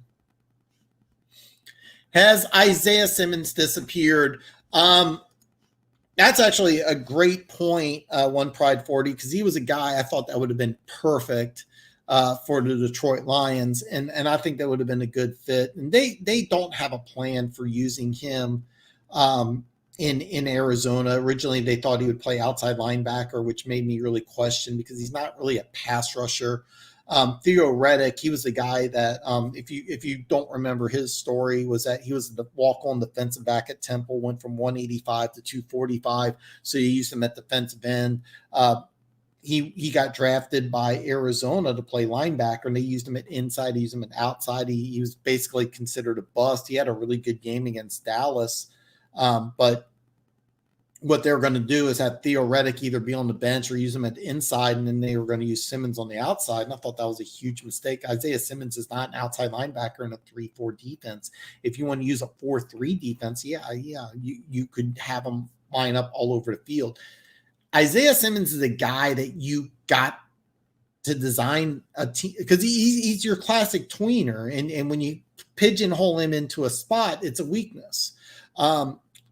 Has Isaiah Simmons disappeared? That's actually a great point, One Pride 40, because he was a guy I thought that would have been perfect for the Detroit Lions, and I think that would have been a good fit. And they don't have a plan for using him in Arizona. Originally, they thought he would play outside linebacker, which made me really question because he's not really a pass rusher. Theo Reddick, he was the guy that, if you don't remember his story, was that he was the walk-on defensive back at Temple, went from 185 to 245. So you used him at defensive end. He got drafted by Arizona to play linebacker, and they used him at inside, they used him at outside. He was basically considered a bust. He had a really good game against Dallas, but what they were going to do is have Theo Reddick either be on the bench or use him at the inside, and then they were going to use Simmons on the outside. And I thought that was a huge mistake. Isaiah Simmons is not an outside linebacker in a 3-4 defense. If you want to use a 4-3 defense, you could have him line up all over the field. Isaiah Simmons is a guy that you got to design a team because he's your classic tweener. And when you pigeonhole him into a spot, it's a weakness.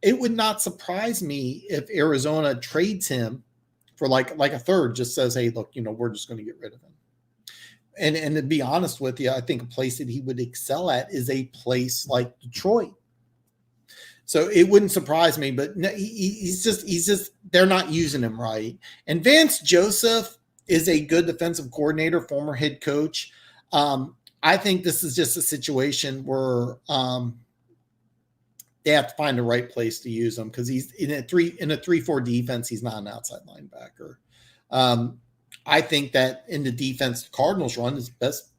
It would not surprise me if Arizona trades him for like a third, just says, hey, look, we're just going to get rid of him. And to be honest with you, I think a place that he would excel at is a place like Detroit. So it wouldn't surprise me, but no, he's just, they're not using him right. And Vance Joseph is a good defensive coordinator, former head coach. I think this is just a situation where, they have to find the right place to use him because he's in a 3-4 defense. He's not an outside linebacker. I think that in the defense the Cardinals run, his best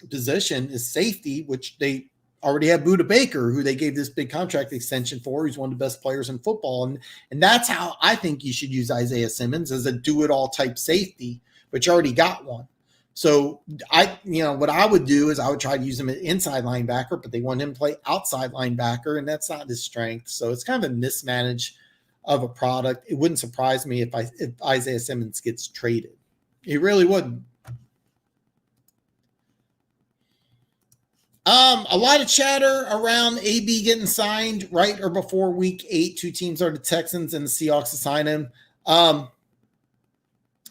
position is safety, which they already have Budda Baker, who they gave this big contract extension for. He's one of the best players in football. And that's how I think you should use Isaiah Simmons, as a do-it-all type safety, but you already got one. So what I would do is I would try to use him at inside linebacker, but they want him to play outside linebacker, and that's not his strength. So it's kind of a mismanage of a product. It wouldn't surprise me if Isaiah Simmons gets traded. It really wouldn't. A lot of chatter around AB getting signed right or before week 8. 2 teams are the Texans and the Seahawks to sign him.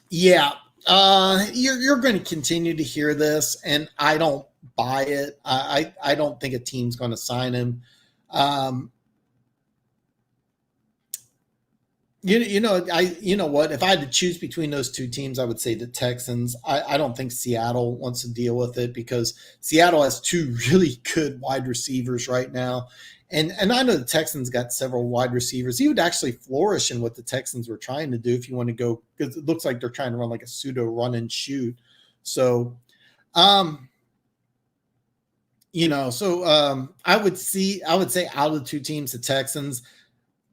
You're going to continue to hear this, and I don't buy it. I don't think a team's going to sign him. You know what? If I had to choose between those 2 teams, I would say the Texans. I don't think Seattle wants to deal with it, because Seattle has 2 really good wide receivers right now. And I know the Texans got several wide receivers. He would actually flourish in what the Texans were trying to do if you want to go, because it looks like they're trying to run like a pseudo run and shoot. So, I would say out of the 2 teams, the Texans.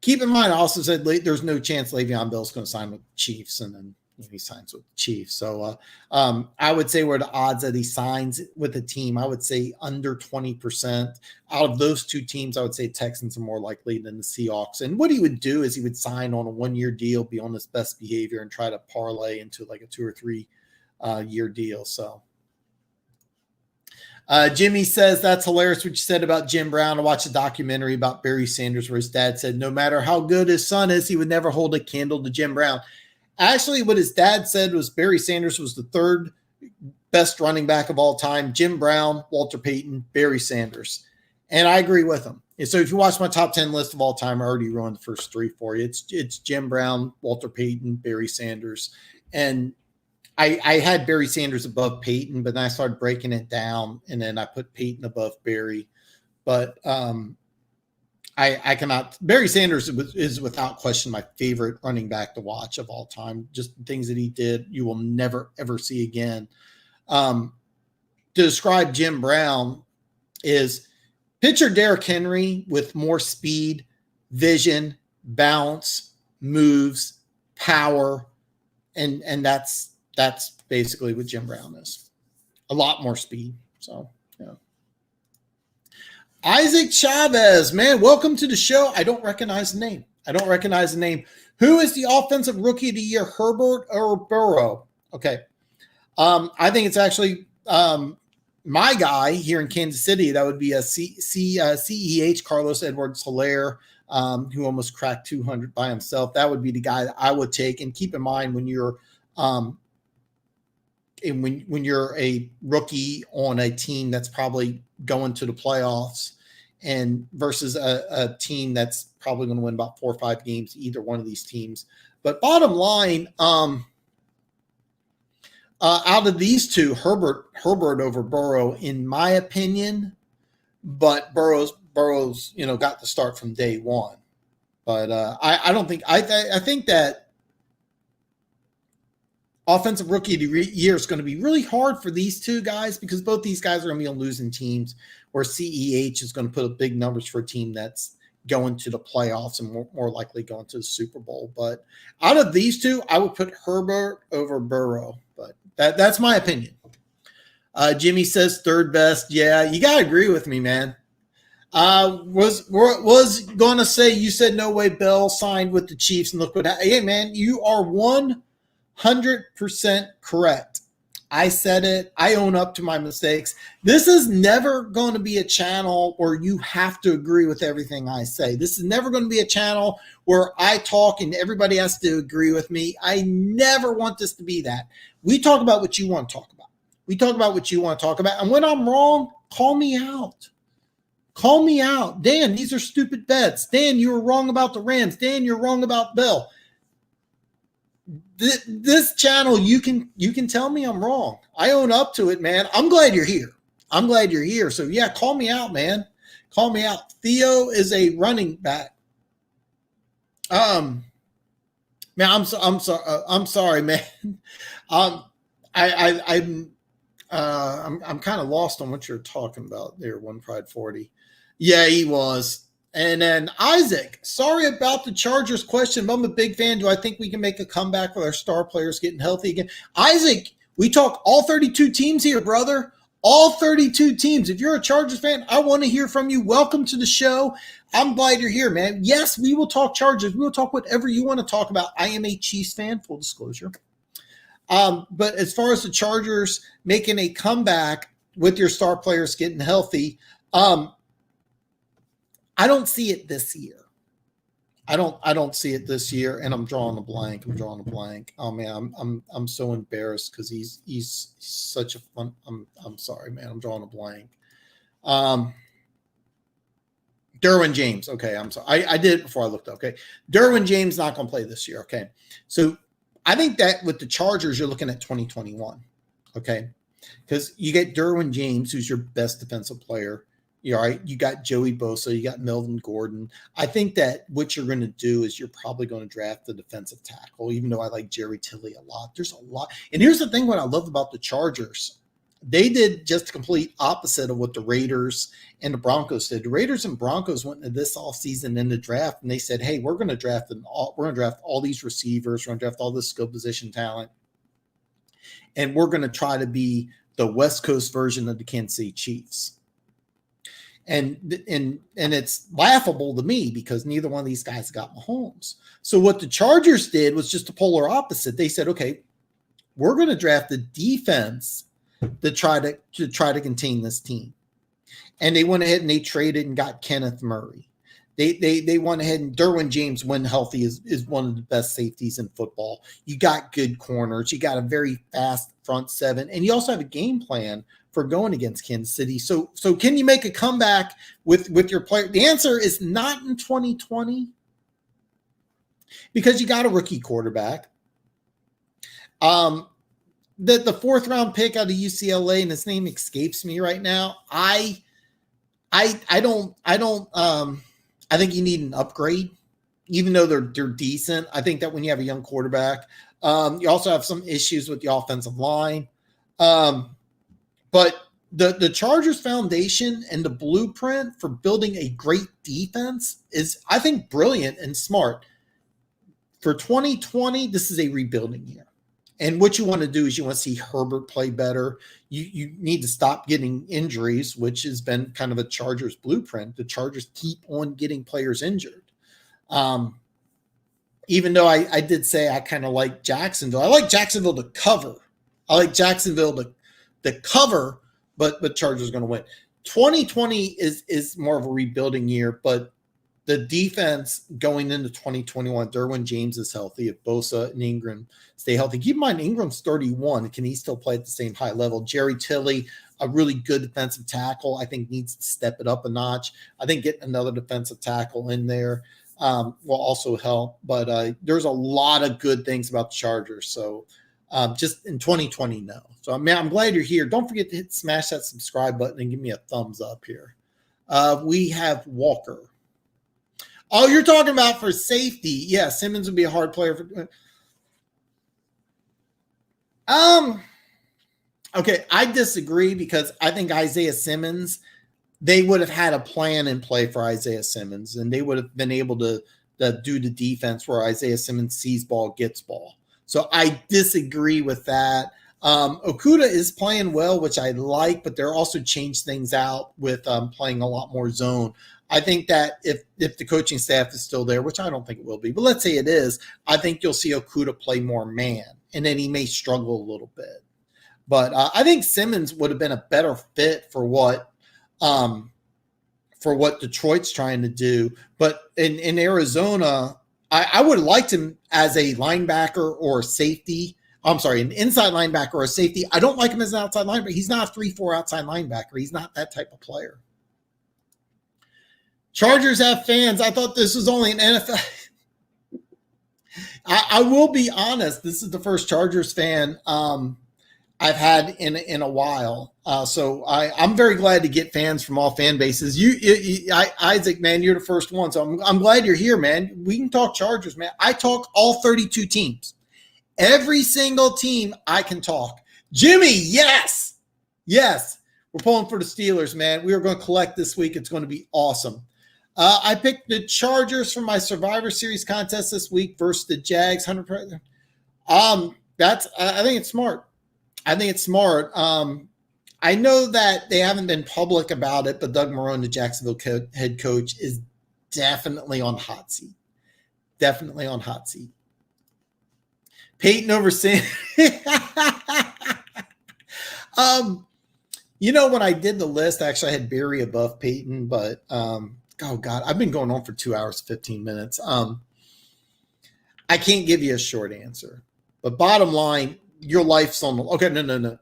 Keep in mind, I also said there's no chance Le'Veon Bell's going to sign with the Chiefs, and then he signs with the Chiefs. So I would say where the odds that he signs with a team, I would say under 20%. Out of those 2 teams, I would say Texans are more likely than the Seahawks. And what he would do is he would sign on a 1-year deal, be on his best behavior, and try to parlay into like a 2 or 3 year deal. So. Jimmy says, that's hilarious what you said about Jim Brown. I watched a documentary about Barry Sanders where his dad said no matter how good his son is, he would never hold a candle to Jim Brown. Actually, what his dad said was Barry Sanders was the 3rd best running back of all time. Jim Brown, Walter Payton, Barry Sanders. And I agree with him. And so if you watch my top 10 list of all time, I already ruined the first 3 for you. It's Jim Brown, Walter Payton, Barry Sanders. And I had Barry Sanders above Peyton, but then I started breaking it down, and then I put Peyton above Barry. But I cannot. Barry Sanders is without question my favorite running back to watch of all time. Just things that he did, you will never ever see again. To describe Jim Brown is picture Derrick Henry with more speed, vision, bounce, moves, power, and that's basically what Jim Brown is. A lot more speed. So, yeah. Isaac Chavez, man, welcome to the show. I don't recognize the name. Who is the offensive rookie of the year, Herbert or Burrow? Okay. I think it's actually my guy here in Kansas City. That would be a CEH, Carlos Edwards-Helaire, who almost cracked 200 by himself. That would be the guy that I would take. And keep in mind when you're when you're a rookie on a team that's probably going to the playoffs and versus a team that's probably going to win about 4 or 5 games, either one of these teams. But bottom line, out of these 2, Herbert over Burrow, in my opinion, but Burrow's got the start from day one. But I don't think I think that offensive rookie of the year is going to be really hard for these 2 guys, because both these guys are going to be on losing teams, where CEH is going to put up big numbers for a team that's going to the playoffs and more likely going to the Super Bowl. But out of these 2, I would put Herbert over Burrow. But that's my opinion. Jimmy says 3rd best. Yeah, you got to agree with me, man. Was going to say, you said no way Bell signed with the Chiefs, and look what happened. Hey, man, you are 100% correct. I said it. I own up to my mistakes. This is never going to be a channel where you have to agree with everything I say. This is never going to be a channel where I talk and everybody has to agree with me. I never want this to be that. We talk about what you want to talk about. And when I'm wrong, call me out. Dan, these are stupid bets. Dan, you were wrong about the Rams. Dan, you're wrong about Bell. This channel, you can tell me I'm wrong. I own up to it, man. I'm glad you're here. So yeah, call me out, man. Call me out. Theo is a running back. Man, I'm sorry, man. I'm I'm kind of lost on what you're talking about there, One Pride 40. Yeah, he was. And then Isaac, sorry about the Chargers question, but I'm a big fan. Do I think we can make a comeback with our star players getting healthy again? Isaac, we talk all 32 teams here, brother. All 32 teams. If you're a Chargers fan, I want to hear from you. Welcome to the show. I'm glad you're here, man. Yes, we will talk Chargers. We will talk whatever you want to talk about. I am a Chiefs fan, full disclosure. But as far as the Chargers making a comeback with your star players getting healthy, I don't see it this year. I don't see it this year, and I'm drawing a blank. Oh man, I'm so embarrassed because he's such a fun. I'm sorry, man. I'm drawing a blank. Derwin James. Okay, I'm sorry. I did it before I looked up. Okay, Derwin James not going to play this year. Okay, so I think that with the Chargers, you're looking at 2021. Okay, because you get Derwin James, who's your best defensive player. You're right. You got Joey Bosa. You got Melvin Gordon. I think that what you're going to do is you're probably going to draft the defensive tackle, even though I like Jerry Tilley a lot. There's a lot. And here's the thing what I love about the Chargers. They did just the complete opposite of what the Raiders and the Broncos did. The Raiders and Broncos went into this offseason in the draft, and they said, hey, we're going to draft all these receivers. We're going to draft all this skill position talent. And we're going to try to be the West Coast version of the Kansas City Chiefs. And it's laughable to me because neither one of these guys got Mahomes. So what the Chargers did was just the polar opposite. They said, okay, we're going to draft the defense to try to contain this team. And they went ahead and they traded and got Kenneth Murray. They went ahead and Derwin James, when healthy, is one of the best safeties in football. You got good corners. You got a very fast front seven. And you also have a game plan for going against Kansas City. So can you make a comeback with your player? The answer is not in 2020 because you got a rookie quarterback. The fourth round pick out of UCLA, and his name escapes me right now. I think you need an upgrade, even though they're decent. I think that when you have a young quarterback, you also have some issues with the offensive line. But the Chargers foundation and the blueprint for building a great defense is, I think, brilliant and smart. For 2020, this is a rebuilding year. And what you want to do is you want to see Herbert play better. You need to stop getting injuries, which has been kind of a Chargers blueprint. The Chargers keep on getting players injured. Even though I did say I kind of like Jacksonville. I like Jacksonville to cover. I like Jacksonville to cover, but Chargers are going to win. 2020 is more of a rebuilding year, but the defense going into 2021, Derwin James is healthy. If Bosa and Ingram stay healthy, keep in mind Ingram's 31. Can he still play at the same high level? Jerry Tilley, a really good defensive tackle, I think needs to step it up a notch. I think getting another defensive tackle in there will also help. But there's a lot of good things about the Chargers. So just in 2020, no. So I'm glad you're here. Don't forget to smash that subscribe button and give me a thumbs up here. We have Walker. Oh, you're talking about for safety. Yeah, Simmons would be a hard player for. Okay, I disagree because I think Isaiah Simmons, they would have had a plan in play for Isaiah Simmons, and they would have been able to do the defense where Isaiah Simmons sees ball, gets ball. So I disagree with that. Okudah is playing well, which I like, but they're also changed things out with playing a lot more zone. I think that if the coaching staff is still there, which I don't think it will be, but let's say it is, I think you'll see Okudah play more man, and then he may struggle a little bit. But I think Simmons would have been a better fit for what Detroit's trying to do. But in Arizona, I would have liked him as a linebacker or a safety. I'm sorry, an inside linebacker or a safety. I don't like him as an outside linebacker. He's not a 3-4 outside linebacker. He's not that type of player. Chargers have fans. I thought this was only an NFL. I will be honest. This is the first Chargers fan I've had in a while. So I'm very glad to get fans from all fan bases. Isaac, man, you're the first one. So I'm glad you're here, man. We can talk Chargers, man. I talk all 32 teams. Every single team I can talk. Jimmy, yes. Yes, we're pulling for the Steelers, man. We are going to collect this week. It's going to be awesome. I picked the Chargers for my Survivor Series contest this week versus the Jags. 100%. I think it's smart. I think it's smart. I know that they haven't been public about it, but Doug Marrone, the Jacksonville head coach, is definitely on hot seat. Definitely on hot seat. Peyton over Sam. When I did the list, actually I had Barry above Peyton, but oh God, I've been going on for 2 hours, 15 minutes. I can't give you a short answer, but bottom line, your life's on the okay. No.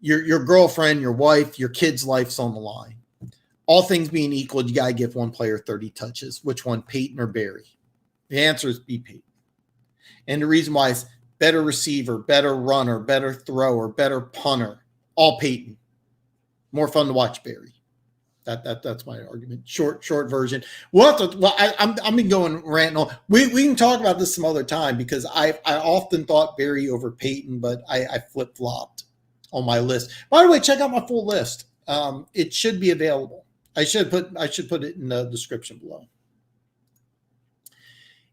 Your girlfriend, your wife, your kid's life's on the line. All things being equal, you got to give one player 30 touches. Which one, Peyton or Barry? The answer is be Peyton. And the reason why is better receiver, better runner, better thrower, better punter. All Peyton. More fun to watch Barry. That's my argument. Short version. I'm been going ranting on. We can talk about this some other time because I often thought Barry over Peyton, but I flip flopped on my list. By the way, check out my full list. It should be available. I should put it in the description below.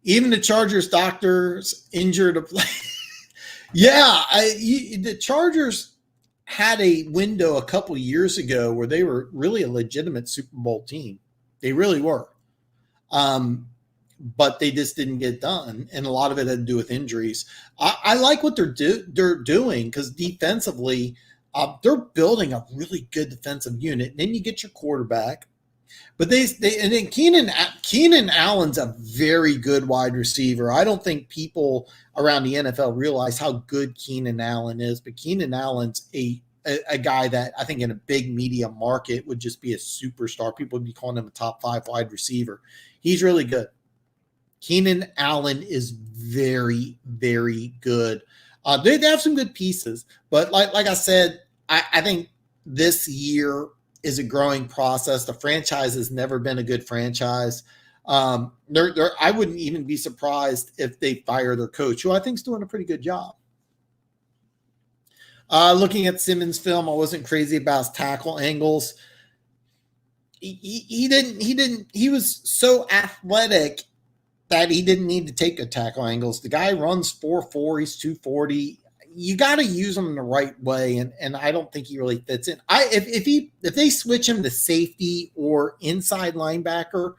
Even the Chargers doctors injured a play. Yeah, the Chargers had a window a couple of years ago where they were really a legitimate Super Bowl team. They really were. But they just didn't get done. And a lot of it had to do with injuries. I like what they're doing because defensively, they're building a really good defensive unit. And then you get your quarterback. But and then Keenan Allen's a very good wide receiver. I don't think people around the NFL realize how good Keenan Allen is, but Keenan Allen's a guy that I think in a big media market would just be a superstar. People would be calling him a top 5 wide receiver. He's really good. Keenan Allen is very, very good. They have some good pieces, but like I said, I think this year is a growing process. The franchise has never been a good franchise. I wouldn't even be surprised if they fire their coach, who I think is doing a pretty good job. Looking at Simmons' film, I wasn't crazy about his tackle angles. He was so athletic that he didn't need to take good tackle angles. The guy runs 4.4, he's 240. You got to use him in the right way, and I don't think he really fits in. If they switch him to safety or inside linebacker,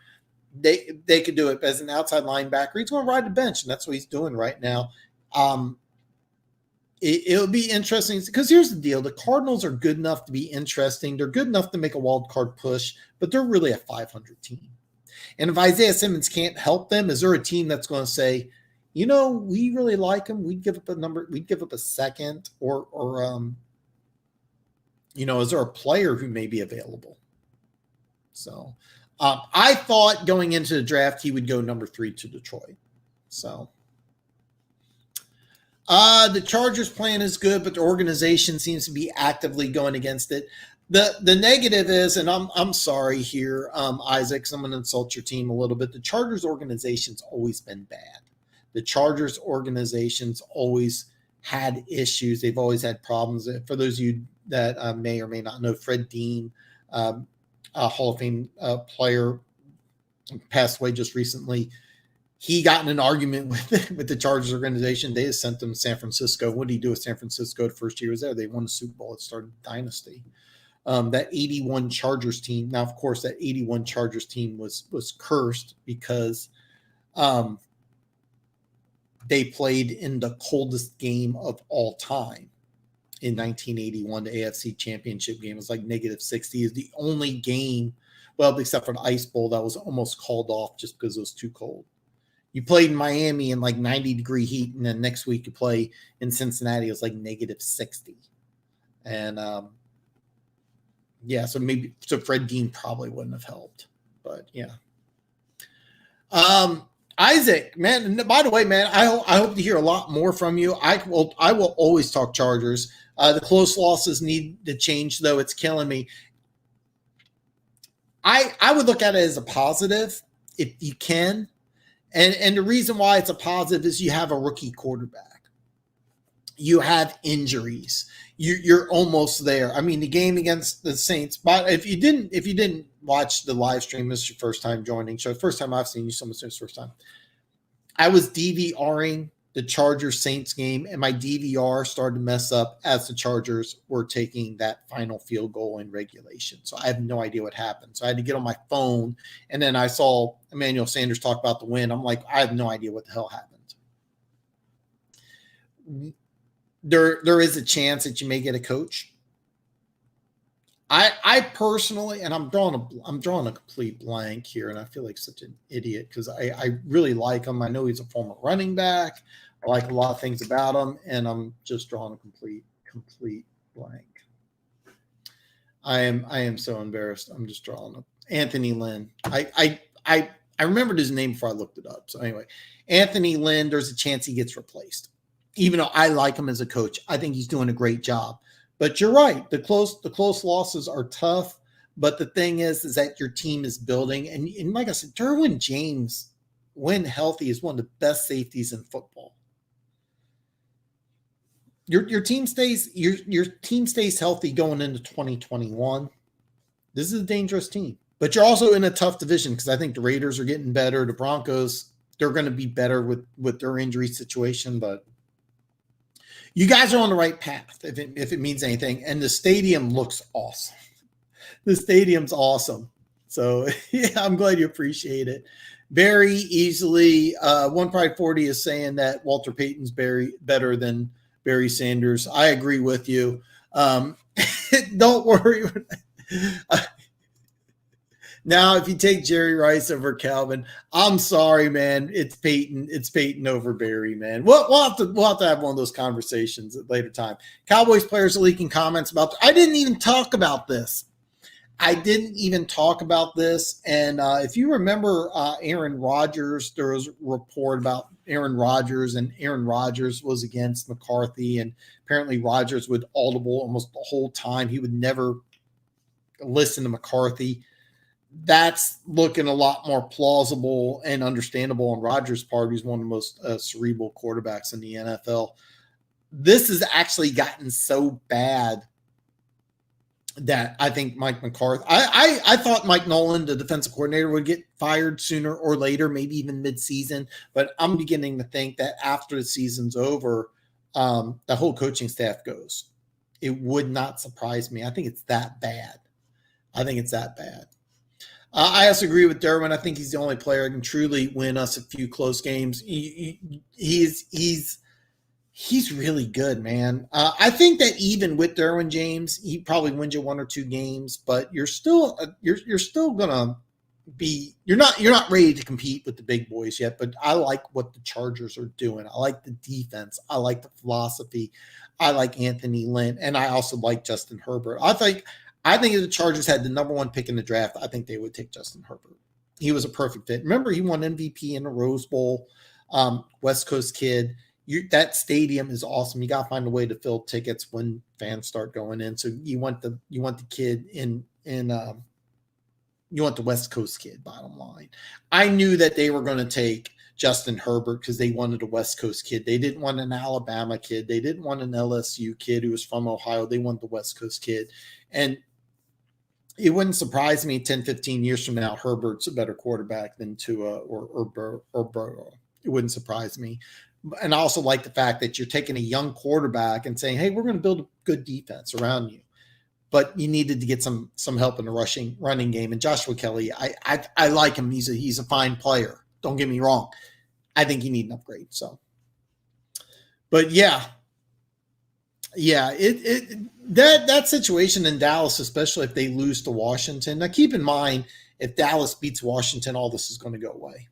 they could do it. As an outside linebacker, he's going to ride the bench, and that's what he's doing right now. It'll be interesting because here's the deal: the Cardinals are good enough to be interesting. They're good enough to make a wild card push, but they're really a 500 team. And if Isaiah Simmons can't help them, is there a team that's going to say, we really like him. We'd give up a number. We'd give up a second, or is there a player who may be available? So, I thought going into the draft he would go number 3 to Detroit. So, the Chargers plan is good, but the organization seems to be actively going against it. The negative is, and I'm sorry here, Isaac, I'm going to insult your team a little bit. The Chargers organization's always been bad. The Chargers organization's always had issues. They've always had problems. For those of you that may or may not know, Fred Dean, a Hall of Fame player, passed away just recently. He got in an argument with the Chargers organization. They just sent him to San Francisco. What did he do with San Francisco the first year he was there? They won the Super Bowl. It started a dynasty. That 81 Chargers team. Now, of course, that 81 Chargers team was cursed because they played in the coldest game of all time in 1981. The AFC Championship game was like -60. Is the only game, well, except for the Ice Bowl, that was almost called off just because it was too cold. You played in Miami in like 90-degree heat, and then next week you play in Cincinnati. It was like -60. And so Fred Dean probably wouldn't have helped. But yeah. Isaac, man, by the way, man, I hope to hear a lot more from you. I will always talk Chargers. The close losses need to change, though. It's killing me. I would look at it as a positive if you can. And the reason why it's a positive is you have a rookie quarterback. You have injuries. You're almost there. I mean, the game against the Saints. But if you didn't watch the live stream, this is your first time joining. So first time I've seen you, so much this first time. I was DVRing the Chargers Saints game, and my DVR started to mess up as the Chargers were taking that final field goal in regulation. So I have no idea what happened. So I had to get on my phone, and then I saw Emmanuel Sanders talk about the win. I'm like, I have no idea what the hell happened. There is a chance that you may get a coach. I personally, and I'm drawing a complete blank here, and I feel like such an idiot because I really like him. I know he's a former running back. I like a lot of things about him, and I'm just drawing a complete blank. I am so embarrassed. I'm just drawing a Anthony Lynn. I remembered his name before I looked it up. So anyway, Anthony Lynn, there's a chance he gets replaced. Even though I like him as a coach, I think he's doing a great job. But you're right. The close losses are tough. But the thing is that your team is building. And like I said, Derwin James, when healthy, is one of the best safeties in football. Your team stays healthy going into 2021. This is a dangerous team. But you're also in a tough division because I think the Raiders are getting better. The Broncos, they're going to be better with their injury situation, but you guys are on the right path, if it means anything. And the stadium looks awesome. The stadium's awesome. So, yeah, I'm glad you appreciate it. Very easily, One Pride 40 is saying that Walter Payton's better than Barry Sanders. I agree with you. Don't worry. Now, if you take Jerry Rice over Calvin, I'm sorry, man. It's Peyton. It's Peyton over Barry, man. We'll have to have one of those conversations at a later time. Cowboys players are leaking comments about. I didn't even talk about this. And if you remember Aaron Rodgers, there was a report about Aaron Rodgers, and Aaron Rodgers was against McCarthy, and apparently Rodgers would audible almost the whole time. He would never listen to McCarthy. That's looking a lot more plausible and understandable on Rodgers' part. He's one of the most cerebral quarterbacks in the NFL. This has actually gotten so bad that I think Mike McCarthy, I thought Mike Nolan, the defensive coordinator, would get fired sooner or later, maybe even mid-season. But I'm beginning to think that after the season's over, the whole coaching staff goes. It would not surprise me. I think it's that bad. I also agree with Derwin. I think he's the only player who can truly win us a few close games. He's really good, man. I think that even with Derwin James, he probably wins you one or two games, but you're still gonna be. You're not ready to compete with the big boys yet. But I like what the Chargers are doing. I like the defense. I like the philosophy. I like Anthony Lynn, and I also like Justin Herbert. I think if the Chargers had the number one pick in the draft, I think they would take Justin Herbert. He was a perfect fit. Remember, he won MVP in the Rose Bowl. West Coast kid. That stadium is awesome. You got to find a way to fill tickets when fans start going in. So you want the kid you want the West Coast kid. Bottom line, I knew that they were going to take Justin Herbert because they wanted a West Coast kid. They didn't want an Alabama kid. They didn't want an LSU kid who was from Ohio. They wanted the West Coast kid. And it wouldn't surprise me 10, 15 years from now, Herbert's a better quarterback than Tua or Burrow. It wouldn't surprise me. And I also like the fact that you're taking a young quarterback and saying, hey, we're going to build a good defense around you. But you needed to get some help in the running game. And Joshua Kelly, I like him. He's a fine player. Don't get me wrong. I think he needs an upgrade. So, but yeah, that situation in Dallas, especially if they lose to Washington. Now, keep in mind, if Dallas beats Washington, all this is going to go away.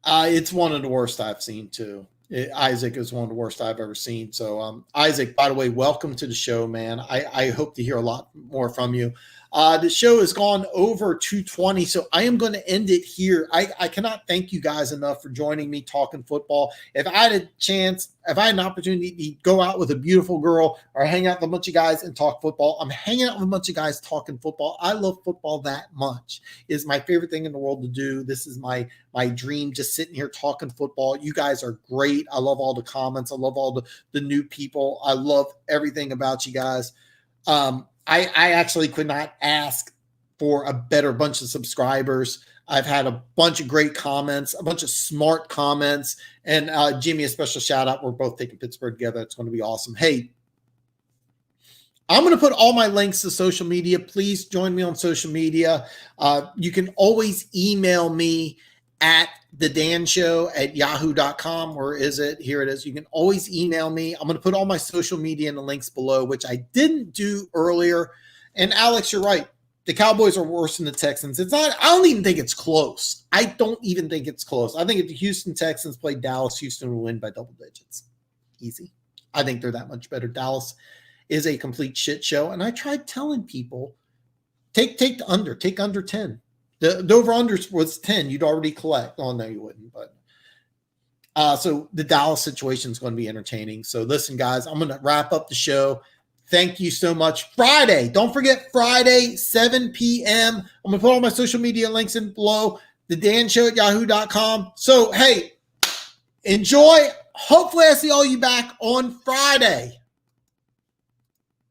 It's one of the worst I've seen too. Isaac is one of the worst I've ever seen. So, Isaac, by the way, welcome to the show, man. I hope to hear a lot more from you. The show has gone over 220, so I am going to end it here. I cannot thank you guys enough for joining me talking football. If I had a chance, if I had an opportunity to go out with a beautiful girl or hang out with a bunch of guys and talk football, I'm hanging out with a bunch of guys talking football. I love football that much. It's my favorite thing in the world to do. This is my dream, just sitting here talking football. You guys are great. I love all the comments. I love all the new people. I love everything about you guys. I actually could not ask for a better bunch of subscribers. I've had a bunch of great comments, a bunch of smart comments, and Jimmy, a special shout out. We're both taking Pittsburgh together. It's going to be awesome. Hey, I'm going to put all my links to social media. Please join me on social media. You can always email me at thedanshow@yahoo.com. Where is it? Here it is. You can always email me. I'm going to put all my social media in the links below, which I didn't do earlier. And Alex, you're right. The Cowboys are worse than the Texans. It's not, I don't even think it's close. I don't even think it's close. I think if the Houston Texans played Dallas, Houston will win by double digits. Easy. I think they're that much better. Dallas is a complete shit show. And I tried telling people, take the under, take under 10. The over-under was 10. You'd already collect. Oh, no, you wouldn't. But so the Dallas situation is going to be entertaining. So listen, guys, I'm going to wrap up the show. Thank you so much. Friday. Don't forget Friday, 7 p.m. I'm going to put all my social media links in below. TheDanShow@yahoo.com. So, hey, enjoy. Hopefully I see all you back on Friday.